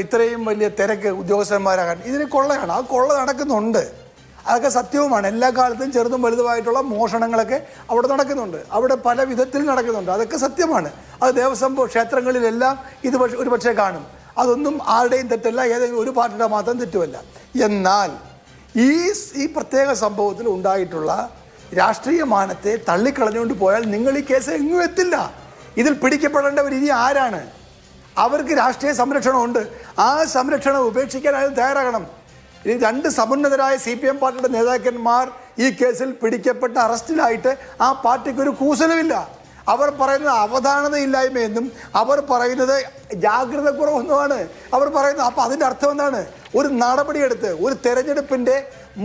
ഇത്രയും വലിയ തിരക്ക് ഉദ്യോഗസ്ഥന്മാരാകാൻ? ഇതിന് കൊള്ളയാണ്. ആ കൊള്ള നടക്കുന്നുണ്ട്, അതൊക്കെ സത്യവുമാണ്. എല്ലാ കാലത്തും ചെറുതും വലുതുമായിട്ടുള്ള മോഷണങ്ങളൊക്കെ അവിടെ നടക്കുന്നുണ്ട്, അവിടെ പല വിധത്തിൽ നടക്കുന്നുണ്ട്, അതൊക്കെ സത്യമാണ്. അത് ദേവസ്വം ക്ഷേത്രങ്ങളിലെല്ലാം ഇത് ഒരു പക്ഷേ കാണും. അതൊന്നും ആരുടെയും തെറ്റല്ല, ഏതെങ്കിലും ഒരു പാർട്ടിയുടെ മാത്രം തെറ്റുമല്ല. എന്നാൽ ഈ പ്രത്യേക സംഭവത്തിൽ ഉണ്ടായിട്ടുള്ള രാഷ്ട്രീയ മാനത്തെ തള്ളിക്കളഞ്ഞുകൊണ്ട് പോയാൽ നിങ്ങൾ ഈ കേസ് എങ്ങും എത്തില്ല. ഇതിൽ പിടിക്കപ്പെടേണ്ടവർ ഇനി ആരാണ്? അവർക്ക് രാഷ്ട്രീയ സംരക്ഷണമുണ്ട്. ആ സംരക്ഷണം ഉപേക്ഷിക്കാൻ അയാൾ തയ്യാറാകണം. ഇനി 2 സമുന്നതരായ CPM പാർട്ടിയുടെ നേതാക്കന്മാർ ഈ കേസിൽ പിടിക്കപ്പെട്ട് അറസ്റ്റിലായിട്ട് ആ പാർട്ടിക്കൊരു കൂസലുമില്ല. അവർ പറയുന്നത് അവധാനതയില്ലായ്മയെന്നും അവർ പറയുന്നത് ജാഗ്രത കുറവെന്നുമാണ് അവർ പറയുന്നത്. അപ്പം അതിൻ്റെ അർത്ഥം എന്താണ്? ഒരു നടപടിയെടുത്ത് ഒരു തെരഞ്ഞെടുപ്പിന്റെ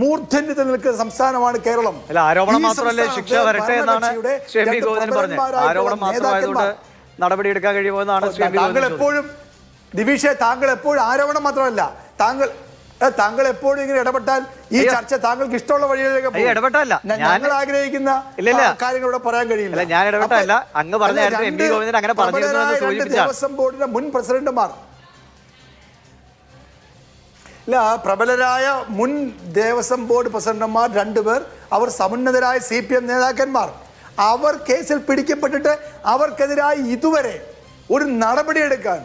മൂർധന്യത്തിൽ നിൽക്കുന്ന സംസ്ഥാനമാണ് കേരളം. ആരോപണം മാത്രമല്ലേ ശിക്ഷ വരട്ടെ എന്നാണ് ശ്രീ പി ഗോവിന്ദൻ പറഞ്ഞത്. ആരോപണം മാത്രമായതുകൊണ്ട് നടപടിയെടുക്കാൻ കഴിയുമെന്നാണ് താങ്കൾ എപ്പോഴും ദിവിഷേ, താങ്കൾ എപ്പോഴും ആരോപണം മാത്രമല്ല, താങ്കൾ എപ്പോഴും ഇങ്ങനെ ഇടപെട്ടാൽ ഈ ചർച്ച താങ്കൾക്ക് ഇഷ്ടമുള്ള വഴികളിലേക്ക് ഇടപെട്ടല്ല ഞങ്ങൾ ആഗ്രഹിക്കുന്ന കാര്യങ്ങൾ ഇവിടെ പറയാൻ കഴിയില്ല. ഞാൻ ഇടപെട്ടല്ല, അങ്ങ് പറഞ്ഞ അങ്ങനെ ദേവസ്വം ബോർഡിന്റെ മുൻ പ്രസിഡന്റുമാർ, പ്രബലരായ മുൻ ദേവസ്വം ബോർഡ് പ്രസിഡന്റുമാർ 2 പേർ, അവർ സമുന്നതരായ CPM നേതാക്കന്മാർ, അവർ കേസിൽ പിടിക്കപ്പെട്ടിട്ട് അവർക്കെതിരായി ഇതുവരെ ഒരു നടപടിയെടുക്കാൻ,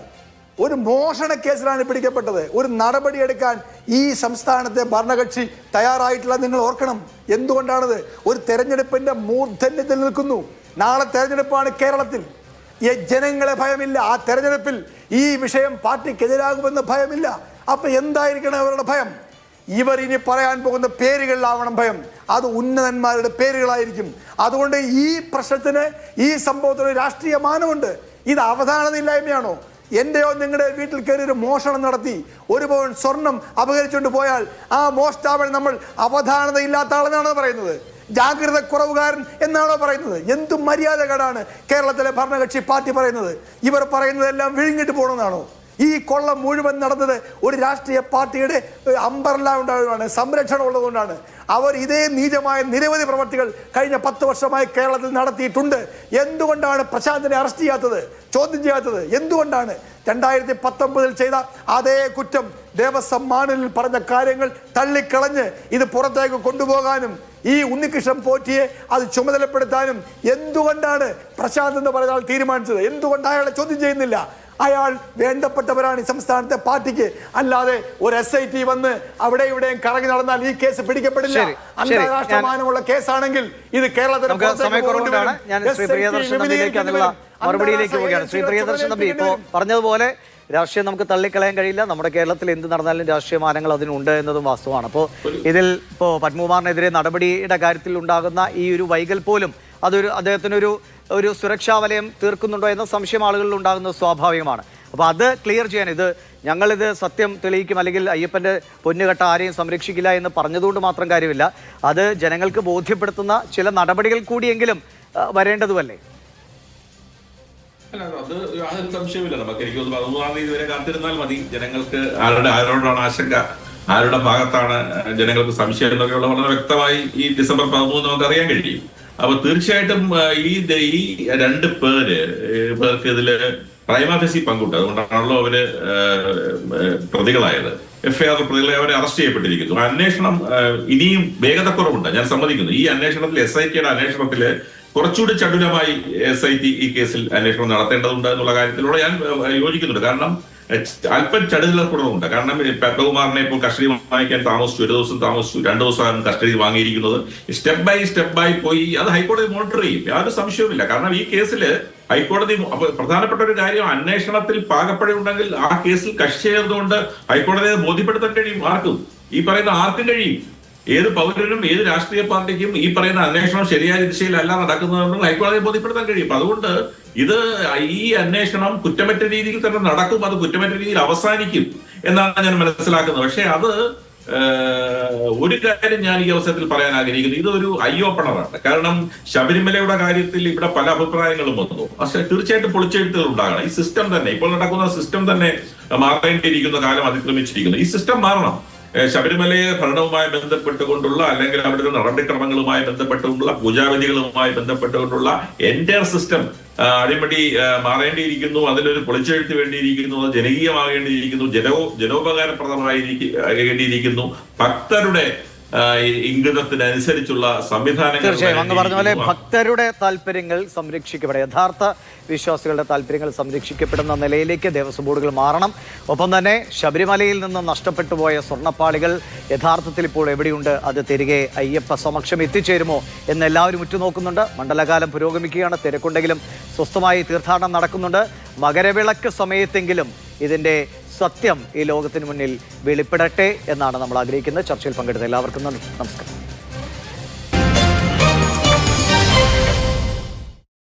ഒരു മോഷണ കേസിലാണ് പിടിക്കപ്പെട്ടത്, ഒരു നടപടിയെടുക്കാൻ ഈ സംസ്ഥാനത്തെ ഭരണകക്ഷി തയ്യാറായിട്ടില്ല. നിങ്ങൾ ഓർക്കണം എന്തുകൊണ്ടാണത്. ഒരു തെരഞ്ഞെടുപ്പിന്റെ മൂർധന്യത്തിൽ നിൽക്കുന്നു. നാളെ തെരഞ്ഞെടുപ്പാണ് കേരളത്തിൽ. ജനങ്ങളെ ഭയമില്ല. ആ തെരഞ്ഞെടുപ്പിൽ ഈ വിഷയം പാർട്ടിക്കെതിരാകുമെന്ന് ഭയമില്ല. അപ്പൊ എന്തായിരിക്കണം അവരുടെ ഭയം? ഇവർ ഇനി പറയാൻ പോകുന്ന പേരുകളിലാവണം ഭയം. അത് ഉന്നതന്മാരുടെ പേരുകളായിരിക്കും. അതുകൊണ്ട് ഈ പ്രശ്നത്തിന്, ഈ സംഭവത്തിന് രാഷ്ട്രീയ മാനമുണ്ട്. ഇത് അവധാനതയില്ലായ്മയാണോ? എന്റെയോ നിങ്ങളുടെ വീട്ടിൽ കയറി ഒരു മോഷണം നടത്തി 1 പവൻ സ്വർണം അപഹരിച്ചുകൊണ്ട് പോയാൽ ആ മോഷ്ടാവൻ നമ്മൾ അവധാനതയില്ലാത്ത ആളെന്നാണോ പറയുന്നത്? ജാഗ്രത കുറവുകാരൻ എന്നാണോ പറയുന്നത്? എന്ത് മര്യാദകേടാണ് കേരളത്തിലെ ഭരണകക്ഷി പാർട്ടി പറയുന്നത്? ഇവർ പറയുന്നതെല്ലാം വിഴുങ്ങിട്ട് പോകണമെന്നാണോ? ഈ കൊള്ള മുഴുവൻ നടന്നത് ഒരു രാഷ്ട്രീയ പാർട്ടിയുടെ അംബർല ഉണ്ടായതുകൊണ്ടാണ്, സംരക്ഷണം ഉള്ളതുകൊണ്ടാണ്. അവർ ഇതേ നീചമായ നിരവധി പ്രവർത്തികൾ കഴിഞ്ഞ 10 വർഷമായി കേരളത്തിൽ നടത്തിയിട്ടുണ്ട്. എന്തുകൊണ്ടാണ് പ്രശാന്തിനെ അറസ്റ്റ് ചെയ്യാത്തത്, ചോദ്യം ചെയ്യാത്തത്? എന്തുകൊണ്ടാണ് 2019 ചെയ്ത അതേ കുറ്റം ദേവസ്വം മാനുവലിൽ പറഞ്ഞ കാര്യങ്ങൾ തള്ളിക്കളഞ്ഞ് ഇത് പുറത്തേക്ക് കൊണ്ടുപോകാനും ഈ ഉണ്ണികൃഷ്ണൻ പോറ്റിയെ അത് ചുമതലപ്പെടുത്താനും എന്തുകൊണ്ടാണ് പ്രശാന്ത് എന്ന് പറഞ്ഞാൽ തീരുമാനിച്ചത്? എന്തുകൊണ്ട് അയാളെ ചോദ്യം ചെയ്യുന്നില്ല? അയാൾ വേണ്ടപ്പെട്ടവരാണ് ഈ സംസ്ഥാനത്തെ പാർട്ടിക്ക്. അല്ലാതെ ഒരു SIT വന്ന് അവിടെ ഇവിടെയും കറങ്ങി നടന്നാൽ ഈ കേസ് പിടിക്കപ്പെടില്ല. അന്താരാഷ്ട്ര മാനമുള്ള കേസാണെങ്കിൽ ഇത് കേരളത്തിൽ മറുപടിയിലേക്ക് പോവുകയാണ്. ശ്രീ പ്രിയദർശൻ തമ്പി, ഇപ്പോൾ പറഞ്ഞതുപോലെ രാഷ്ട്രീയം നമുക്ക് തള്ളിക്കളയാൻ കഴിയില്ല. നമ്മുടെ കേരളത്തിൽ എന്ത് നടന്നാലും രാഷ്ട്രീയ മാനങ്ങൾ അതിനുണ്ട് എന്നതും വാസ്തവമാണ്. അപ്പോൾ ഇതിൽ ഇപ്പോൾ പത്മകുമാറിനെതിരെ നടപടിയുടെ കാര്യത്തിൽ ഉണ്ടാകുന്ന ഈ ഒരു വൈകൽ പോലും അദ്ദേഹത്തിനൊരു സുരക്ഷാ വലയം തീർക്കുന്നുണ്ടോ എന്ന സംശയം ആളുകളിൽ ഉണ്ടാകുന്നത് സ്വാഭാവികമാണ്. അപ്പോൾ അത് ക്ലിയർ ചെയ്യാൻ, ഞങ്ങളിത് സത്യം തെളിയിക്കും, അല്ലെങ്കിൽ അയ്യപ്പൻ്റെ പൊന്നുകെട്ട ആരെയും സംരക്ഷിക്കില്ല എന്ന് പറഞ്ഞതുകൊണ്ട് മാത്രം കാര്യമില്ല. അത് ജനങ്ങൾക്ക് ബോധ്യപ്പെടുത്തുന്ന ചില നടപടികൾ കൂടിയെങ്കിലും വരേണ്ടതുമല്ലേ? അല്ല, അത് യാതൊരു സംശയമില്ല. നമുക്ക് എനിക്ക് 13-ാം തീയതി വരെ കാത്തിരുന്നാൽ മതി. ജനങ്ങൾക്ക് ആരോടാണ് ആശങ്ക, ആരുടെ ഭാഗത്താണ് ജനങ്ങൾക്ക് സംശയം എന്നൊക്കെയുള്ള വളരെ വ്യക്തമായി ഈ ഡിസംബർ 13 നമുക്ക് അറിയാൻ കഴിയും. അപ്പൊ തീർച്ചയായിട്ടും ഈ 2 പേർക്ക് ഇതില് പ്രൈമാഫസി പങ്കുണ്ട്. അതുകൊണ്ടാണല്ലോ അവര് പ്രതികളായത്. FIR പ്രതികളെ അവരെ അറസ്റ്റ് ചെയ്യപ്പെട്ടിരിക്കുന്നു. അന്വേഷണം ഇനിയും വേഗതക്കുറവുണ്ട്, ഞാൻ സമ്മതിക്കുന്നു. ഈ അന്വേഷണത്തിൽ SITയുടെ അന്വേഷണത്തില് കുറച്ചുകൂടി ചടുലമായി SIT ഈ കേസിൽ അന്വേഷണം നടത്തേണ്ടതുണ്ട് എന്നുള്ള കാര്യത്തിലൂടെ ഞാൻ യോജിക്കുന്നുണ്ട്. കാരണം അല്പം ചടുലക്കുറവുണ്ട്. കാരണം പത്മകുമാറിനെ ഇപ്പോൾ കസ്റ്റഡി വാങ്ങിക്കാൻ താമസിച്ചു, 1 ദിവസം താമസിച്ചു, 2 ദിവസമാണ് കസ്റ്റഡി വാങ്ങിയിരിക്കുന്നത്. സ്റ്റെപ്പ് ബൈ പോയി അത് ഹൈക്കോടതി മോണിറ്റർ ചെയ്യും, യാതൊരു സംശയവുമില്ല. കാരണം ഈ കേസിൽ ഹൈക്കോടതി പ്രധാനപ്പെട്ട ഒരു കാര്യം, അന്വേഷണത്തിൽ പാകപ്പഴയുണ്ടെങ്കിൽ ആ കേസിൽ കക്ഷി ചേർന്നുകൊണ്ട് ഹൈക്കോടതിയെ ബോധ്യപ്പെടുത്താൻ കഴിയും. ആർക്കും കഴിയും. ഏത് പൗരനും ഏത് രാഷ്ട്രീയ പാർട്ടിക്കും ഈ പറയുന്ന അന്വേഷണം ശരിയായ ദിശയിലല്ല നടക്കുന്നതെന്ന് ഹൈക്കോടതിയെ ബോധ്യപ്പെടുത്താൻ കഴിയും. അതുകൊണ്ട് ഇത് ഈ അന്വേഷണം കുറ്റമറ്റ രീതിയിൽ തന്നെ നടക്കും, അത് കുറ്റമറ്റ രീതിയിൽ അവസാനിക്കും എന്നാണ് ഞാൻ മനസ്സിലാക്കുന്നത്. പക്ഷെ അത് ഒരു കാര്യം ഞാൻ ഈ അവസരത്തിൽ പറയാൻ ആഗ്രഹിക്കുന്നു, ഇതൊരു ഐ ഓപ്പണറാണ്. കാരണം ശബരിമലയുടെ കാര്യത്തിൽ ഇവിടെ പല അഭിപ്രായങ്ങളും വന്നു. പക്ഷെ തീർച്ചയായിട്ടും പൊളിച്ചെഴുത്തുകൾ ഉണ്ടാകണം. ഈ സിസ്റ്റം തന്നെ, ഇപ്പോൾ നടക്കുന്ന സിസ്റ്റം തന്നെ മാറേണ്ടിയിരിക്കുന്ന കാലം അതിക്രമിച്ചിരിക്കുന്നു. ഈ സിസ്റ്റം മാറണം. ശബരിമലയെ ഭരണവുമായി ബന്ധപ്പെട്ടുകൊണ്ടുള്ള അല്ലെങ്കിൽ അവരുടെ നടപടിക്രമങ്ങളുമായി ബന്ധപ്പെട്ടുകൊണ്ടുള്ള പൂജാവിധികളുമായി ബന്ധപ്പെട്ടുകൊണ്ടുള്ള എൻറ്റയർ സിസ്റ്റം അടിമടി മാറേണ്ടിയിരിക്കുന്നു. അതിലൊരു പൊളിച്ചെഴുത്ത് വേണ്ടിയിരിക്കുന്നു, അത് ജനകീയമാകേണ്ടിയിരിക്കുന്നു, ജനോപകാരപ്രദമായിരിക്കേണ്ടിയിരിക്കുന്നു. ഭക്തരുടെ ഇംഗിതത്തിനനുസരിച്ചുള്ള സംവിധാനങ്ങൾ. തീർച്ചയായും അങ്ങ് പറഞ്ഞ പോലെ ഭക്തരുടെ താല്പര്യങ്ങൾ സംരക്ഷിക്കപ്പെടണം, യഥാർത്ഥ വിശ്വാസികളുടെ താല്പര്യങ്ങൾ സംരക്ഷിക്കപ്പെടുന്ന നിലയിലേക്ക് ദേവസ്വം ബോർഡുകൾ മാറണം. ഒപ്പം തന്നെ ശബരിമലയിൽ നിന്ന് നഷ്ടപ്പെട്ടു പോയ സ്വർണ്ണപ്പാളികൾ യഥാർത്ഥത്തിൽ ഇപ്പോൾ എവിടെയുണ്ട്, അത് തിരികെ അയ്യപ്പ സമക്ഷം എത്തിച്ചേരുമോ എന്ന് എല്ലാവരും ഉറ്റുനോക്കുന്നുണ്ട്. മണ്ഡലകാലം പുരോഗമിക്കുകയാണ്, തിരക്കുണ്ടെങ്കിലും സ്വസ്ഥമായി തീർത്ഥാടനം നടക്കുന്നുണ്ട്. മകരവിളക്ക് സമയത്തെങ്കിലും ഇതിൻ്റെ സത്യം ഈ ലോകത്തിന് മുന്നിൽ വെളിപ്പെടട്ടെ എന്നാണ് നമ്മൾ ആഗ്രഹിക്കുന്നത്. ചർച്ചയിൽ പങ്കെടുത്ത എല്ലാവർക്കും നന്ദി, നമസ്കാരം.